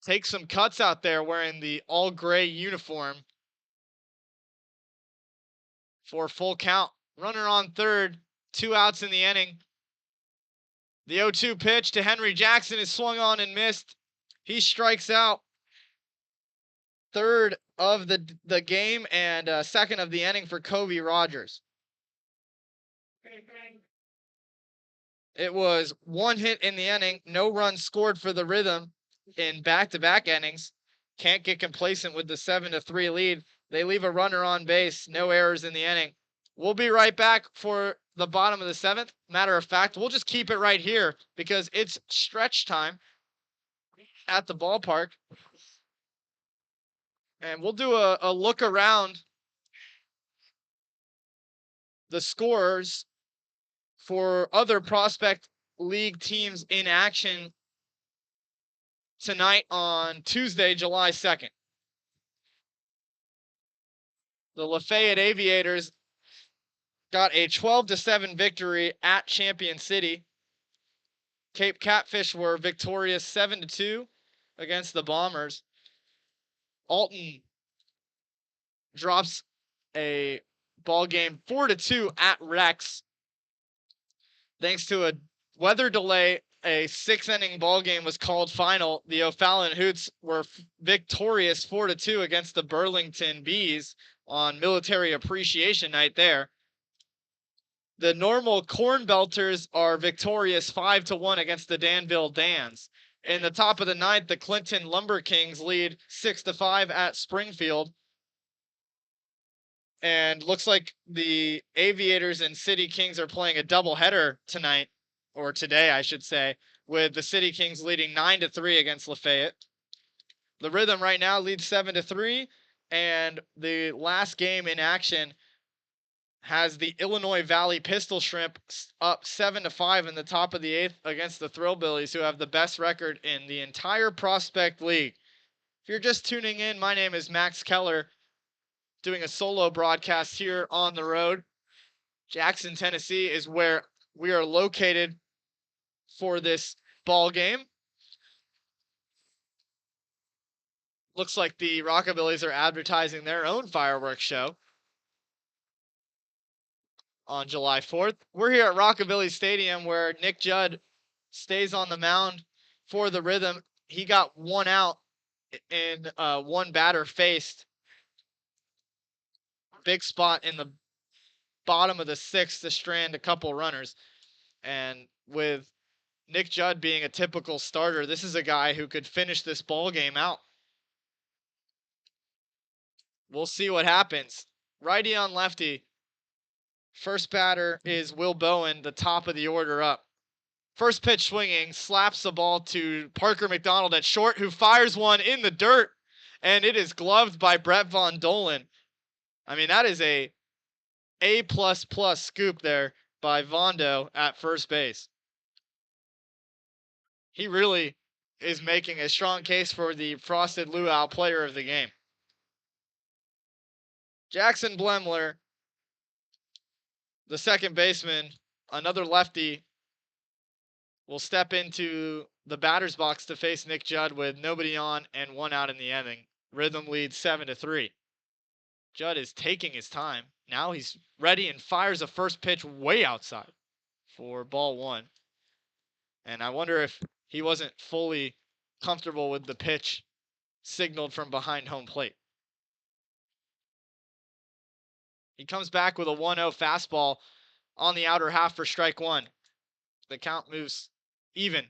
B: take some cuts out there wearing the all-gray uniform for a full count. Runner on third, 2 outs in the inning. The 0-2 pitch to Henry Jackson is swung on and missed. He strikes out. Third of the game and second of the inning for Kobe Rogers. It was 1 hit in the inning, no runs scored for the Rhythm in back-to-back innings. Can't get complacent with the 7-3 lead. They leave a runner on base, no errors in the inning. We'll be right back for the bottom of the 7th. Matter of fact, we'll just keep it right here because it's stretch time at the ballpark. And we'll do a look around the scores for other Prospect League teams in action tonight on Tuesday, July 2nd. The Lafayette Aviators got a 12-7 victory at Champion City. Cape Catfish were victorious 7-2 against the Bombers. Alton drops a ball game 4-2 at Rex. Thanks to a weather delay, a 6-inning ball game was called final. The O'Fallon Hoots were victorious 4-2 against the Burlington Bees on Military Appreciation Night there. The Normal Corn Belters are victorious 5-1 against the Danville Dans. In the top of the 9th, the Clinton Lumber Kings lead 6-5 at Springfield. And looks like the Aviators and City Kings are playing a doubleheader tonight, or today, I should say, with the City Kings leading 9-3 against Lafayette. The Rhythm right now leads 7-3, and the last game in action has the Illinois Valley Pistol Shrimp up 7-5 in the top of the 8th against the Thrillbillies, who have the best record in the entire Prospect League. If you're just tuning in, my name is Max Keller, doing a solo broadcast here on the road. Jackson, Tennessee is where we are located for this ball game. Looks like the Rockabillys are advertising their own fireworks show on July 4th. We're here at Rockabilly Stadium where Nick Judd stays on the mound for the Rhythm. He got 1 out in 1 batter faced. Big spot in the bottom of the 6th to strand a couple runners. And with Nick Judd being a typical starter, this is a guy who could finish this ball game out. We'll see what happens. Righty on lefty. First batter is Will Bowen, the top of the order up. First pitch swinging, slaps the ball to Parker McDonald at short, who fires one in the dirt, and it is gloved by Brett Von Dolan. I mean, that is a A++ scoop there by Vondo at first base. He really is making a strong case for the Frosted Luau player of the game. Jackson Blemler, the second baseman, another lefty, will step into the batter's box to face Nick Judd with nobody on and 1 out in the inning. Rhythm leads 7-3. Judd is taking his time. Now he's ready and fires a first pitch way outside for ball 1. And I wonder if he wasn't fully comfortable with the pitch signaled from behind home plate. He comes back with a 1-0 fastball on the outer half for strike 1. The count moves even.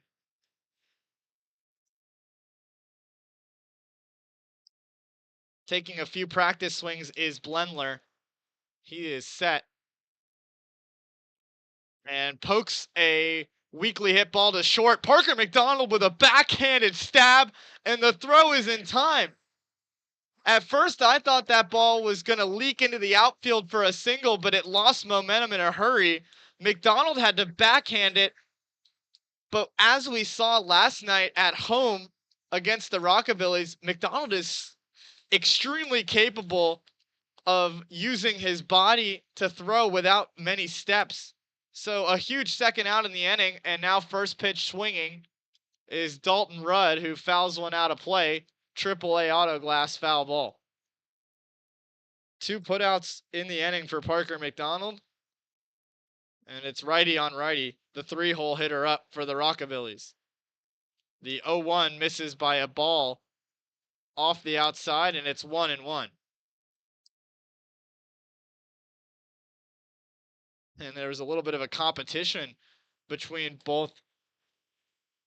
B: Taking a few practice swings is Blendler. He is set. And pokes a Weakly hit ball to short. Parker McDonald with a backhanded stab, and the throw is in time. At first, I thought that ball was going to leak into the outfield for a single, but it lost momentum in a hurry. McDonald had to backhand it, but as we saw last night at home against the Rockabillys, McDonald is extremely capable of using his body to throw without many steps. So a huge second out in the inning, and now first pitch swinging is Dalton Rudd, who fouls one out of play. AAA auto glass foul ball. 2 putouts in the inning for Parker McDonald. And it's righty on righty, the 3-hole hitter up for the Rockabillys. The 0-1 misses by a ball off the outside, and it's 1-1. And there was a little bit of a competition between both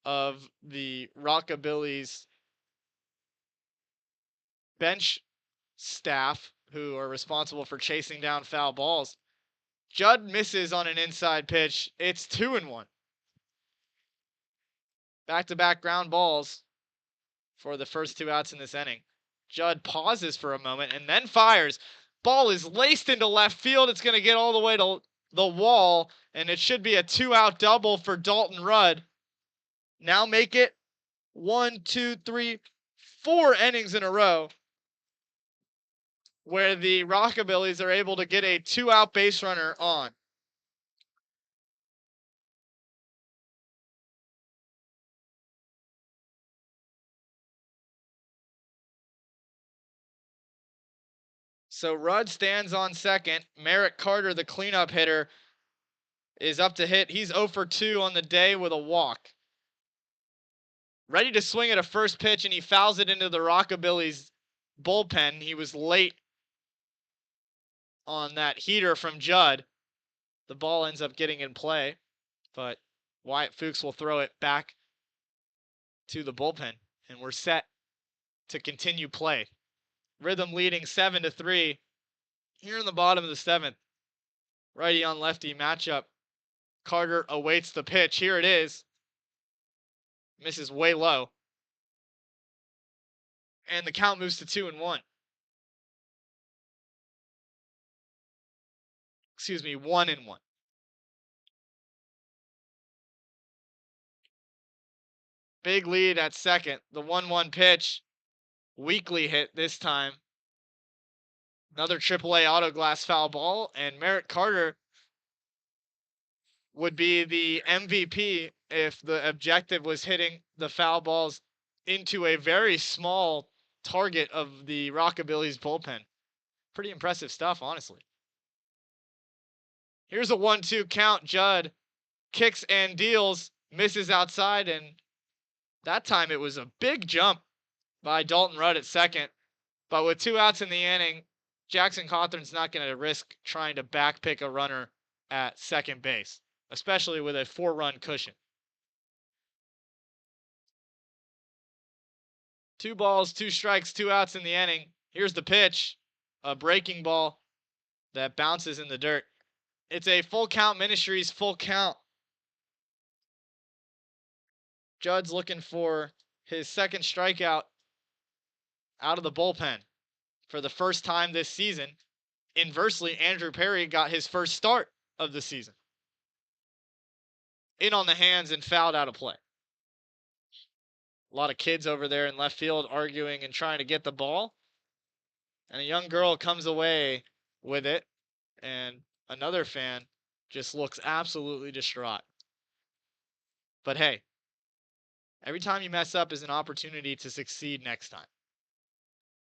B: of the Rockabillys bench staff who are responsible for chasing down foul balls. Judd misses on an inside pitch. It's 2-1. Back-to-back ground balls for the first 2 outs in this inning. Judd pauses for a moment and then fires. Ball is laced into left field. It's going to get all the way to the wall, and it should be a 2-out double for Dalton Rudd. Now make it 1, 2, 3, 4 innings in a row where the Rockabillys are able to get a 2-out base runner on. So Rudd stands on second. Merrick Carter, the cleanup hitter, is up to hit. He's 0 for 2 on the day with a walk. Ready to swing at a first pitch, and he fouls it into the Rockabillys bullpen. He was late on that heater from Judd. The ball ends up getting in play, but Wyatt Fuchs will throw it back to the bullpen, and we're set to continue play. Rhythm leading 7-3 here in the bottom of the 7th. Righty on lefty matchup. Carter awaits the pitch. Here it is. Misses way low. And the count moves to 2-1. Excuse me, 1-1. Big lead at second. The 1-1 pitch. Weakly hit this time. Another AAA auto glass foul ball, and Merrick Carter would be the MVP if the objective was hitting the foul balls into a very small target of the Rockabillys bullpen. Pretty impressive stuff, honestly. Here's a 1-2 count. Judd kicks and deals, misses outside, and that time it was a big jump by Dalton Rudd at second. But with 2 outs in the inning, Jackson Cawthorn's not going to risk trying to backpick a runner at second base, especially with a 4-run cushion. 2 balls, 2 strikes, 2 outs in the inning. Here's the pitch, a breaking ball that bounces in the dirt. It's a full count Ministries, full count. Judd's looking for his second strikeout out of the bullpen for the first time this season. Inversely, Andrew Perry got his first start of the season. In on the hands and fouled out of play. A lot of kids over there in left field arguing and trying to get the ball. And a young girl comes away with it, and another fan just looks absolutely distraught. But hey, every time you mess up is an opportunity to succeed next time.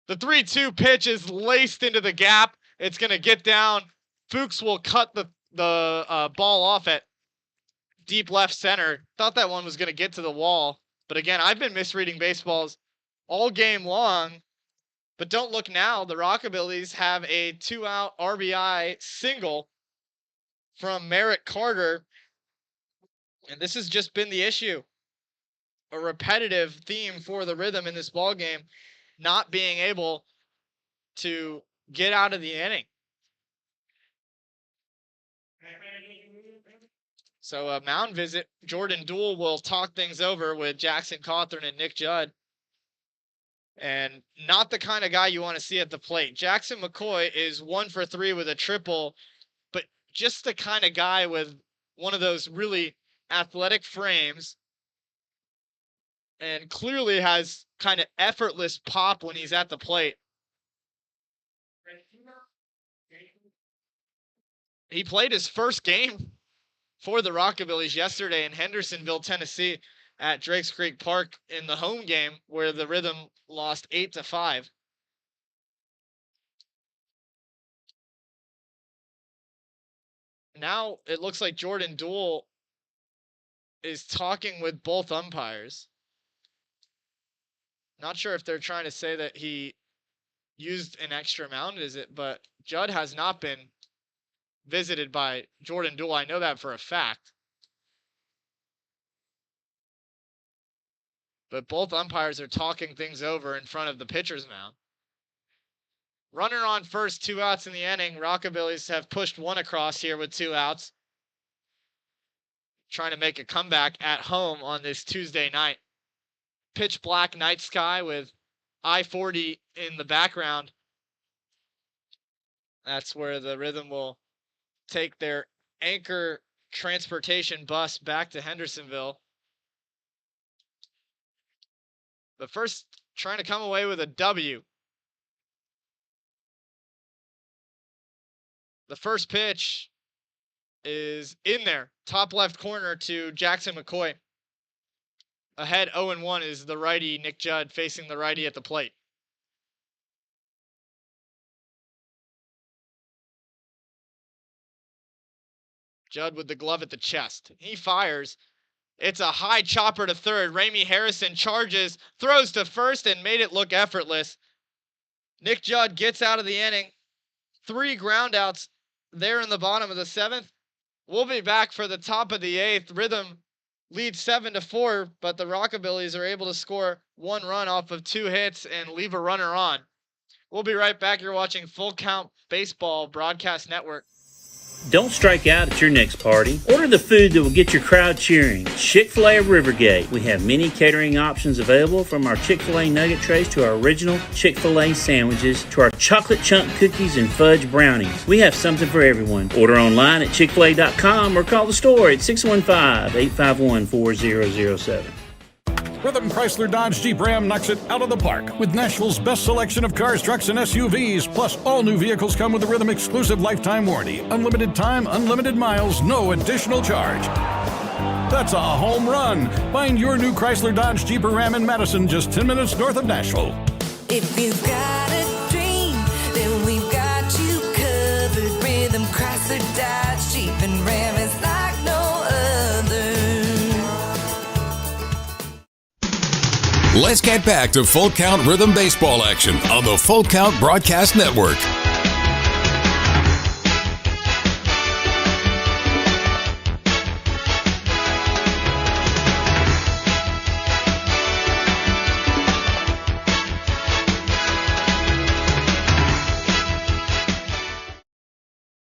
B: The 3-2 pitch is laced into the gap. It's going to get down. Fuchs will cut the ball off at deep left center. Thought that one was going to get to the wall. But again, I've been misreading baseballs all game long. But don't look now. The Rockabillys have a 2-out RBI single from Merrick Carter. And this has just been the issue. A repetitive theme for the Rhythm in this ball game, not being able to get out of the inning. So a mound visit. Jordan Duell will talk things over with Jackson Cawthorn and Nick Judd. And not the kind of guy you want to see at the plate. Jackson McCoy is 1 for 3 with a triple, but just the kind of guy with one of those really athletic frames and clearly has kind of effortless pop when he's at the plate. He played his first game for the Rockabillys yesterday in Hendersonville, Tennessee at Drakes Creek Park in the home game where the Rhythm lost 8-5. Now it looks like Jordan Duell is talking with both umpires. Not sure if they're trying to say that he used an extra mound visit, but Judd has not been visited by Jordan Duell. I know that for a fact. But both umpires are talking things over in front of the pitcher's mound. Runner on first, 2 outs in the inning. Rockabillys have pushed one across here with 2 outs. Trying to make a comeback at home on this Tuesday night. Pitch black night sky with I-40 in the background. That's where the Rhythm will take their anchor transportation bus back to Hendersonville. But first, trying to come away with a W. The first pitch is in there, top left corner to Jackson McCoy. Ahead 0-1 is the righty Nick Judd facing the righty at the plate. Judd with the glove at the chest. He fires. It's a high chopper to third. Ramey Harrison charges, throws to first, and made it look effortless. Nick Judd gets out of the inning. 3 groundouts there in the bottom of the 7th. We'll be back for the top of the 8th. Rhythm leads 7-4, but the Rockabillys are able to score 1 run off of 2 hits and leave a runner on. We'll be right back. You're watching Full Count Baseball Broadcast Network.
C: Don't strike out at your next party. Order the food that will get your crowd cheering. Chick-fil-A of Rivergate. We have many catering options available, from our Chick-fil-A nugget trays to our original Chick-fil-A sandwiches to our chocolate chunk cookies and fudge brownies. We have something for everyone. Order online at chickfil-a.com or call the store at 615-851-4007.
J: Rhythm Chrysler Dodge Jeep Ram knocks it out of the park with Nashville's best selection of cars, trucks, and SUVs. Plus, all new vehicles come with a Rhythm exclusive lifetime warranty. Unlimited time, unlimited miles, no additional charge. That's a home run. Find your new Chrysler Dodge Jeep or Ram in Madison, just 10 minutes north of Nashville.
E: If you've got a dream, then we've got you covered. Rhythm Chrysler Dodge Jeep and Ram is like no other.
A: Let's get back to Full Count Rhythm Baseball action on the Full Count Broadcast Network.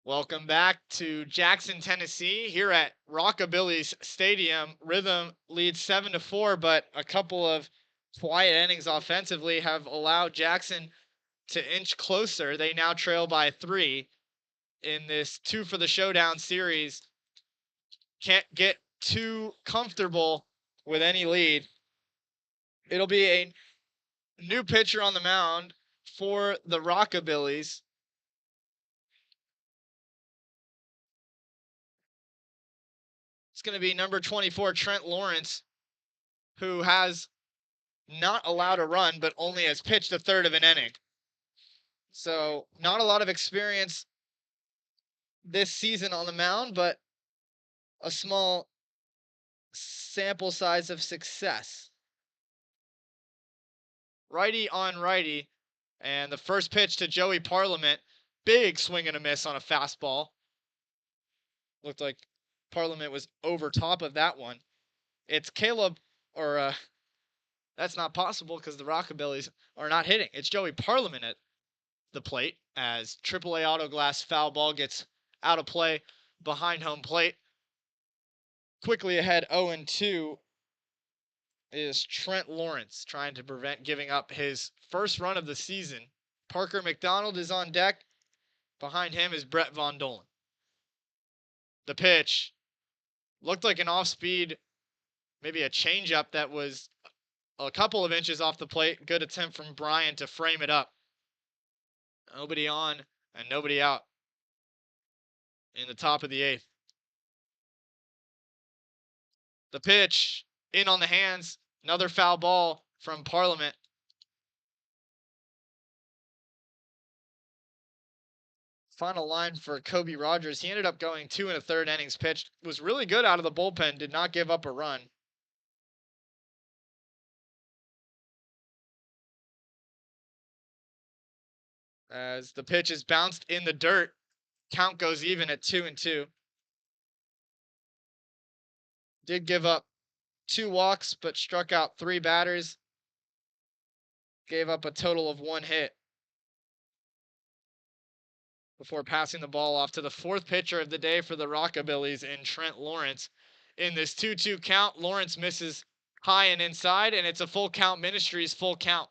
B: Welcome back to Jackson, Tennessee, here at Rockabillys Stadium. Rhythm leads 7-4, but a couple of quiet innings offensively have allowed Jackson to inch closer. They now trail by 3 in this 2 for the showdown series. Can't get too comfortable with any lead. It'll be a new pitcher on the mound for the Rockabillys. It's going to be number 24, Trent Lawrence, who has not allowed a run, but only has pitched a third of an inning. So not a lot of experience this season on the mound, but a small sample size of success. Righty on righty, and the first pitch to Joey Parliament, big swing and a miss on a fastball. Looked like Parliament was over top of that one. It's Caleb, or that's not possible because the Rockabillys are not hitting. It's Joey Parliament at the plate as AAA Auto Glass foul ball gets out of play behind home plate. quickly ahead 0-2 is Trent Lawrence, trying to prevent giving up his first run of the season. Parker McDonald is on deck. Behind him is Brett Von Dolen. The pitch looked like an off-speed, maybe a changeup that was a couple of inches off the plate. Good attempt from Brian to frame it up. Nobody on and nobody out in the top of the 8th. The pitch in on the hands. Another foul ball from Parliament. Final line for Kobe Rogers. He ended up going 2 1/3 innings pitched. Was really good out of the bullpen. Did not give up a run. As the pitch is bounced in the dirt. Count goes even at 2-2. Did give up 2 walks, but struck out 3 batters. Gave up a total of 1 hit before passing the ball off to the 4th pitcher of the day for the Rockabillys in Trent Lawrence. In this 2-2 count, Lawrence misses high and inside, and it's a full count Ministries full count.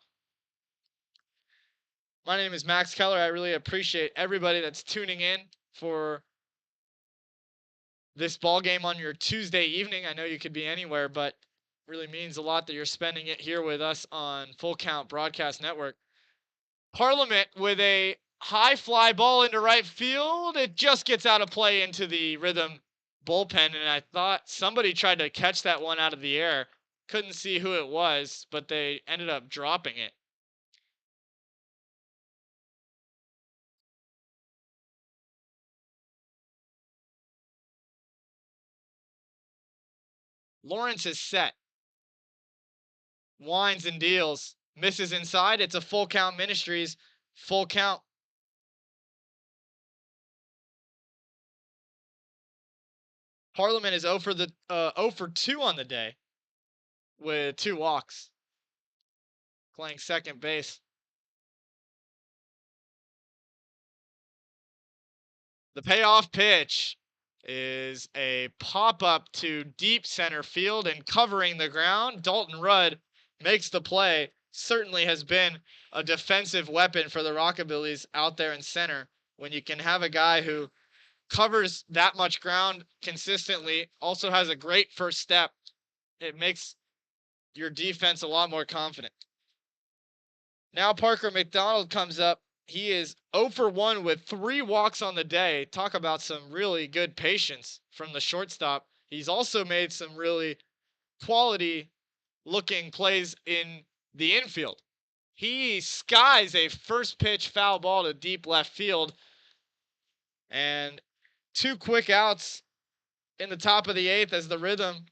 B: My name is Max Keller. I really appreciate everybody that's tuning in for this ball game on your Tuesday evening. I know you could be anywhere, but really means a lot that you're spending it here with us on Full Count Broadcast Network. Parliament with a high fly ball into right field. It just gets out of play into the Rhythm bullpen, and I thought somebody tried to catch that one out of the air. Couldn't see who it was, but they ended up dropping it. Lawrence is set. Winds and deals. Misses inside. It's a full count Ministries. Full count. Parliament is 0 for 2 on the day with 2 walks. Playing second base. The payoff pitch is a pop-up to deep center field and covering the ground. Dalton Rudd makes the play. Certainly has been a defensive weapon for the Rockabillys out there in center. When you can have a guy who covers that much ground consistently, also has a great first step, it makes your defense a lot more confident. Now Parker McDonald comes up. He is 0 for 1 with 3 walks on the day. Talk about some really good patience from the shortstop. He's also made some really quality looking plays in the infield. He skies a first pitch foul ball to deep left field. And 2 quick outs in the top of the 8th as the Rhythm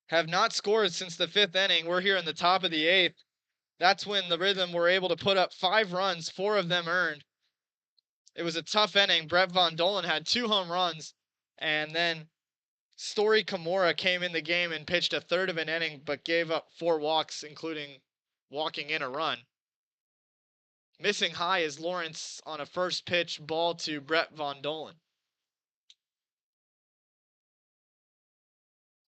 B: have not scored since the 5th inning. We're here in the top of the 8th. That's when the Rhythm were able to put up 5 runs, 4 of them earned. It was a tough inning. Brett Von Dolen had 2 home runs, and then Story Kimura came in the game and pitched a third of an inning, but gave up 4 walks, including walking in a run. Missing high is Lawrence on a first pitch ball to Brett Von Dolen.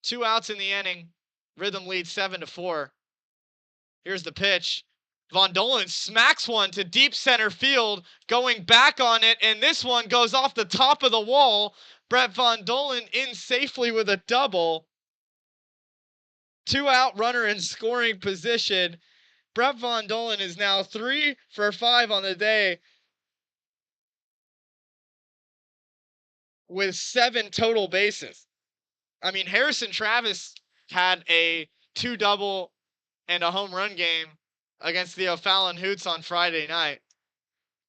B: 2 outs in the inning. Rhythm leads 7-4. Here's the pitch. Von Dolen smacks one to deep center field, going back on it, and this one goes off the top of the wall. Brett Von Dolen in safely with a double. 2 out runner in scoring position. Brett Von Dolen is now 3 for 5 on the day with 7 total bases. I mean, Harrison Travis had a 2-double and a home run game against the O'Fallon Hoots on Friday night.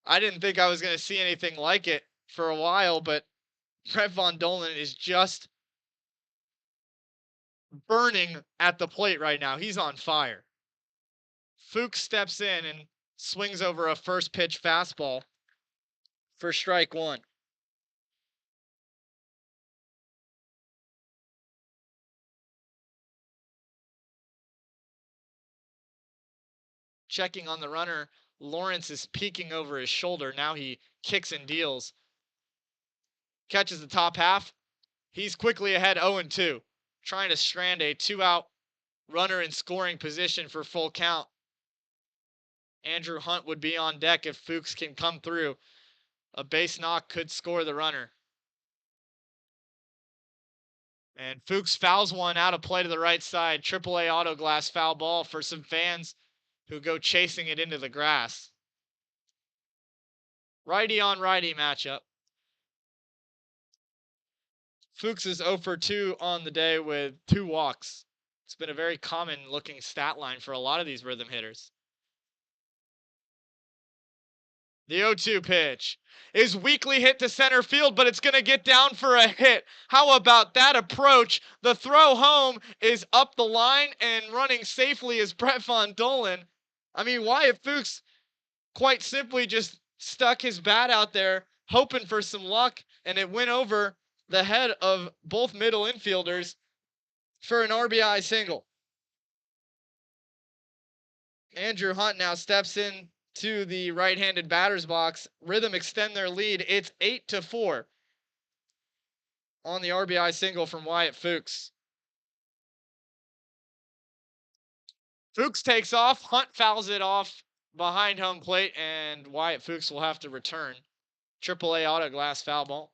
B: I didn't think I was going to see anything like it for a while, but Brett Von Dolen is just burning at the plate right now. He's on fire. Fuchs steps in and swings over a first pitch fastball for strike 1. Checking on the runner, Lawrence is peeking over his shoulder. Now he kicks and deals. Catches the top half, He's quickly ahead 0-2, trying to strand a 2-out runner in scoring position for full count. Andrew Hunt would be on deck if Fuchs can come through. A base knock could score the runner. And Fuchs fouls one out of play to the right side. AAA auto glass foul ball for some fans who go chasing it into the grass. Righty on righty matchup. Fuchs is 0 for 2 on the day with 2 walks. It's been a very common looking stat line for a lot of these rhythm hitters. The 0-2 pitch is weakly hit to center field, but it's going to get down for a hit. How about that approach? The throw home is up the line, and running safely is Brett Von Dolen. I mean, Wyatt Fuchs quite simply just stuck his bat out there, hoping for some luck, and it went over the head of both middle infielders for an RBI single. Andrew Hunt now steps in to the right-handed batter's box. Rhythm extend their lead. It's 8-4 on the RBI single from Wyatt Fuchs. Fuchs takes off. Hunt fouls it off behind home plate, and Wyatt Fuchs will have to return. AAA auto glass foul ball.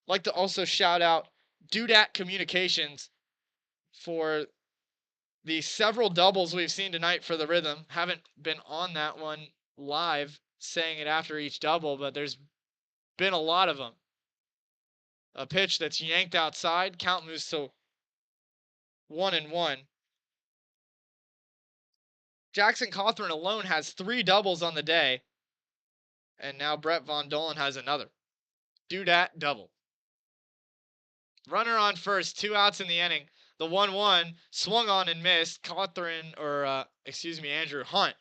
B: I'd like to also shout out Dudat Communications for the several doubles we've seen tonight for the Rhythm. Haven't been on that one live saying it after each double, but there's been a lot of them. A pitch that's yanked outside. Count moves to 1-1. Jackson Cawthorn alone has 3 doubles on the day. And now Brett Von Dolen has another. Dudat double. Runner on first, 2 outs in the inning. The 1-1 swung on and missed. Andrew Hunt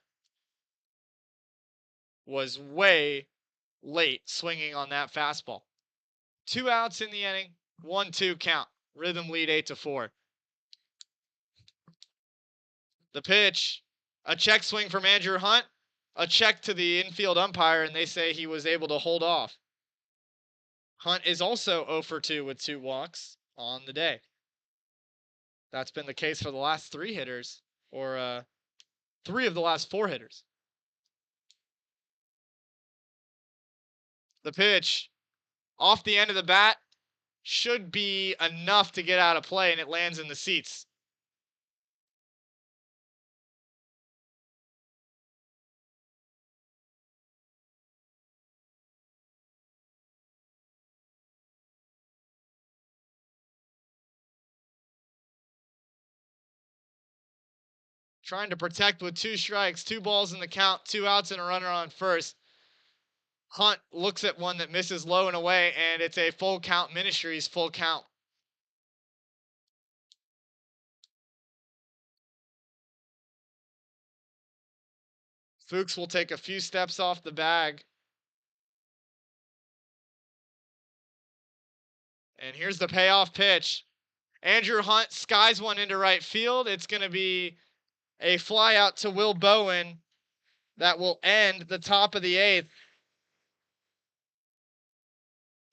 B: was way late swinging on that fastball. 2 outs in the inning, 1-2 count. Rhythm lead 8-4. The pitch, a check swing from Andrew Hunt, a check to the infield umpire, and they say he was able to hold off. Hunt is also 0 for 2 with 2 walks on the day. That's been the case for the last 3 hitters, or 3 of the last 4 hitters. The pitch, off the end of the bat, should be enough to get out of play, and it lands in the seats. Trying to protect with 2 strikes, 2 balls in the count, 2 outs and a runner on first. Hunt looks at one that misses low and away, and it's a full count. Ministries full count. Fuchs will take a few steps off the bag. And here's the payoff pitch. Andrew Hunt skies one into right field. It's going to be a fly out to Will Bowen that will end the top of the 8th.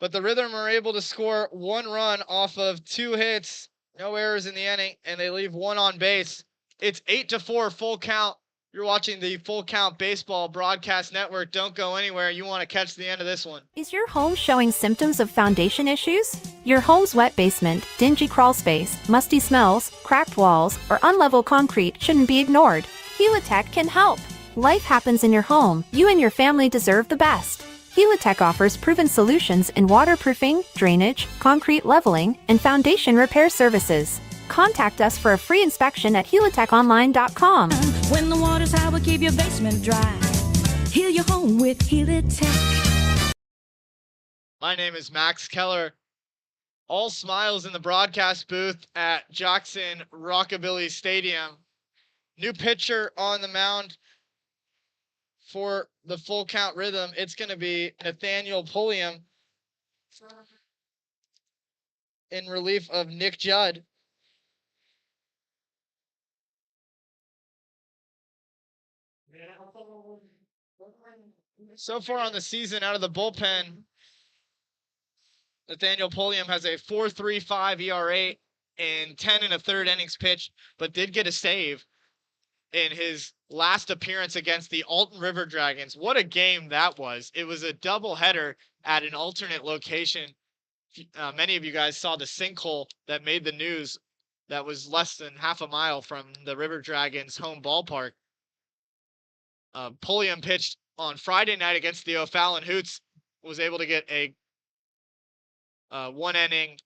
B: But the Rhythm are able to score 1 run off of 2 hits, no errors in the inning, and they leave 1 on base. It's 8-4 full count. You're watching the Full Count Baseball Broadcast Network. Don't go anywhere. You want to catch the end of this one.
G: Is your home showing symptoms of foundation issues? Your home's wet basement, dingy crawl space, musty smells, cracked walls, or unlevel concrete shouldn't be ignored. Helitech can help. Life happens in your home. You and your family deserve the best. Helitech offers proven solutions in waterproofing, drainage, concrete leveling, and foundation repair services. Contact us for a free inspection at helitechonline.com.
E: When the water's high, we'll keep your basement dry. Heal your home with Helitech.
B: My name is Max Keller. All smiles in the broadcast booth at Jackson Rockabillys Stadium. New pitcher on the mound for the Full Count Rhythm. It's going to be Nathaniel Pulliam in relief of Nick Judd. So far on the season, out of the bullpen, Nathaniel Pulliam has a 4.35 ERA in 10 and a third innings pitched, but did get a save in his last appearance against the Alton River Dragons. What a game that was. It was a doubleheader at an alternate location. Many of you guys saw the sinkhole that made the news that was less than half a mile from the River Dragons home ballpark. Pulliam pitched on Friday night against the O'Fallon Hoots, was able to get a one inning,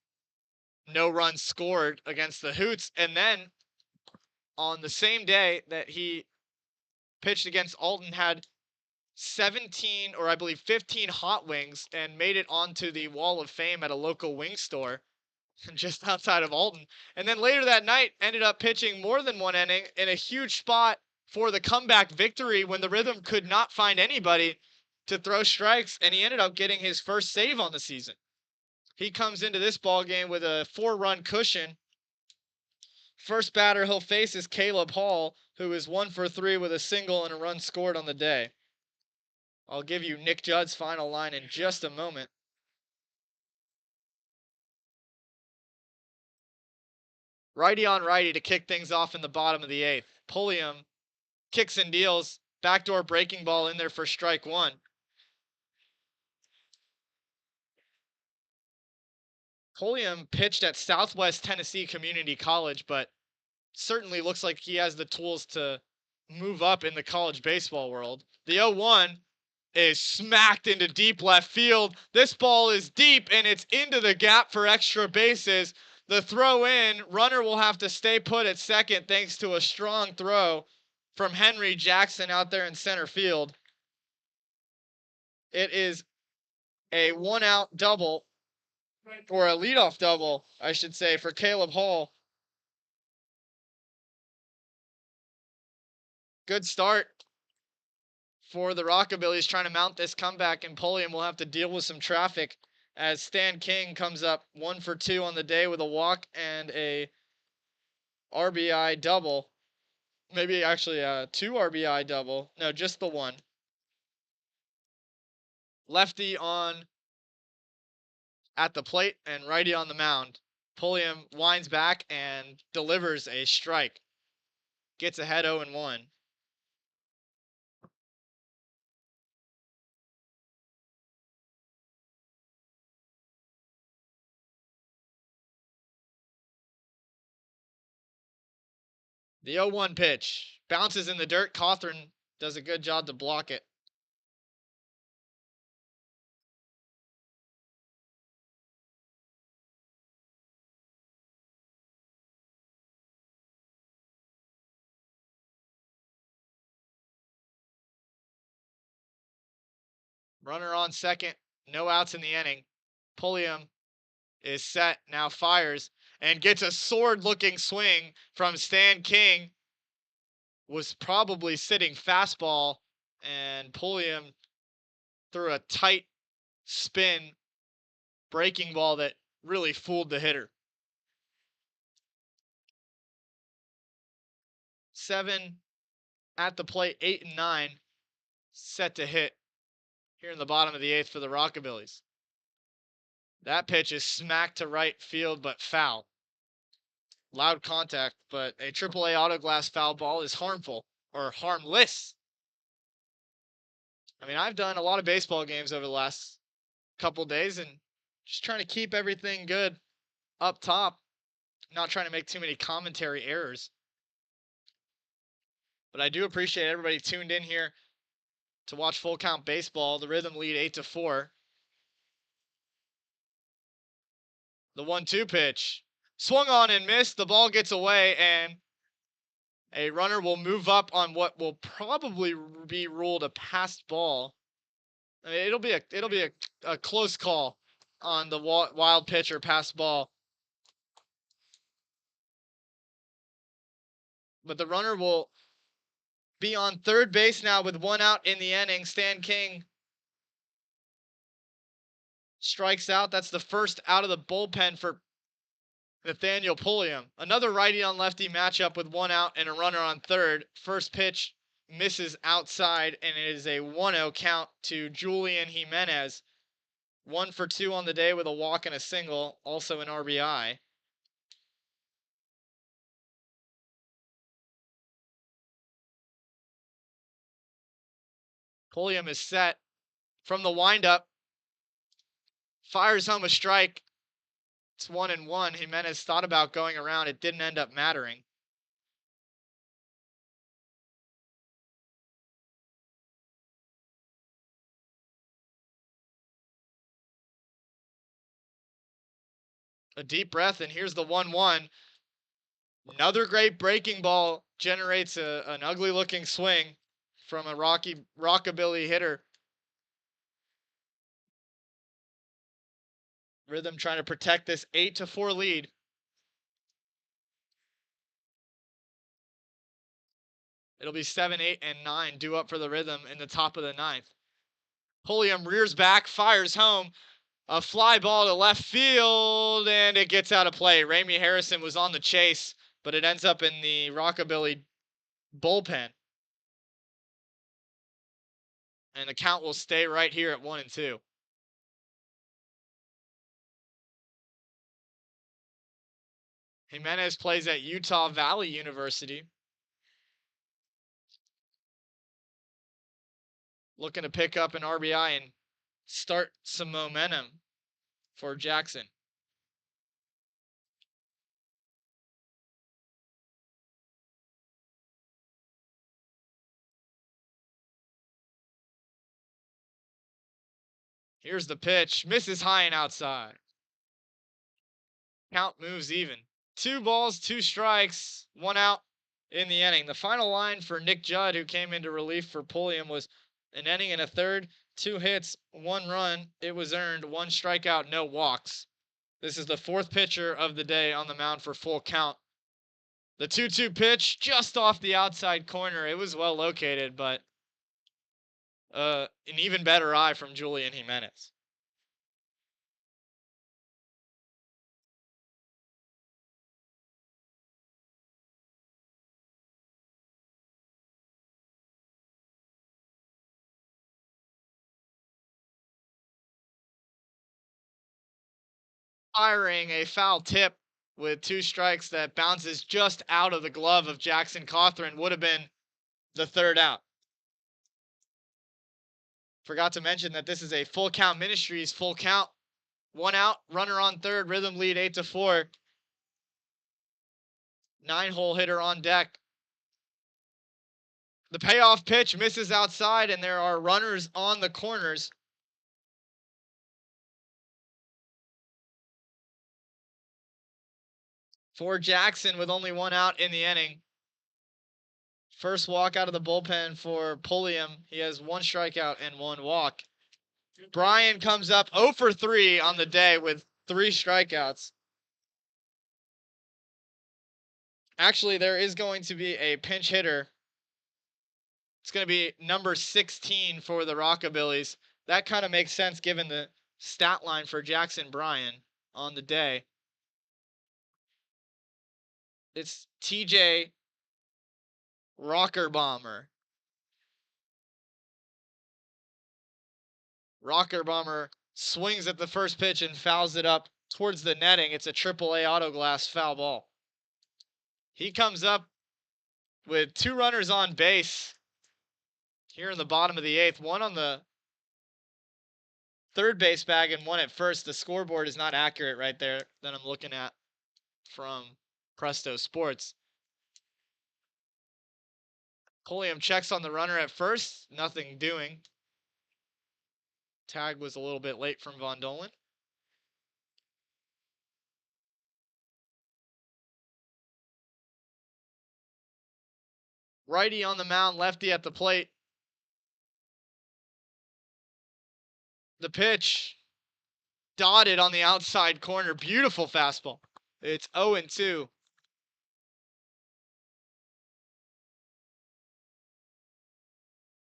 B: no runs scored against the Hoots. And then on the same day that he pitched against Alton, had 17 or I believe 15 hot wings and made it onto the Wall of Fame at a local wing store just outside of Alton. And then later that night ended up pitching more than one inning in a huge spot for the comeback victory when the Rhythm could not find anybody to throw strikes, and he ended up getting his first save on the season. He comes into this ball game with a 4-run cushion. First batter he'll face is Caleb Hall, who is 1 for 3 with a single and a run scored on the day. I'll give you Nick Judd's final line in just a moment. Righty on righty to kick things off in the bottom of the 8th. Pulliam kicks and deals. Backdoor breaking ball in there for strike 1. Pulliam pitched at Southwest Tennessee Community College, but certainly looks like he has the tools to move up in the college baseball world. The 0-1 is smacked into deep left field. This ball is deep, and it's into the gap for extra bases. The throw in, runner will have to stay put at second thanks to a strong throw from Henry Jackson out there in center field. It is a 1-out double, or a leadoff double, I should say, for Caleb Hall. Good start for the Rockabillys trying to mount this comeback, and Pulliam will have to deal with some traffic as Stan King comes up 1 for 2 on the day with a walk and a RBI double. Maybe actually a 2 RBI double. No, just the 1. Lefty on at the plate and righty on the mound. Pulliam winds back and delivers a strike. Gets ahead 0-1. The 0-1 pitch bounces in the dirt. Cawthron does a good job to block it. Runner on second, no outs in the inning. Pulliam is set, now fires, and gets a sword-looking swing from Stan King. Was probably sitting fastball, and Pulliam threw a tight spin breaking ball that really fooled the hitter. 7 at the plate, 8 and 9 set to hit here in the bottom of the 8th for the Rockabillys. That pitch is smacked to right field, but foul. Loud contact, but a AAA auto glass foul ball is harmful or harmless. I mean, I've done a lot of baseball games over the last couple days and just trying to keep everything good up top. Not trying to make too many commentary errors. But I do appreciate everybody tuned in here to watch Full Count Baseball. The Rhythm lead 8-4. The 1-2 pitch. Swung on and missed. The ball gets away, and a runner will move up on what will probably be ruled a passed ball. I mean, it'll be a close call on the wild pitch or passed ball. But the runner will be on third base now with 1 out in the inning. Stan King strikes out. That's the first out of the bullpen for Nathaniel Pulliam. Another righty on lefty matchup with 1 out and a runner on third. First pitch misses outside, and it is a 1-0 count to Julian Jimenez. 1 for 2 on the day with a walk and a single, also an RBI. Pulliam is set from the windup. Fires home a strike. It's 1-1. Jimenez thought about going around. It didn't end up mattering. A deep breath, and here's the 1-1. Another great breaking ball generates an ugly-looking swing from a rockabilly hitter. Rhythm trying to protect this 8-4 lead. It'll be 7, 8, and 9 due up for the Rhythm in the top of the 9th. Pulliam rears back, fires home. A fly ball to left field, and it gets out of play. Ramey Harrison was on the chase, but it ends up in the Rockabilly bullpen. And the count will stay right here at 1-2. Jimenez plays at Utah Valley University. Looking to pick up an RBI and start some momentum for Jackson. Here's the pitch. Misses high and outside. Count moves even. 2 balls, 2 strikes, 1 out in the inning. The final line for Nick Judd, who came into relief for Pulliam, was an inning and a third, 2 hits, 1 run. It was earned, 1 strikeout, no walks. This is the 4th pitcher of the day on the mound for full count. The 2-2 pitch just off the outside corner. It was well located, but an even better eye from Julian Jimenez. Firing a foul tip with 2 strikes that bounces just out of the glove of Jackson Cawthron would have been the 3rd out. Forgot to mention that this is a Full Count Ministries full count. 1 out, runner on 3rd, Rhythm lead 8-4. 9-hole hitter on deck. The payoff pitch misses outside, and there are runners on the corners. For Jackson with only 1 out in the inning. First walk out of the bullpen for Pulliam. He has 1 strikeout and 1 walk. Brian comes up 0 for 3 on the day with 3 strikeouts. Actually, there is going to be a pinch hitter. It's going to be number 16 for the Rockabillys. That kind of makes sense given the stat line for Jackson Bryan on the day. It's TJ Rockabomber. Rockabomber swings at the first pitch and fouls it up towards the netting. It's a AAA auto glass foul ball. He comes up with 2 runners on base here in the bottom of the 8th. 1 on the 3rd base bag and 1 at first. The scoreboard is not accurate right there that I'm looking at from Presto Sports. Pulliam checks on the runner at first. Nothing doing. Tag was a little bit late from Von Dolan. Righty on the mound, lefty at the plate. The pitch dotted on the outside corner. Beautiful fastball. It's 0-2.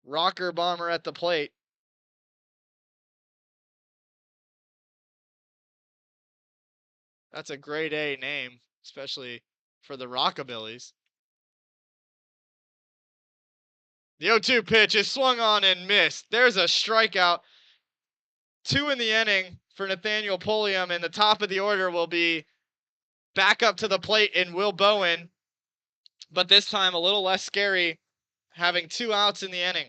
B: Rockabomber at the plate. That's a grade A name, especially for the Rockabillys. The 0-2 pitch is swung on and missed. There's a strikeout 2 in the inning for Nathaniel Pulliam, and the top of the order will be back up to the plate in Will Bowen, but this time a little less scary, having 2 outs in the inning.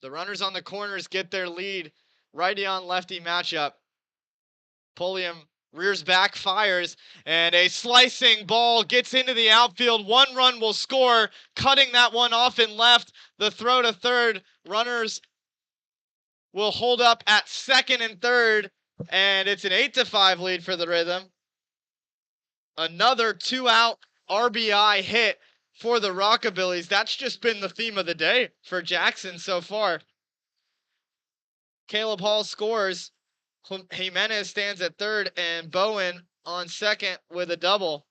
B: The runners on the corners get their lead. Righty on lefty matchup. Pulliam rears back, fires, and a slicing ball gets into the outfield. 1 run will score, cutting that one off in left. The throw to third. Runners will hold up at second and third, and it's an 8-5 lead for the Rhythm. Another 2-out RBI hit for the Rockabillys. That's just been the theme of the day for Jackson so far. Caleb Hall scores. Jimenez stands at third, and Bowen on second with a double.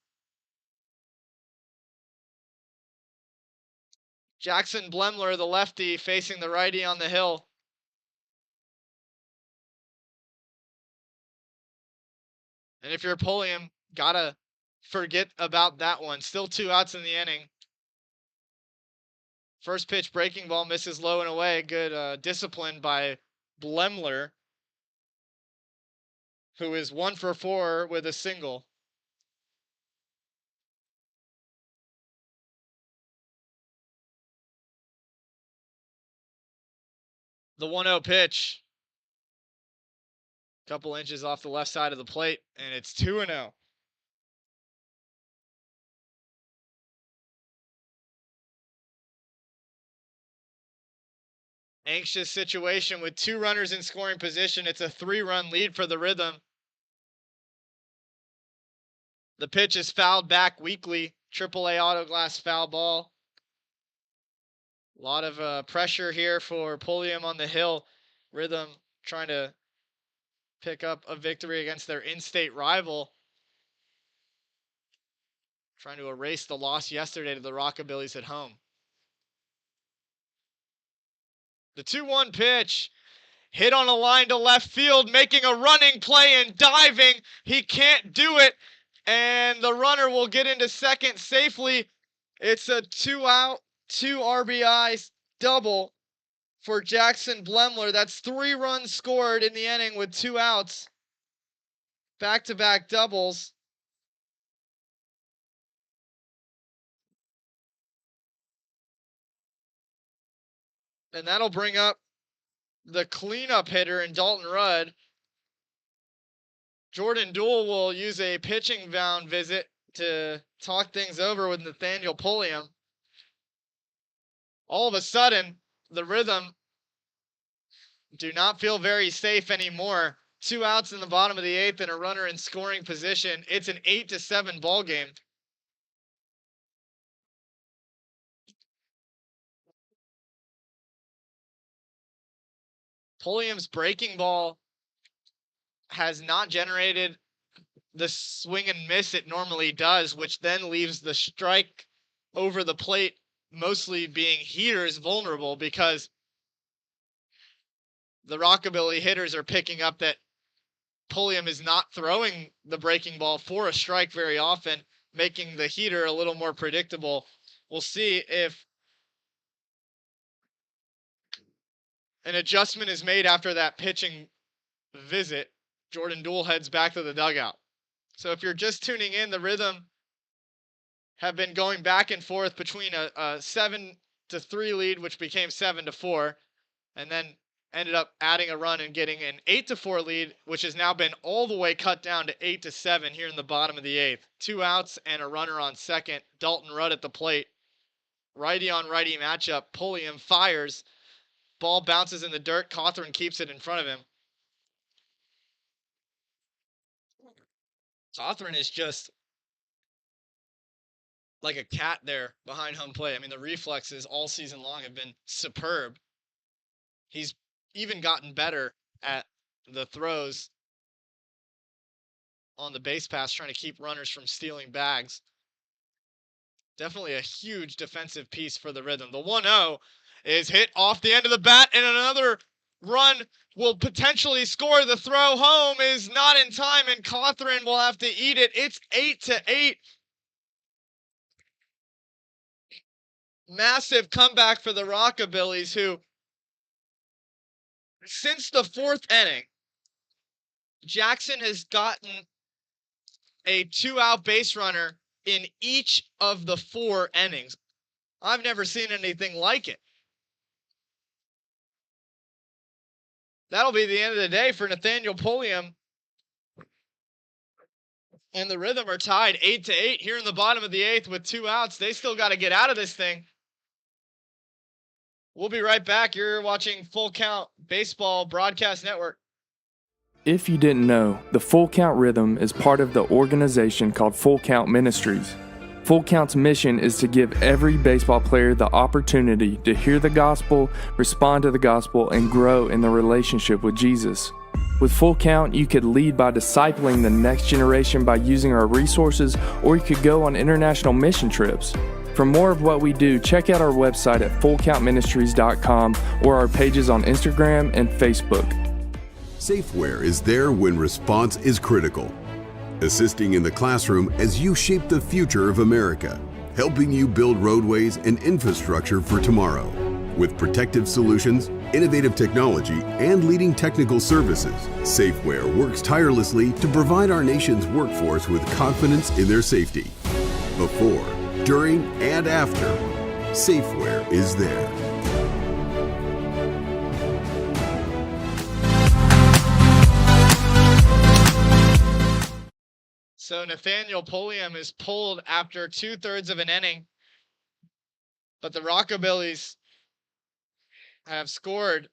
B: Jackson Blemler, the lefty, facing the righty on the hill. And if you're Pulliam, gotta forget about that one. Still 2 outs in the inning. First pitch breaking ball misses low and away. Good discipline by Blemler, who is 1 for 4 with a single. The 1-0 pitch. Couple inches off the left side of the plate, and it's 2-0. Anxious situation with 2 runners in scoring position. It's a 3-run lead for the Rhythm. The pitch is fouled back weakly. AAA auto glass foul ball. A lot of pressure here for Pulliam on the hill. Rhythm trying to pick up a victory against their in-state rival. Trying to erase the loss yesterday to the Rockabillys at home. The 2-1 pitch. Hit on a line to left field, making a running play and diving. He can't do it, and the runner will get into second safely. It's a 2-out, 2 RBI double for Jackson Blemler. That's 3 runs scored in the inning with 2 outs. Back-to-back doubles. And that'll bring up the cleanup hitter in Dalton Rudd. Jordan Duell will use a pitching mound visit to talk things over with Nathaniel Pulliam. All of a sudden, the Rhythm do not feel very safe anymore. 2 outs in the bottom of the 8th and a runner in scoring position. It's an 8-7 ball game. Pulliam's breaking ball has not generated the swing and miss it normally does, which then leaves the strike over the plate mostly being heaters vulnerable, because the Rockabilly hitters are picking up that Pulliam is not throwing the breaking ball for a strike very often, making the heater a little more predictable. We'll see if an adjustment is made after that pitching visit. Jordan Duell heads back to the dugout. So if you're just tuning in, the Rhythm have been going back and forth between a 7-3 lead, which became 7-4, and then ended up adding a run and getting an 8-4 lead, which has now been all the way cut down to 8-7 here in the bottom of the 8th. 2 outs and a runner on second. Dalton Rudd at the plate. Righty on righty matchup. Pulliam fires. Ball bounces in the dirt. Cawthorn keeps it in front of him. Cawthorn is just like a cat there behind home plate. I mean, the reflexes all season long have been superb. He's even gotten better at the throws on the base pass, trying to keep runners from stealing bags. Definitely a huge defensive piece for the Rhythm. The 1-0 is hit off the end of the bat, and another run will potentially score. The throw home is not in time, and Cawthron will have to eat it. It's 8-8. Massive comeback for the Rockabillys, who, since the fourth inning, Jackson has gotten a 2-out base runner in each of the 4 innings. I've never seen anything like it. That'll be the end of the day for Nathaniel Pulliam. And the Rhythm are tied 8-8 here in the bottom of the 8th with 2 outs. They still got to get out of this thing. We'll be right back. You're watching Full Count Baseball Broadcast Network.
D: If you didn't know, the Full Count Rhythm is part of the organization called Full Count Ministries. Full Count's mission is to give every baseball player the opportunity to hear the gospel, respond to the gospel, and grow in the relationship with Jesus. With Full Count, you could lead by discipling the next generation by using our resources, or you could go on international mission trips. For more of what we do, check out our website at fullcountministries.com or our pages on Instagram and Facebook.
M: Safeware is there when response is critical, assisting in the classroom as you shape the future of America, helping you build roadways and infrastructure for tomorrow. With protective solutions, innovative technology, and leading technical services, Safeware works tirelessly to provide our nation's workforce with confidence in their safety. Before, during, and after, Safeware is there.
B: So Nathaniel Pulliam is pulled after 2/3 of an inning, but the Rockabillys have scored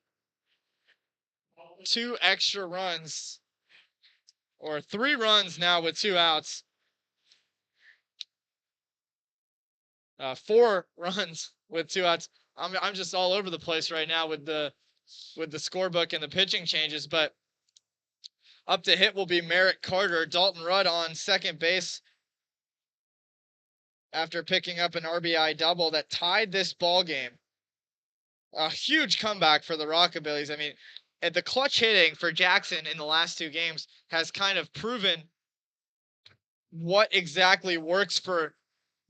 B: 2 extra runs, or 3 runs now with 2 outs. 4 runs with 2 outs. I'm just all over the place right now with the scorebook and the pitching changes, but up to hit will be Merritt Carter. Dalton Rudd on second base after picking up an RBI double that tied this ball game. A huge comeback for the Rockabillys. I mean, the clutch hitting for Jackson in the last 2 games has kind of proven what exactly works for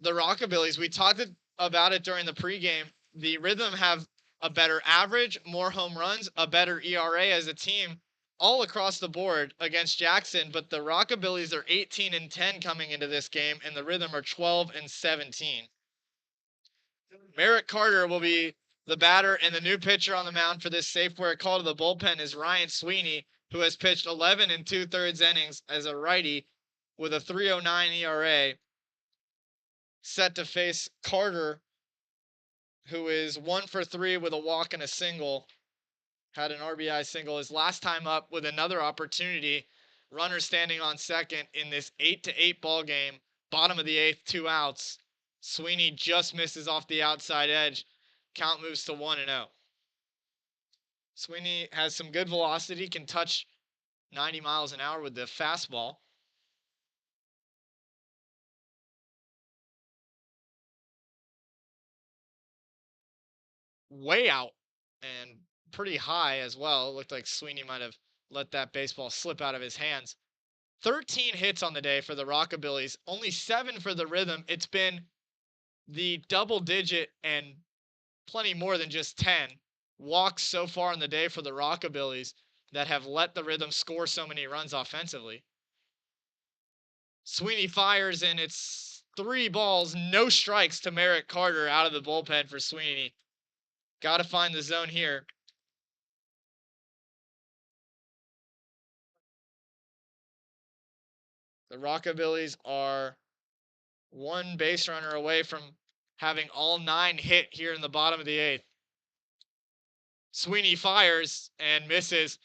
B: the Rockabillys. We talked about it during the pregame. The Rhythm have a better average, more home runs, a better ERA as a team all across the board against Jackson, but the Rockabillys are 18-10 coming into this game, and the Rhythm are 12-17. Merritt Carter will be the batter, and the new pitcher on the mound for this Safeware call to the bullpen is Ryan Sweeney, who has pitched 11 2/3 innings as a righty with a 3.09 ERA, set to face Carter, who is 1 for 3 with a walk and a single. Had an RBI single his last time up with another opportunity. Runner standing on second in this 8-8 ball game. Bottom of the 8th, 2 outs. Sweeney just misses off the outside edge. Count moves to 1-0. Sweeney has some good velocity, can touch 90 miles an hour with the fastball. Way out and pretty high as well. It looked like Sweeney might have let that baseball slip out of his hands. 13 hits on the day for the Rockabillys, only 7 for the Rhythm. It's been the double digit and plenty more than just 10 walks so far in the day for the Rockabillys that have let the Rhythm score so many runs offensively. Sweeney fires, and it's 3 balls, no strikes to Merritt Carter out of the bullpen for Sweeney. Got to find the zone here. The Rockabillys are 1 base runner away from having all 9 hit here in the bottom of the 8th. Sweeney fires and misses.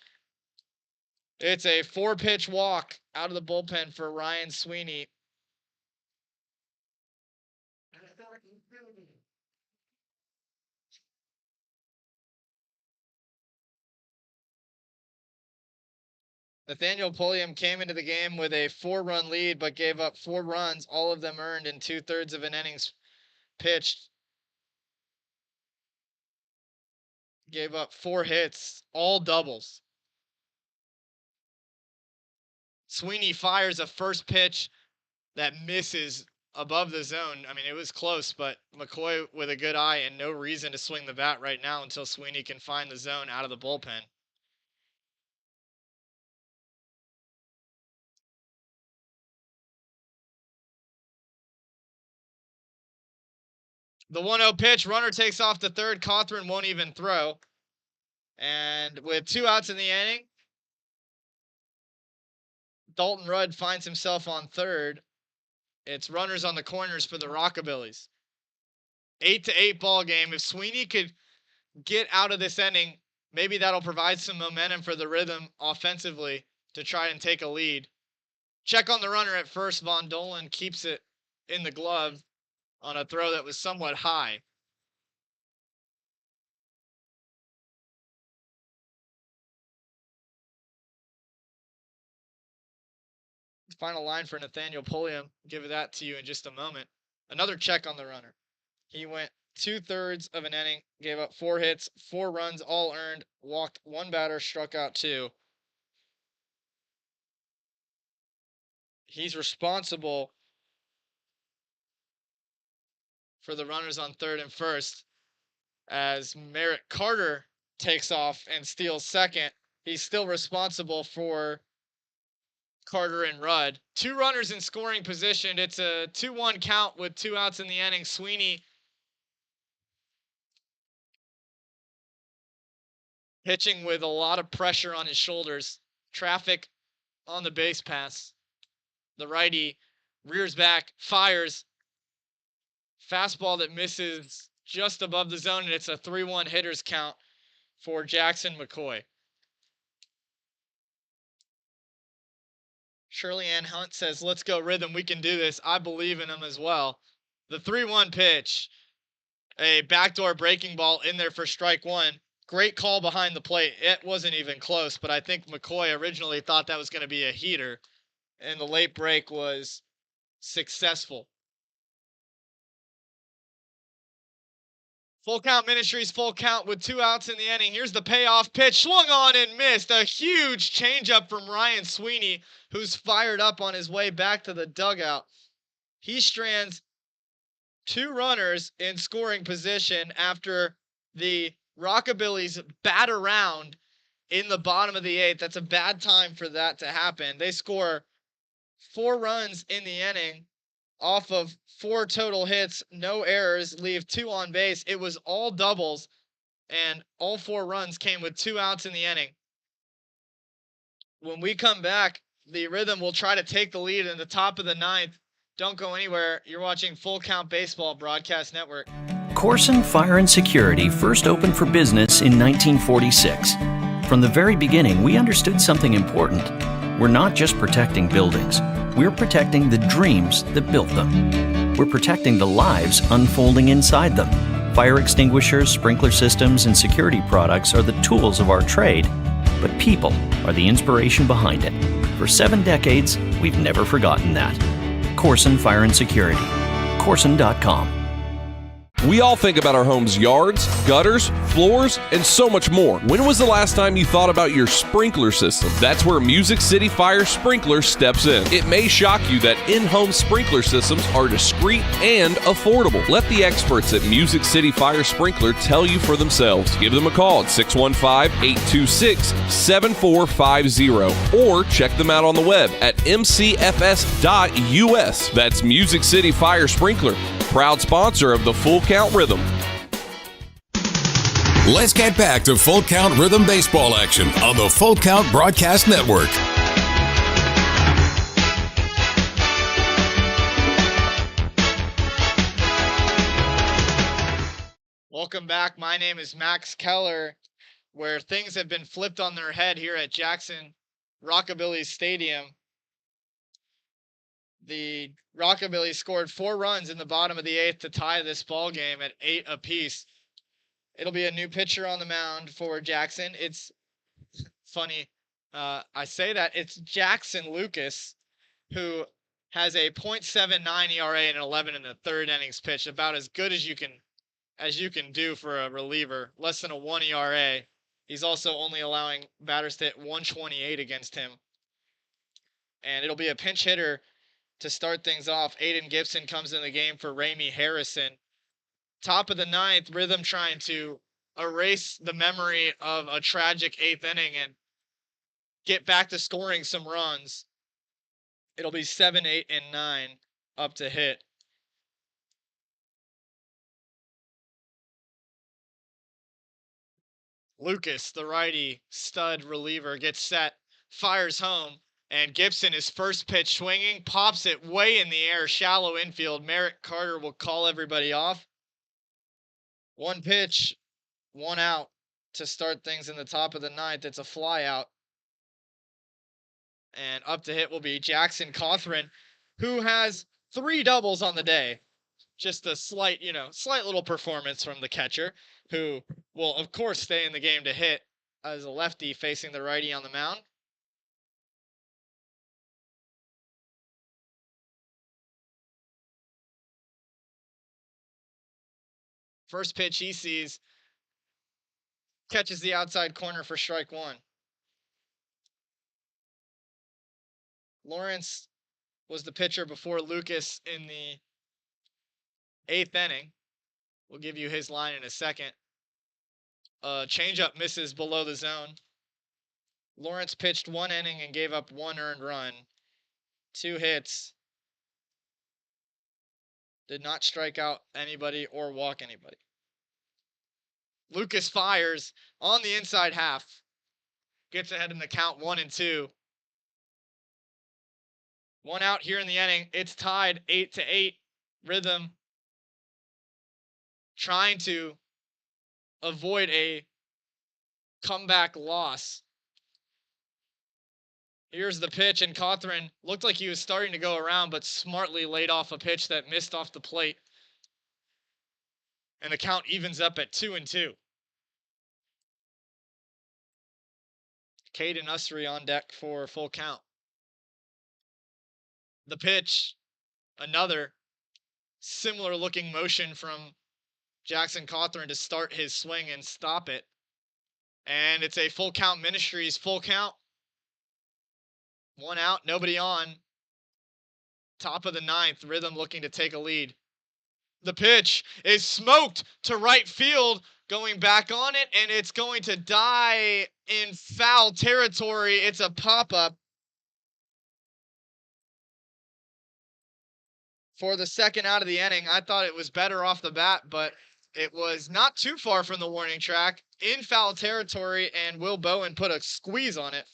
B: It's a 4-pitch walk out of the bullpen for Ryan Sweeney. Nathaniel Pulliam came into the game with a 4-run lead, but gave up 4 runs, all of them earned in 2/3 of an innings pitched. gave up 4 hits, all doubles. Sweeney fires a first pitch that misses above the zone. I mean, it was close, but McCoy with a good eye and no reason to swing the bat right now until Sweeney can find the zone out of the bullpen. The 1-0 pitch, runner takes off to third. Cawthron won't even throw. And with 2 outs in the inning, Dalton Rudd finds himself on third. It's runners on the corners for the Rockabillys. 8-8 ball game. If Sweeney could get out of this inning, maybe that'll provide some momentum for the Rhythm offensively to try and take a lead. Check on the runner at first. Von Dolan keeps it in the glove on a throw that was somewhat high. Final line for Nathaniel Pulliam. Give that to you in just a moment. Another check on the runner. He went 2/3 of an inning, gave up 4 hits, 4 runs, all earned, walked 1 batter, struck out 2. He's responsible for the runners on third and first as Merritt Carter takes off and steals second. He's still responsible for Carter and Rudd. 2 runners in scoring position. It's a 2-1 count with 2 outs in the inning. Sweeney pitching with a lot of pressure on his shoulders. Traffic on the base pass. The righty rears back, fires. Fastball that misses just above the zone, and it's a 3-1 hitters count for Jackson McCoy. Shirley Ann Hunt says, let's go Rhythm. We can do this. I believe in them as well. The 3-1 pitch, a backdoor breaking ball in there for strike 1. Great call behind the plate. It wasn't even close, but I think McCoy originally thought that was going to be a heater, and the late break was successful. Full Count Ministries, full count with 2 outs in the inning. Here's the payoff pitch, swung on and missed. A huge changeup from Ryan Sweeney, who's fired up on his way back to the dugout. He strands 2 runners in scoring position after the Rockabillys bat around in the bottom of the 8th. That's a bad time for that to happen. They score 4 runs in the inning off of 4 total hits, no errors, leave 2 on base. It was all doubles, and all 4 runs came with 2 outs in the inning. When we come back, the Rhythm will try to take the lead in the top of the 9th. Don't go anywhere. You're watching Full Count Baseball Broadcast Network.
F: Corson Fire and Security first opened for business in 1946. From the very beginning, we understood something important. We're not just protecting buildings. We're protecting the dreams that built them. We're protecting the lives unfolding inside them. Fire extinguishers, sprinkler systems, and security products are the tools of our trade, but people are the inspiration behind it. For 7 decades, we've never forgotten that. Corson Fire and Security. Corson.com.
H: We all think about our home's yards, gutters, floors, and so much more. When was the last time you thought about your sprinkler system? That's where Music City Fire Sprinkler steps in. It may shock you that in-home sprinkler systems are discreet and affordable. Let the experts at Music City Fire Sprinkler tell you for themselves. Give them a call at 615-826-7450 or check them out on the web at mcfs.us. That's Music City Fire Sprinkler, proud sponsor of the Full Count Rhythm.
A: Let's get back to Full Count Rhythm baseball action on the Full Count Broadcast Network.
B: Welcome back. My name is Max Keller, where things have been flipped on their head here at Jackson Rockabillys Stadium. The Rockabillys scored 4 runs in the bottom of the 8th to tie this ball game at 8 apiece. It'll be a new pitcher on the mound for Jackson. It's funny. I say that it's Jackson Lucas, who has a .79 ERA and an 11 in the 3rd innings pitched, about as good as you can as you can do for a reliever. Less than a 1 ERA. He's also only allowing batters to hit 128 against him. And it'll be a pinch hitter to start things off. Aiden Gibson comes in the game for Ramey Harrison. Top of the ninth, Rhythm trying to erase the memory of a tragic 8th inning and get back to scoring some runs. It'll be 7, 8, and 9 up to hit. Lucas, the righty stud reliever, gets set, fires home, and Gibson, his first pitch swinging, pops it way in the air, shallow infield. Merrick Carter will call everybody off. 1 pitch, 1 out to start things in the top of the ninth. It's a fly out. And up to hit will be Jackson Cawthron, who has 3 doubles on the day. Just a slight little performance from the catcher, who will, of course, stay in the game to hit as a lefty facing the righty on the mound. First pitch he sees, catches the outside corner for strike 1. Lawrence was the pitcher before Lucas in the 8th inning. We'll give you his line in a second. Changeup misses below the zone. Lawrence pitched 1 inning and gave up 1 earned run. 2 hits. Did not strike out anybody or walk anybody. Lucas fires on the inside half. Gets ahead in the count 1-2. 1 out here in the inning. It's tied 8-8. Rhythm trying to avoid a comeback loss. Here's the pitch, and Cawthron looked like he was starting to go around, but smartly laid off a pitch that missed off the plate. And the count evens up at 2-2. Caden Usry on deck for full count. The pitch, another similar looking motion from Jackson Cawthron to start his swing and stop it. And it's a Full Count Ministries full count. 1 out, nobody on. Top of the ninth, Rhythm looking to take a lead. The pitch is smoked to right field, going back on it, and it's going to die in foul territory. It's a pop-up for the second out of the inning. I thought it was better off the bat, but it was not too far from the warning track. In foul territory, and Will Bowen put a squeeze on it.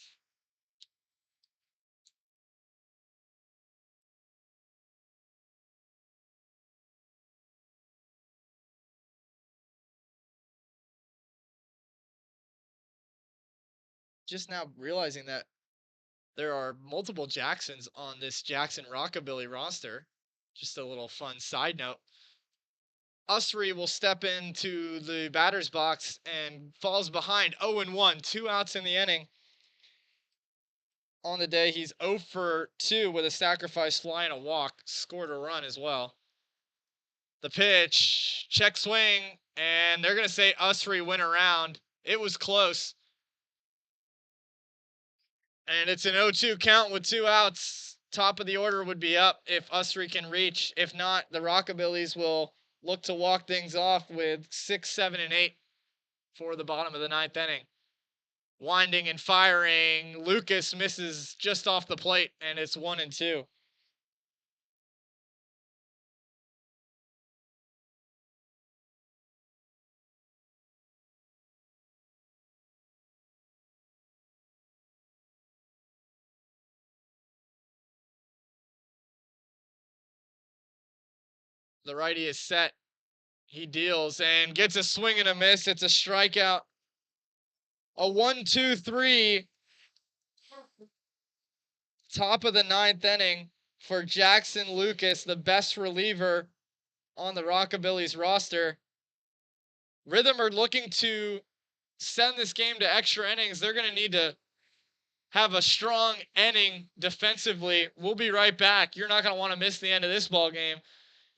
B: Just now realizing that there are multiple Jacksons on this Jackson Rockabilly roster. Just a little fun side note. Usry will step into the batter's box and falls behind 0-1, 2 outs in the inning. On the day, he's 0 for 2 with a sacrifice fly and a walk. Scored a run as well. The pitch, check swing, and they're going to say Usry went around. It was close. And it's an 0-2 count with 2 outs. Top of the order would be up if Usry can reach. If not, the Rockabillys will look to walk things off with 6, 7, and 8 for the bottom of the ninth inning. Winding and firing. Lucas misses just off the plate, and it's 1-2. The righty is set. He deals and gets a swing and a miss. It's a strikeout. A 1-2-3. Top of the ninth inning for Jackson Lucas, the best reliever on the Rockabillys roster. Rhythm are looking to send this game to extra innings. They're going to need to have a strong inning defensively. We'll be right back. You're not going to want to miss the end of this ball game.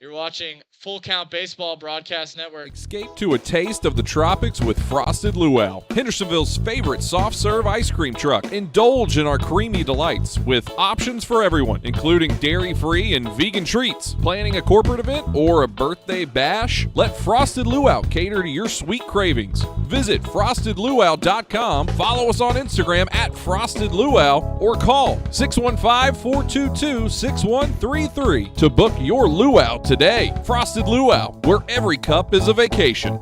B: You're watching Full Count Baseball Broadcast Network.
H: Escape to a taste of the tropics with Frosted Luau, Hendersonville's favorite soft serve ice cream truck. Indulge in our creamy delights with options for everyone, including dairy-free and vegan treats. Planning a corporate event or a birthday bash? Let Frosted Luau cater to your sweet cravings. Visit frostedluau.com, follow us on Instagram at Frosted Luau, or call 615-422-6133 to book your luau today. Frosted Luau, where every cup is a vacation.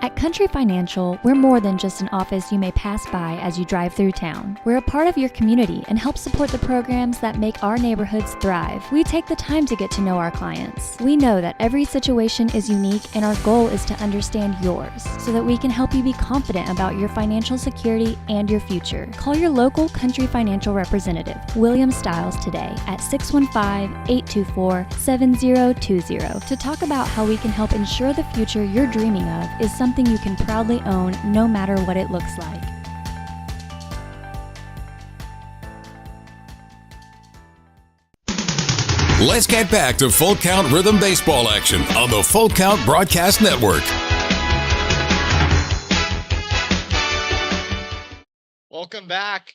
I: At Country Financial, we're more than just an office you may pass by as you drive through town. We're a part of your community and help support the programs that make our neighborhoods thrive. We take the time to get to know our clients. We know that every situation is unique, and our goal is to understand yours so that we can help you be confident about your financial security and your future. Call your local Country Financial representative, William Stiles, today at 615-824-7020 to talk about how we can help ensure the future you're dreaming of is something you can proudly own no matter what it looks like.
A: Let's get back to Full Count Rhythm Baseball action on the Full Count Broadcast Network.
B: Welcome back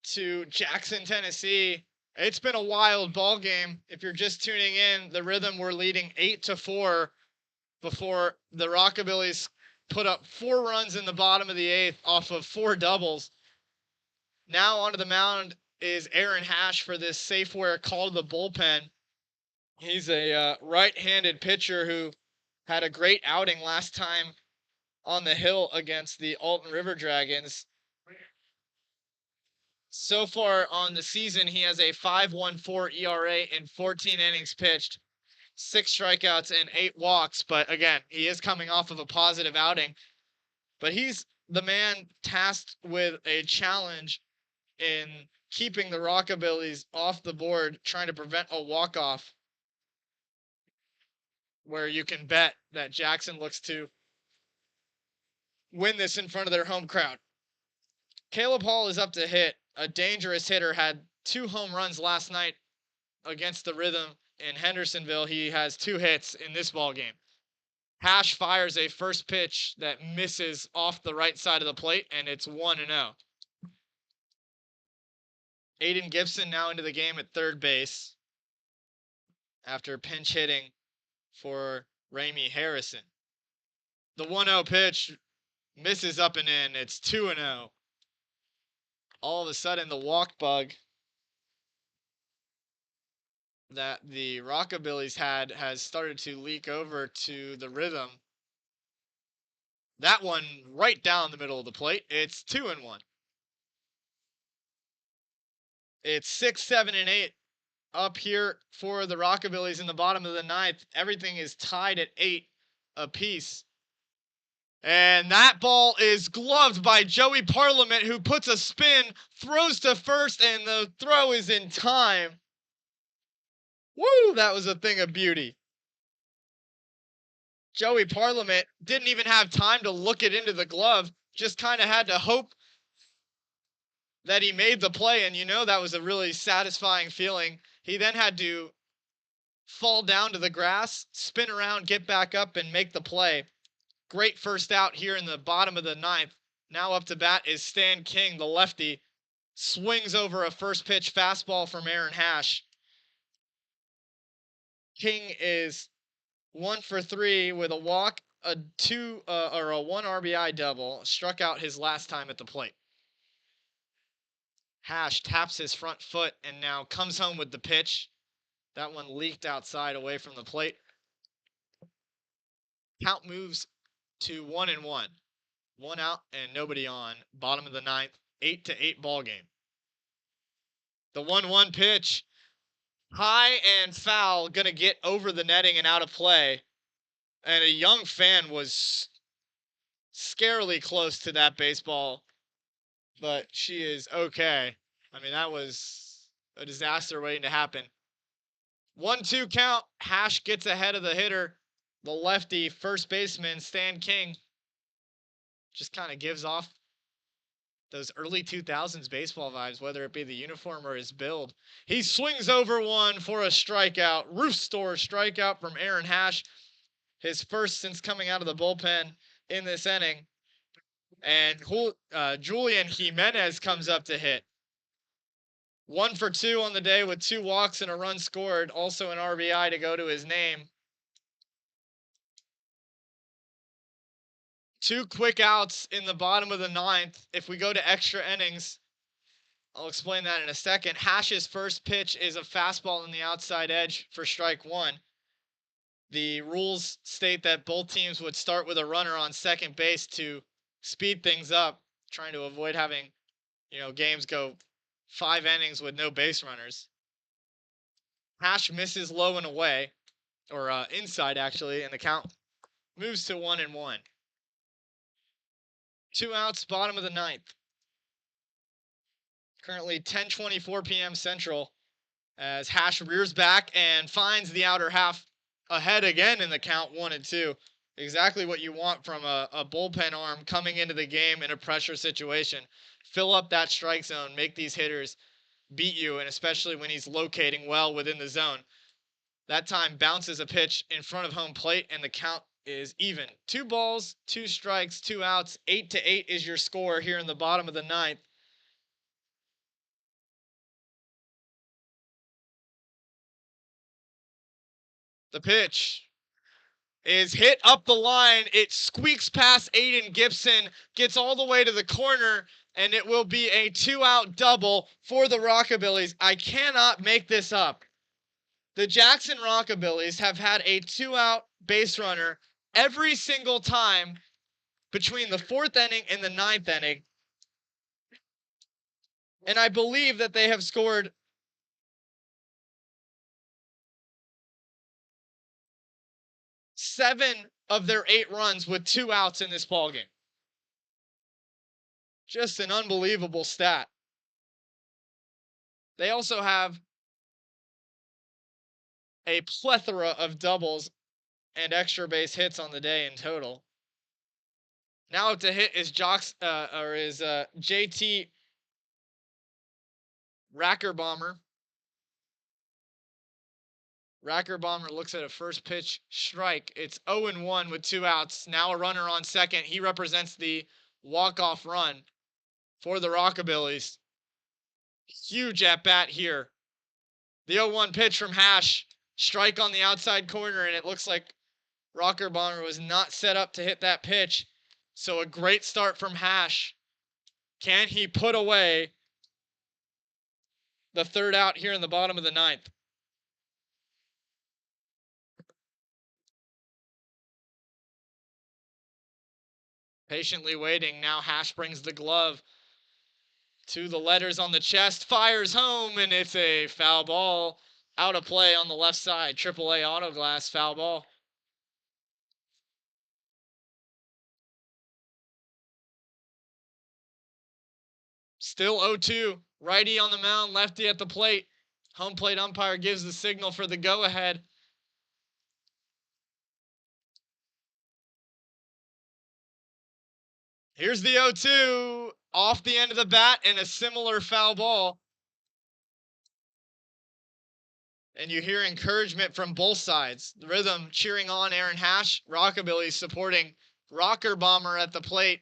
B: to Jackson, Tennessee. It's been a wild ball game. If you're just tuning in, the Rhythm were leading 8-4 before the Rockabillys put up 4 runs in the bottom of the 8th off of 4 doubles. Now onto the mound is Aaron Hash for this Safeware call to the bullpen. He's a right-handed pitcher who had a great outing last time on the hill against the Alton River Dragons. So far on the season, he has a 5.14 ERA in 14 innings pitched, 6 strikeouts and 8 walks. But again, he is coming off of a positive outing. But he's the man tasked with a challenge in keeping the Rockabillys off the board, trying to prevent a walk-off, where you can bet that Jackson looks to win this in front of their home crowd. Caleb Hall is up to hit. A dangerous hitter, had 2 home runs last night against the Rhythm in Hendersonville. He has 2 hits in this ball game. Hash fires a first pitch that misses off the right side of the plate, and it's 1-0. Aiden Gibson now into the game at third base after pinch hitting for Ramey Harrison. The 1-0 pitch misses up and in. It's 2-0. All of a sudden, the walk bug that the Rockabillys had has started to leak over to the Rhythm. That one right down the middle of the plate. It's 2-1. It's 6, 7, and 8 up here for the Rockabillys in the bottom of the 9th. Everything is tied at 8 apiece. And that ball is gloved by Joey Parliament, who puts a spin, throws to first, and the throw is in time. Woo, that was a thing of beauty. Joey Parliament didn't even have time to look it into the glove, just kind of had to hope that he made the play, and you know that was a really satisfying feeling. He then had to fall down to the grass, spin around, get back up, and make the play. Great first out here in the bottom of the 9th. Now up to bat is Stan King, the lefty. Swings over a first pitch fastball from Aaron Hash. King is 1 for 3 with a walk, a 1 RBI double. Struck out his last time at the plate. Hash taps his front foot and now comes home with the pitch. That one leaked outside away from the plate. Count moves to 1-1. 1 out and nobody on. Bottom of the 9th, 8-8 ball game. The 1-1 pitch, high and foul, gonna get over the netting and out of play. And a young fan was scarily close to that baseball, but she is okay. I mean, that was a disaster waiting to happen. 1-2 count. Hash gets ahead of the hitter. The lefty first baseman, Stan King, just kind of gives off those early 2000s baseball vibes, whether it be the uniform or his build. He swings over one for a strikeout. Roof store strikeout from Aaron Hash. His first since coming out of the bullpen in this inning. And Julian Jimenez comes up to hit. 1 for 2 on the day with 2 walks and a run scored. Also an RBI to go to his name. 2 quick outs in the bottom of the 9th. If we go to extra innings, I'll explain that in a second. Hash's first pitch is a fastball on the outside edge for strike 1. The rules state that both teams would start with a runner on second base to speed things up, trying to avoid having, games go 5 innings with no base runners. Hash misses low and away, or inside actually, and the count moves to 1-1. 2 outs, bottom of the 9th. Currently 10:24 p.m. Central, as Hash rears back and finds the outer half ahead again in the count 1-2. Exactly what you want from a bullpen arm coming into the game in a pressure situation. Fill up that strike zone, make these hitters beat you, and especially when he's locating well within the zone. That time bounces a pitch in front of home plate, and the count is even. 2 balls, 2 strikes, 2 outs. 8-8 is your score here in the bottom of the 9th. The pitch is hit up the line. It squeaks past Aiden Gibson, gets all the way to the corner, and it will be a 2-out double for the Rockabillys. I cannot make this up. The Jackson Rockabillys have had a 2-out base runner every single time between the 4th inning and the 9th inning. And I believe that they have scored 7 of their 8 runs with 2 outs in this ballgame. Just an unbelievable stat. They also have a plethora of doubles and extra base hits on the day in total. Now up to hit is JT Rackerbomber. Rackerbomber looks at a first pitch strike. It's 0-1 with 2 outs. Now a runner on second. He represents the walk-off run for the Rockabillys. Huge at bat here. The 0-1 pitch from Hash. Strike on the outside corner, and it looks like Rackerbomber was not set up to hit that pitch. So a great start from Hash. Can he put away the 3rd out here in the bottom of the 9th? Patiently waiting. Now Hash brings the glove to the letters on the chest. Fires home, and it's a foul ball. Out of play on the left side. AAA auto glass, foul ball. Still 0-2. Righty on the mound, lefty at the plate. Home plate umpire gives the signal for the go-ahead. Here's the 0-2. Off the end of the bat, and a similar foul ball. And you hear encouragement from both sides. The Rhythm cheering on Aaron Hash. Rockabilly supporting Rackerbomber at the plate.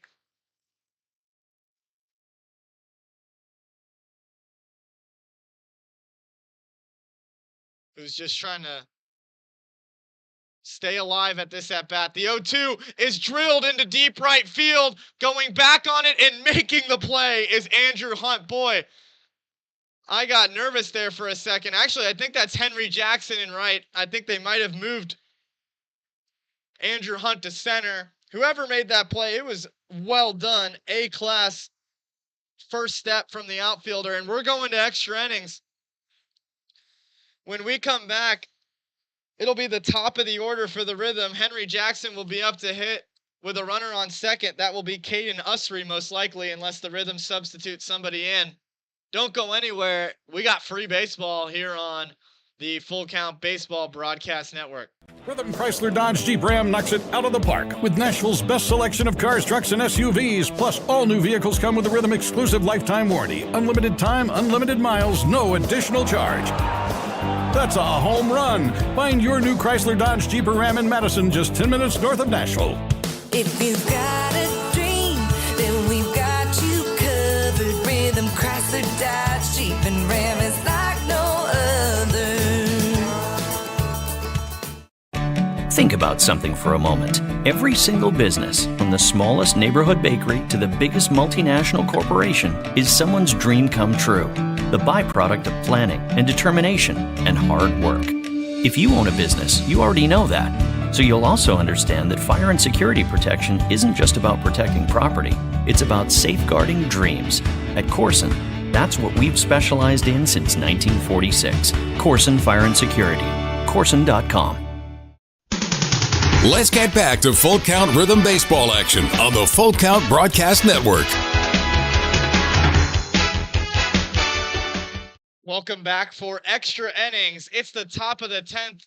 B: Who's just trying to stay alive at this at-bat. The 0-2 is drilled into deep right field. Going back on it and making the play is Andrew Hunt. Boy, I got nervous there for a second. Actually, I think that's Henry Jackson in right. I think they might have moved Andrew Hunt to center. Whoever made that play, it was well done. A-class first step from the outfielder. And we're going to extra innings. When we come back, it'll be the top of the order for the Rhythm. Henry Jackson will be up to hit with a runner on second. That will be Caden Usry most likely, unless the Rhythm substitutes somebody in. Don't go anywhere. We got free baseball here on the Full Count Baseball Broadcast Network.
J: Rhythm Chrysler Dodge Jeep Ram knocks it out of the park with Nashville's best selection of cars, trucks, and SUVs. Plus, all new vehicles come with a Rhythm exclusive lifetime warranty. Unlimited time, unlimited miles, no additional charge. That's a home run. Find your new Chrysler Dodge Jeep or Ram in Madison, just 10 minutes north of Nashville.
E: If you've got a dream, then we've got you covered. Rhythm Chrysler Dodge Jeep and Ram is like no other.
F: Think about something for a moment. Every single business, from the smallest neighborhood bakery to the biggest multinational corporation, is someone's dream come true. The byproduct of planning and determination and hard work. If you own a business, you already know that. So you'll also understand that fire and security protection isn't just about protecting property, it's about safeguarding dreams. At Corson, that's what we've specialized in since 1946. Corson Fire and Security. Corson.com.
A: Let's get back to Full Count Rhythm Baseball action on the Full Count Broadcast Network.
B: Welcome back for extra innings. It's the top of the 10th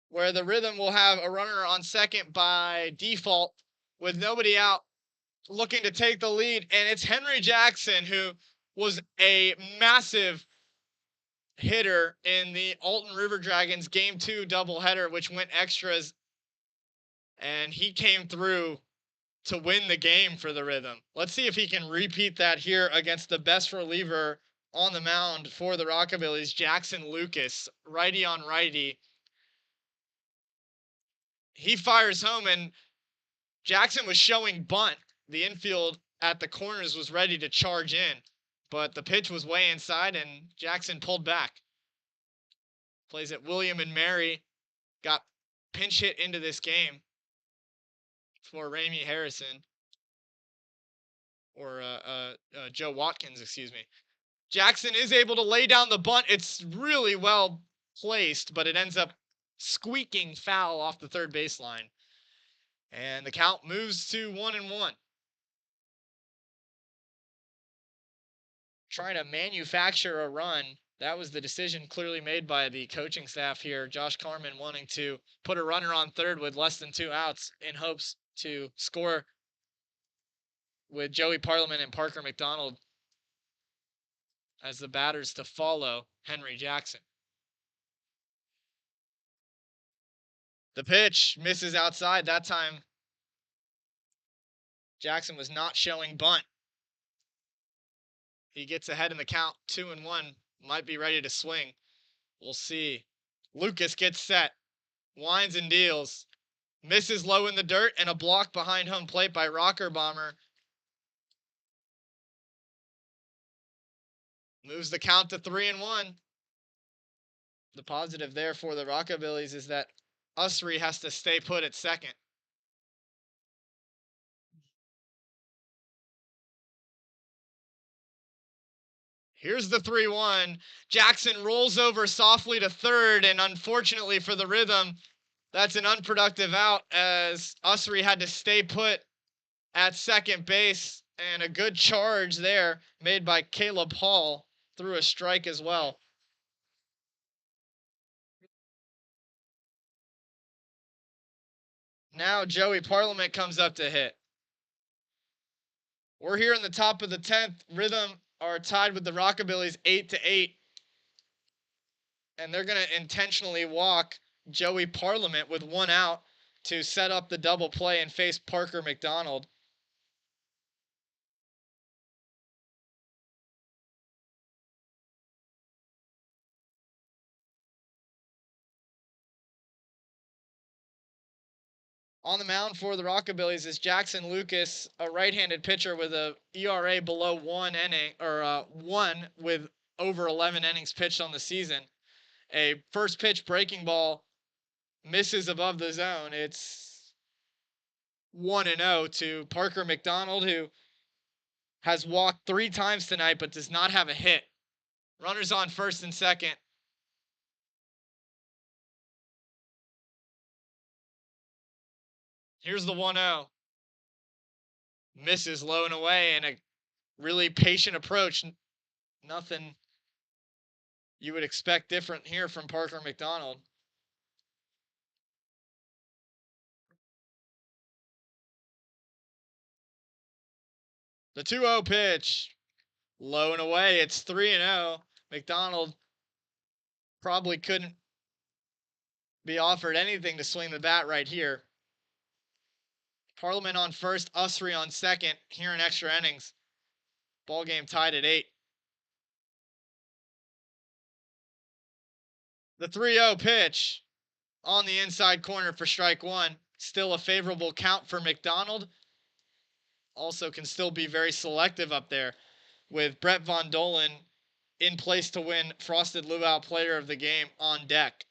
B: where the Rhythm will have a runner on second by default with nobody out, looking to take the lead. And it's Henry Jackson, who was a massive hitter in the Alton River Dragons Game 2 doubleheader, which went extras. And he came through to win the game for the Rhythm. Let's see if he can repeat that here against the best reliever on the mound for the Rockabillys, Jackson Lucas, righty on righty. He fires home, and Jackson was showing bunt. The infield at the corners was ready to charge in, but the pitch was way inside, and Jackson pulled back. Plays at William and Mary, got pinch hit into this game for Ramey Harrison, or Joe Watkins, excuse me. Jackson is able to lay down the bunt. It's really well placed, but it ends up squeaking foul off the third baseline. And the count moves to 1-1. Trying to manufacture a run. That was the decision clearly made by the coaching staff here. Josh Carman wanting to put a runner on third with less than 2 outs in hopes to score with Joey Parliament and Parker McDonald as the batters to follow Henry Jackson. The pitch misses outside. That time, Jackson was not showing bunt. He gets ahead in the count, 2-1. Might be ready to swing. We'll see. Lucas gets set. Winds and deals. Misses low in the dirt, and a block behind home plate by Rocker Bomber. Moves the count to 3-1. The positive there for the Rockabillys is that Usry has to stay put at second. Here's the 3-1. Jackson rolls over softly to third, and unfortunately for the Rhythm, that's an unproductive out as Usry had to stay put at second base, and a good charge there made by Caleb Hall through a strike as well. Now Joey Parliament comes up to hit. We're here in the top of the 10th. Rhythm are tied with the Rockabillys 8-8. And they're going to intentionally walk Joey Parliament with 1 out to set up the double play and face Parker McDonald. On the mound for the Rockabillys is Jackson Lucas, a right-handed pitcher with a ERA below 1 inning, or 1 with over 11 innings pitched on the season. A first pitch breaking ball misses above the zone. It's 1-0 to Parker McDonald, who has walked 3 times tonight but does not have a hit. Runners on first and second. Here's the 1-0. Misses low and away, and a really patient approach. Nothing you would expect different here from Parker McDonald. The 2-0 pitch. Low and away. It's 3-0. McDonald probably couldn't be offered anything to swing the bat right here. Parliament on first, Usry on second here in extra innings. Ball game tied at 8. The 3-0 pitch on the inside corner for strike one. Still a favorable count for McDonald. Also can still be very selective up there with Brett Von Dolen in place to win Frosted Luau Player of the Game on deck.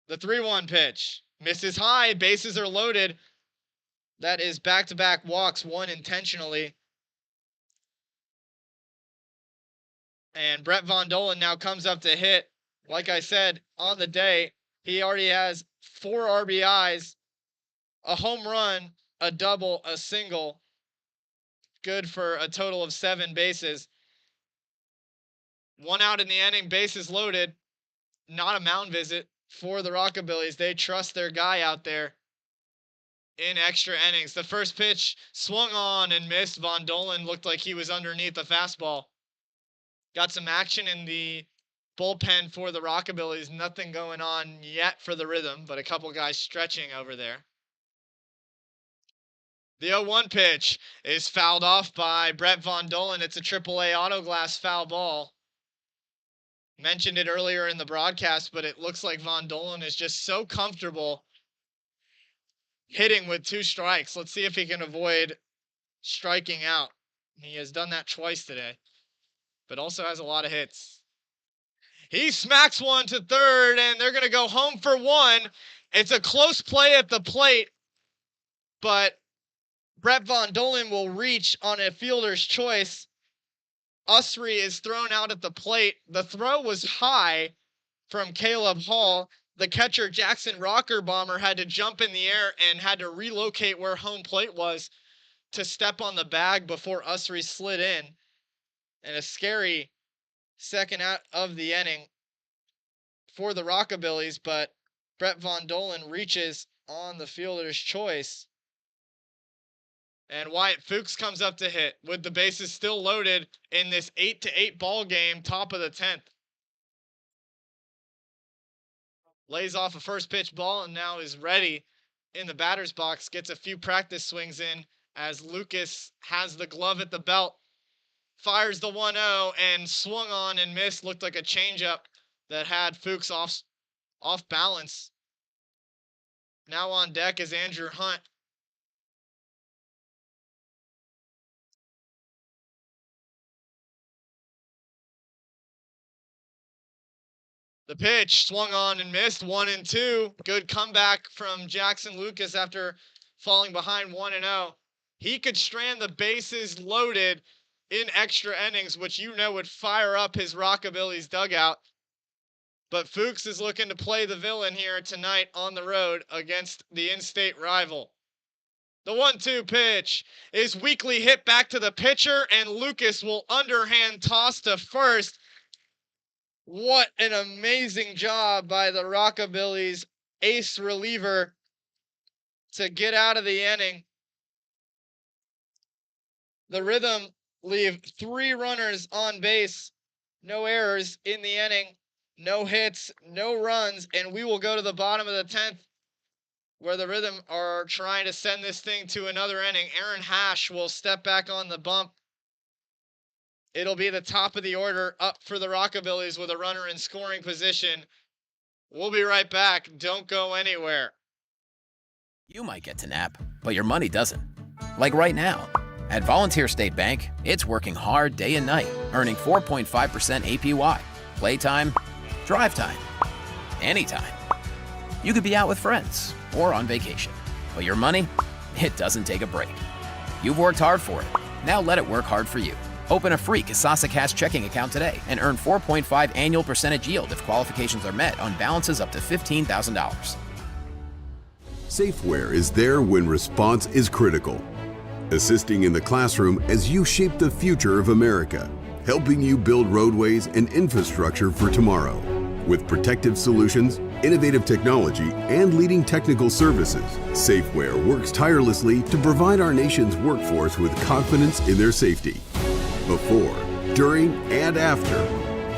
B: The 3-1 pitch misses high. Bases are loaded. That is back-to-back walks, one intentionally. And Brett Von Dolen now comes up to hit. Like I said, on the day, he already has 4 RBIs, a home run, a double, a single. Good for a total of 7 bases. 1 out in the inning, bases loaded. Not a mound visit for the Rockabillys. They trust their guy out there in extra innings. The first pitch swung on and missed. Von Dolen looked like he was underneath the fastball. Got some action in the bullpen for the Rockabillys. Nothing going on yet for the Rhythm, but a couple guys stretching over there. The 0-1 pitch is fouled off by Brett Von Dolen. It's a AAA auto glass foul ball. Mentioned it earlier in the broadcast, but it looks like Von Dolen is just so comfortable hitting with 2 strikes. Let's see if he can avoid striking out. He has done that twice today, but also has a lot of hits. He smacks one to third, and they're going to go home for 1. It's a close play at the plate, but Brett Von Dolen will reach on a fielder's choice. Usry is thrown out at the plate. The throw was high from Caleb Hall. The catcher, Jackson Rockabomber, had to jump in the air and had to relocate where home plate was to step on the bag before Usry slid in. And a scary second out of the inning for the Rockabillys, but Brett Von Dolen reaches on the fielder's choice. And Wyatt Fuchs comes up to hit with the bases still loaded in this 8-8 ball game, top of the 10th. Lays off a first pitch ball and now is ready in the batter's box. Gets a few practice swings in as Lucas has the glove at the belt. Fires the 1-0 and swung on and missed. Looked like a changeup that had Fuchs off balance. Now on deck is Andrew Hunt. The pitch swung on and missed. 1-2. Good comeback from Jackson Lucas after falling behind 1-0. He could strand the bases loaded in extra innings, which you know would fire up his Rockabillys dugout. But Fuchs is looking to play the villain here tonight on the road against the in-state rival. The 1-2 pitch is weakly hit back to the pitcher, and Lucas will underhand toss to first. What an amazing job by the Rockabillys ace reliever to get out of the inning. The Rhythm leave 3 runners on base, no errors in the inning, no hits, no runs, and we will go to the bottom of the 10th where the Rhythm are trying to send this thing to another inning. Aaron Hash will step back on the bump. It'll be the top of the order up for the Rockabillys with a runner in scoring position. We'll be right back. Don't go anywhere.
L: You might get to nap, but your money doesn't. Like right now. At Volunteer State Bank, it's working hard day and night, earning 4.5% APY. Playtime, drive time, anytime. You could be out with friends or on vacation, but your money, it doesn't take a break. You've worked hard for it. Now let it work hard for you. Open a free Kasasa Cash checking account today and earn 4.5 annual percentage yield if qualifications are met on balances up to $15,000.
M: Safeware is there when response is critical, assisting in the classroom as you shape the future of America, helping you build roadways and infrastructure for tomorrow. With protective solutions, innovative technology, and leading technical services, Safeware works tirelessly to provide our nation's workforce with confidence in their safety. Before, during, and after,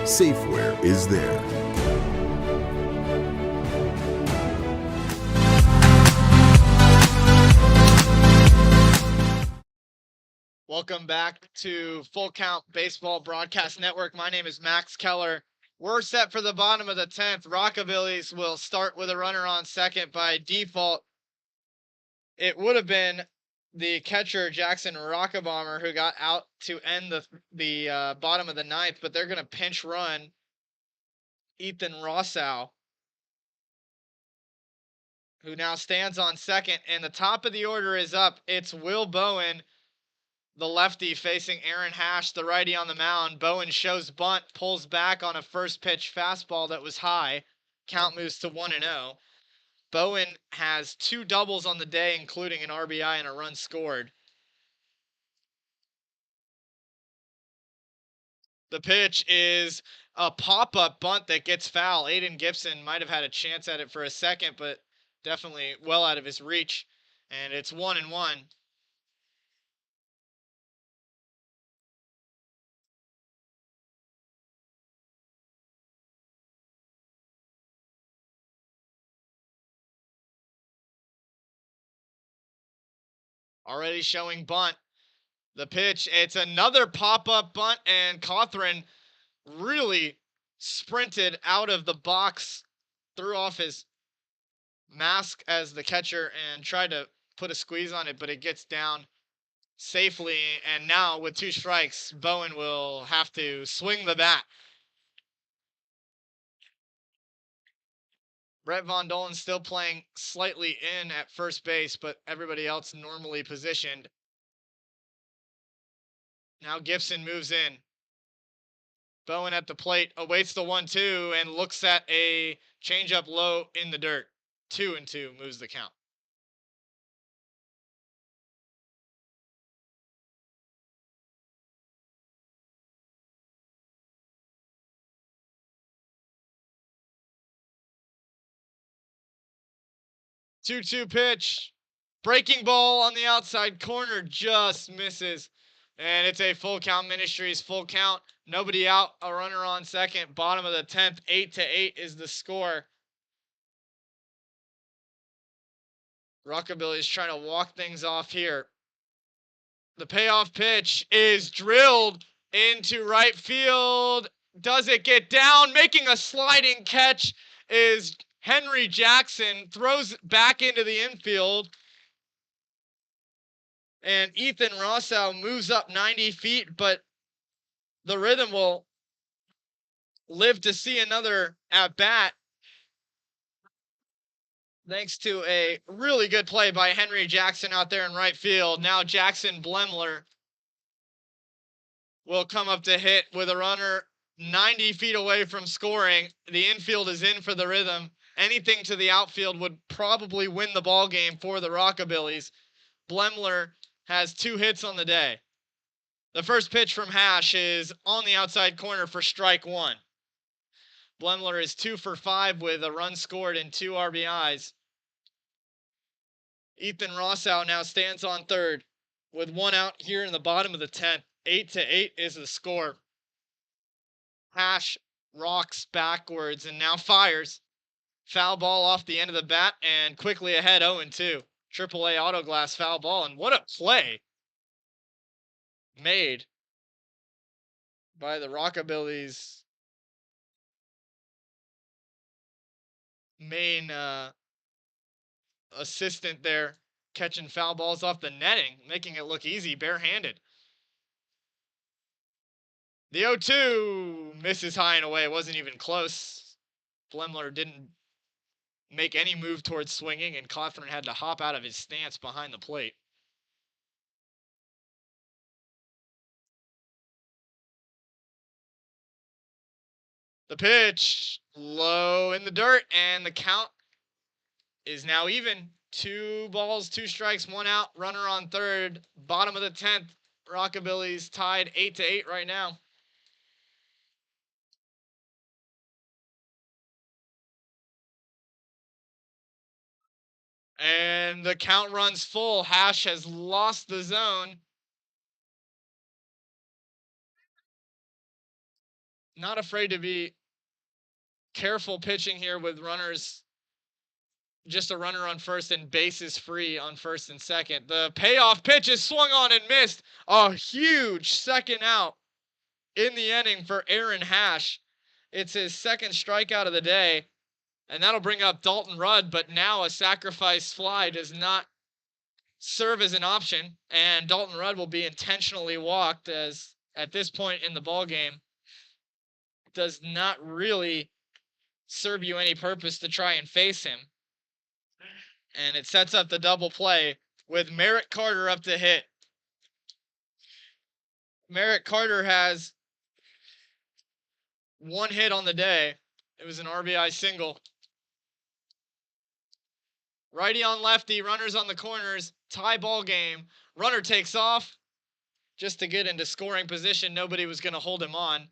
M: Safeware is there.
B: Welcome back to Full Count Baseball Broadcast Network. My name is Max Keller. We're set for the bottom of the 10th. Rockabillys will start with a runner on second. By default, it would have been the catcher, Jackson Rockabomber, who got out to end the bottom of the 9th, but they're going to pinch run Ethan Rossow, who now stands on second. And the top of the order is up. It's Will Bowen, the lefty, facing Aaron Hash, the righty, on the mound. Bowen shows bunt, pulls back on a first pitch fastball that was high. Count moves to 1-0. Bowen has 2 doubles on the day, including an RBI and a run scored. The pitch is a pop-up bunt that gets foul. Aiden Gibson might have had a chance at it for a second, but definitely well out of his reach. And it's 1-1. Already showing bunt. The pitch, it's another pop-up bunt, and Cawthron really sprinted out of the box, threw off his mask as the catcher and tried to put a squeeze on it, but it gets down safely. And now with 2 strikes, Bowen will have to swing the bat. Brett Von Dolen still playing slightly in at first base, but everybody else normally positioned. Now Gibson moves in. Bowen at the plate, awaits the 1-2 and looks at a changeup low in the dirt. 2-2 moves the count. Two-two pitch. Breaking ball on the outside corner, just misses. And it's a Full Count Ministries full count. Nobody out, a runner on second. Bottom of the 10th, 8-8 is the score. Rockabilly is trying to walk things off here. The payoff pitch is drilled into right field. Does it get down? Making a sliding catch is Henry Jackson. Throws back into the infield. And Ethan Rossow moves up 90 feet, but the Rhythm will live to see another at-bat, thanks to a really good play by Henry Jackson out there in right field. Now Jackson Blemler will come up to hit with a runner 90 feet away from scoring. The infield is in for the Rhythm. Anything to the outfield would probably win the ball game for the Rockabillys. Blemler has 2 hits on the day. The first pitch from Hash is on the outside corner for strike 1. Blemler is 2 for 5 with a run scored and 2 RBIs. Ethan Rossow now stands on third with 1 out here in the bottom of the 10th. 8-8 is the score. Hash rocks backwards and now fires. Foul ball off the end of the bat and quickly ahead 0-2. AAA Autoglass foul ball, and what a play made by the Rockabillys' main assistant there, catching foul balls off the netting, making it look easy, barehanded. The 0-2 misses high and away. It wasn't even close. Blemler didn't make any move towards swinging, and Cawthron had to hop out of his stance behind the plate. The pitch, low in the dirt, and the count is now even. 2 balls, 2 strikes, 1 out, runner on third. Bottom of the 10th, Rockabillys tied 8-8 right now. And the count runs full. Hash has lost the zone. Not afraid to be careful pitching here with runners. Just a runner on first and bases free on first and second. The payoff pitch is swung on and missed. A huge second out in the inning for Aaron Hash. It's his second strikeout of the day, and that'll bring up Dalton Rudd, but now a sacrifice fly does not serve as an option, and Dalton Rudd will be intentionally walked, as at this point in the ball game does not really serve you any purpose to try and face him. And it sets up the double play with Merritt Carter up to hit. Merritt Carter has one hit on the day. It was an RBI single. Righty on lefty, runners on the corners, tie ball game. Runner takes off just to get into scoring position. Nobody was going to hold him on.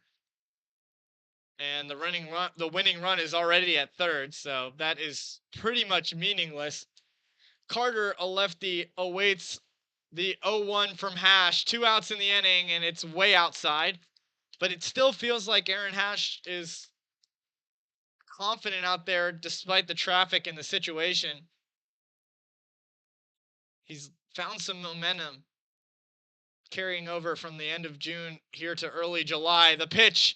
B: And the winning run is already at third, so that is pretty much meaningless. Carter, a lefty, awaits the 0-1 from Hash. 2 outs in the inning, and it's way outside. But it still feels like Aaron Hash is confident out there despite the traffic and the situation. He's found some momentum carrying over from the end of June here to early July. The pitch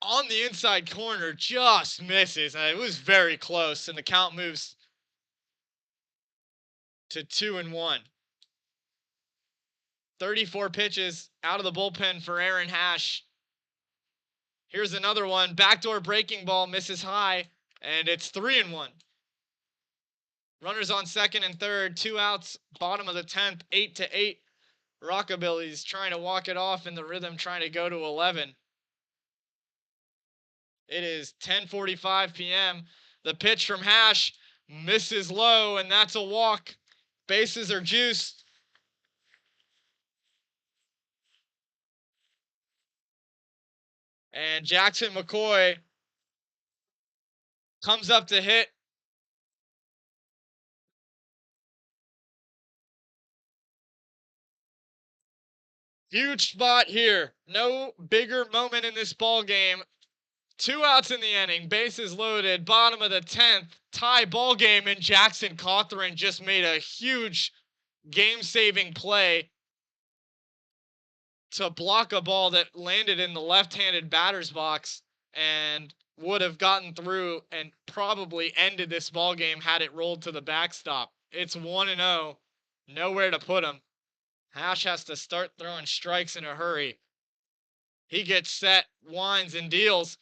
B: on the inside corner just misses. It was very close, and the count moves to 2-1. 34 pitches out of the bullpen for Aaron Hash. Here's another one. Backdoor breaking ball misses high, and it's 3-1. Runners on second and third, 2 outs, bottom of the 10th, 8-8. Rockabillys trying to walk it off, and the Rhythm trying to go to 11. It is 10:45 p.m. The pitch from Hash misses low, and that's a walk. Bases are juiced. And Jackson McCoy comes up to hit. Huge spot here. No bigger moment in this ball game. 2 outs in the inning, bases loaded, bottom of the 10th, tie ball game, and Jackson Cawthorn just made a huge game-saving play to block a ball that landed in the left-handed batter's box and would have gotten through and probably ended this ball game had it rolled to the backstop. It's 1-0, nowhere to put him. Hash has to start throwing strikes in a hurry. He gets set, winds, and deals.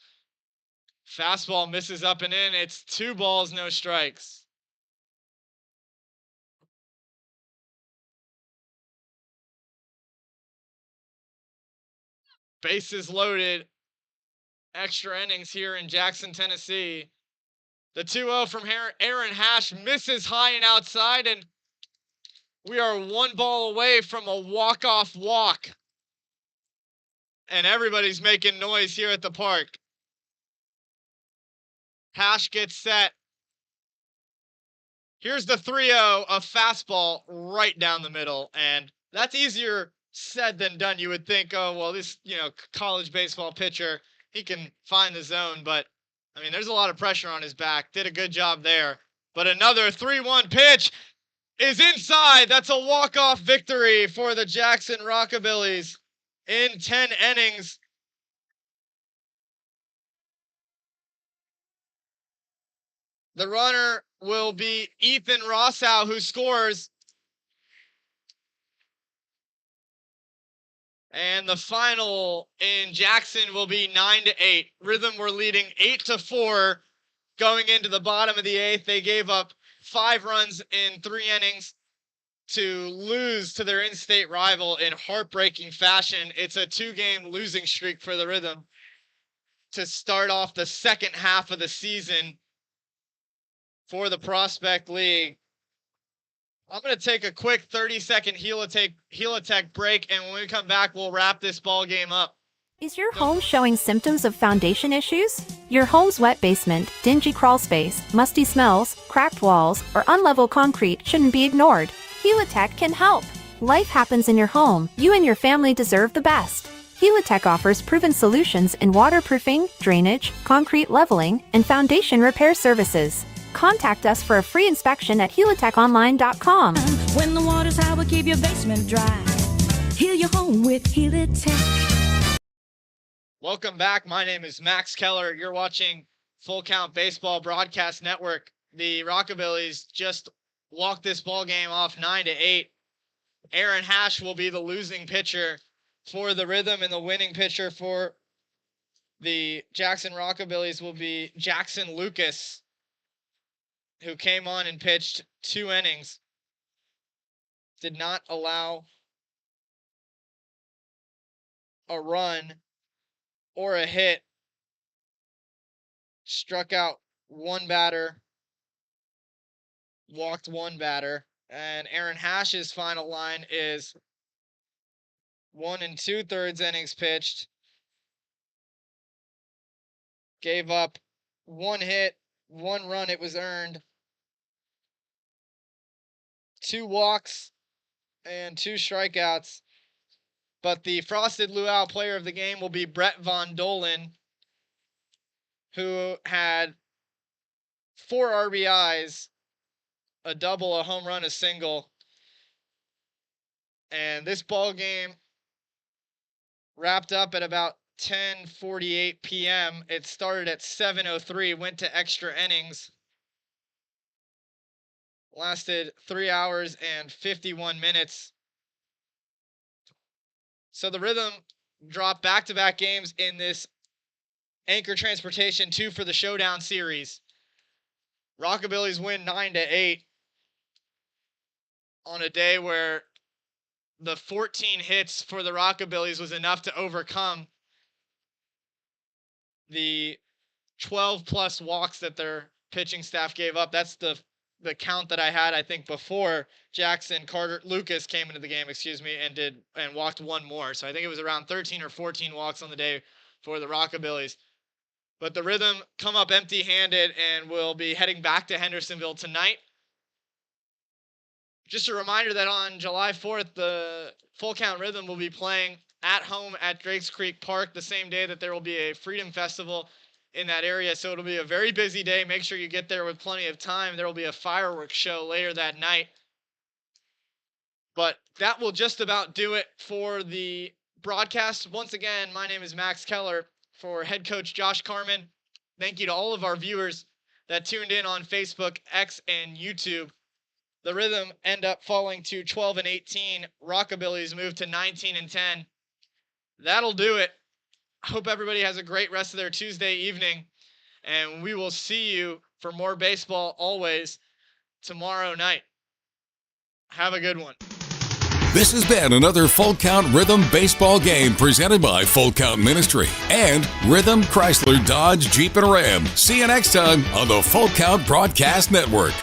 B: Fastball misses up and in. It's 2 balls, no strikes. Bases loaded. Extra innings here in Jackson, Tennessee. The 2-0 from Aaron Hash misses high and outside, and we are 1 ball away from a walk-off walk. And everybody's making noise here at the park. Hash gets set. Here's the 3-0, a fastball right down the middle. And that's easier said than done. You would think, oh, well, this, college baseball pitcher, he can find the zone. But, I mean, there's a lot of pressure on his back. Did a good job there. But another 3-1 pitch is inside. That's a walk-off victory for the Jackson Rockabillys in 10 innings. The runner will be Ethan Rossow, who scores. And the final in Jackson will be 9-8. Rhythm were leading 8-4 going into the bottom of the 8th. They gave up 5 runs in 3 innings to lose to their in-state rival in heartbreaking fashion. It's a 2-game losing streak for the Rhythm to start off the second half of the season for the Prospect League. I'm going to take a quick 30-second Helitech break, and when we come back, we'll wrap this ball game up.
G: Is your home showing symptoms of foundation issues? Your home's wet basement, dingy crawl space, musty smells, cracked walls, or unlevel concrete shouldn't be ignored. Helitech can help. Life happens in your home. You and your family deserve the best. Helitech offers proven solutions in waterproofing, drainage, concrete leveling, and foundation repair services. Contact us for a free inspection at helitechonline.com.
E: When the water's high, we'll keep your basement dry. Heal your home with Helitech.
B: Welcome back. My name is Max Keller. You're watching Full Count Baseball Broadcast Network. The Rockabillys just walked this ball game off 9-8. Aaron Hash will be the losing pitcher for the Rhythm, and the winning pitcher for the Jackson Rockabillys will be Jackson Lucas, who came on and pitched 2 innings. Did not allow a run or a hit. Struck out 1 batter, walked 1 batter, and Aaron Hash's final line is 1 2/3 innings pitched. Gave up 1 hit, 1 run, it was earned, 2 walks, and 2 strikeouts. But the Frosted Luau player of the game will be Brett Von Dolan, who had 4 RBIs, a double, a home run, a single. And this ball game wrapped up at about 10:48 p.m. It started at 7:03, went to extra innings. Lasted 3 hours and 51 minutes. So the Rhythm dropped back-to-back games in this Anchor Transportation 2 for the Showdown series. Rockabillys win 9-8 on a day where the 14 hits for the Rockabillys was enough to overcome the 12-plus walks that their pitching staff gave up. That's the count that I had, I think, before Lucas came into the game, and walked 1 more. So I think it was around 13 or 14 walks on the day for the Rockabillys. But the Rhythm come up empty-handed and will be heading back to Hendersonville tonight. Just a reminder that on July 4th, the Full Count Rhythm will be playing at home at Drakes Creek Park the same day that there will be a Freedom Festival in that area. So it'll be a very busy day. Make sure you get there with plenty of time. There will be a fireworks show later that night. But that will just about do it for the broadcast. Once again, my name is Max Keller. For head coach Josh Carman, thank you to all of our viewers that tuned in on Facebook, X, and YouTube. The Rhythm end up falling to 12-18. Rockabillys move to 19-10. That'll do it. I hope everybody has a great rest of their Tuesday evening, and we will see you for more baseball always tomorrow night. Have a good one.
A: This has been another Full Count Rhythm baseball game presented by Full Count Ministry and Rhythm Chrysler Dodge Jeep and Ram. See you next time on the Full Count Broadcast Network.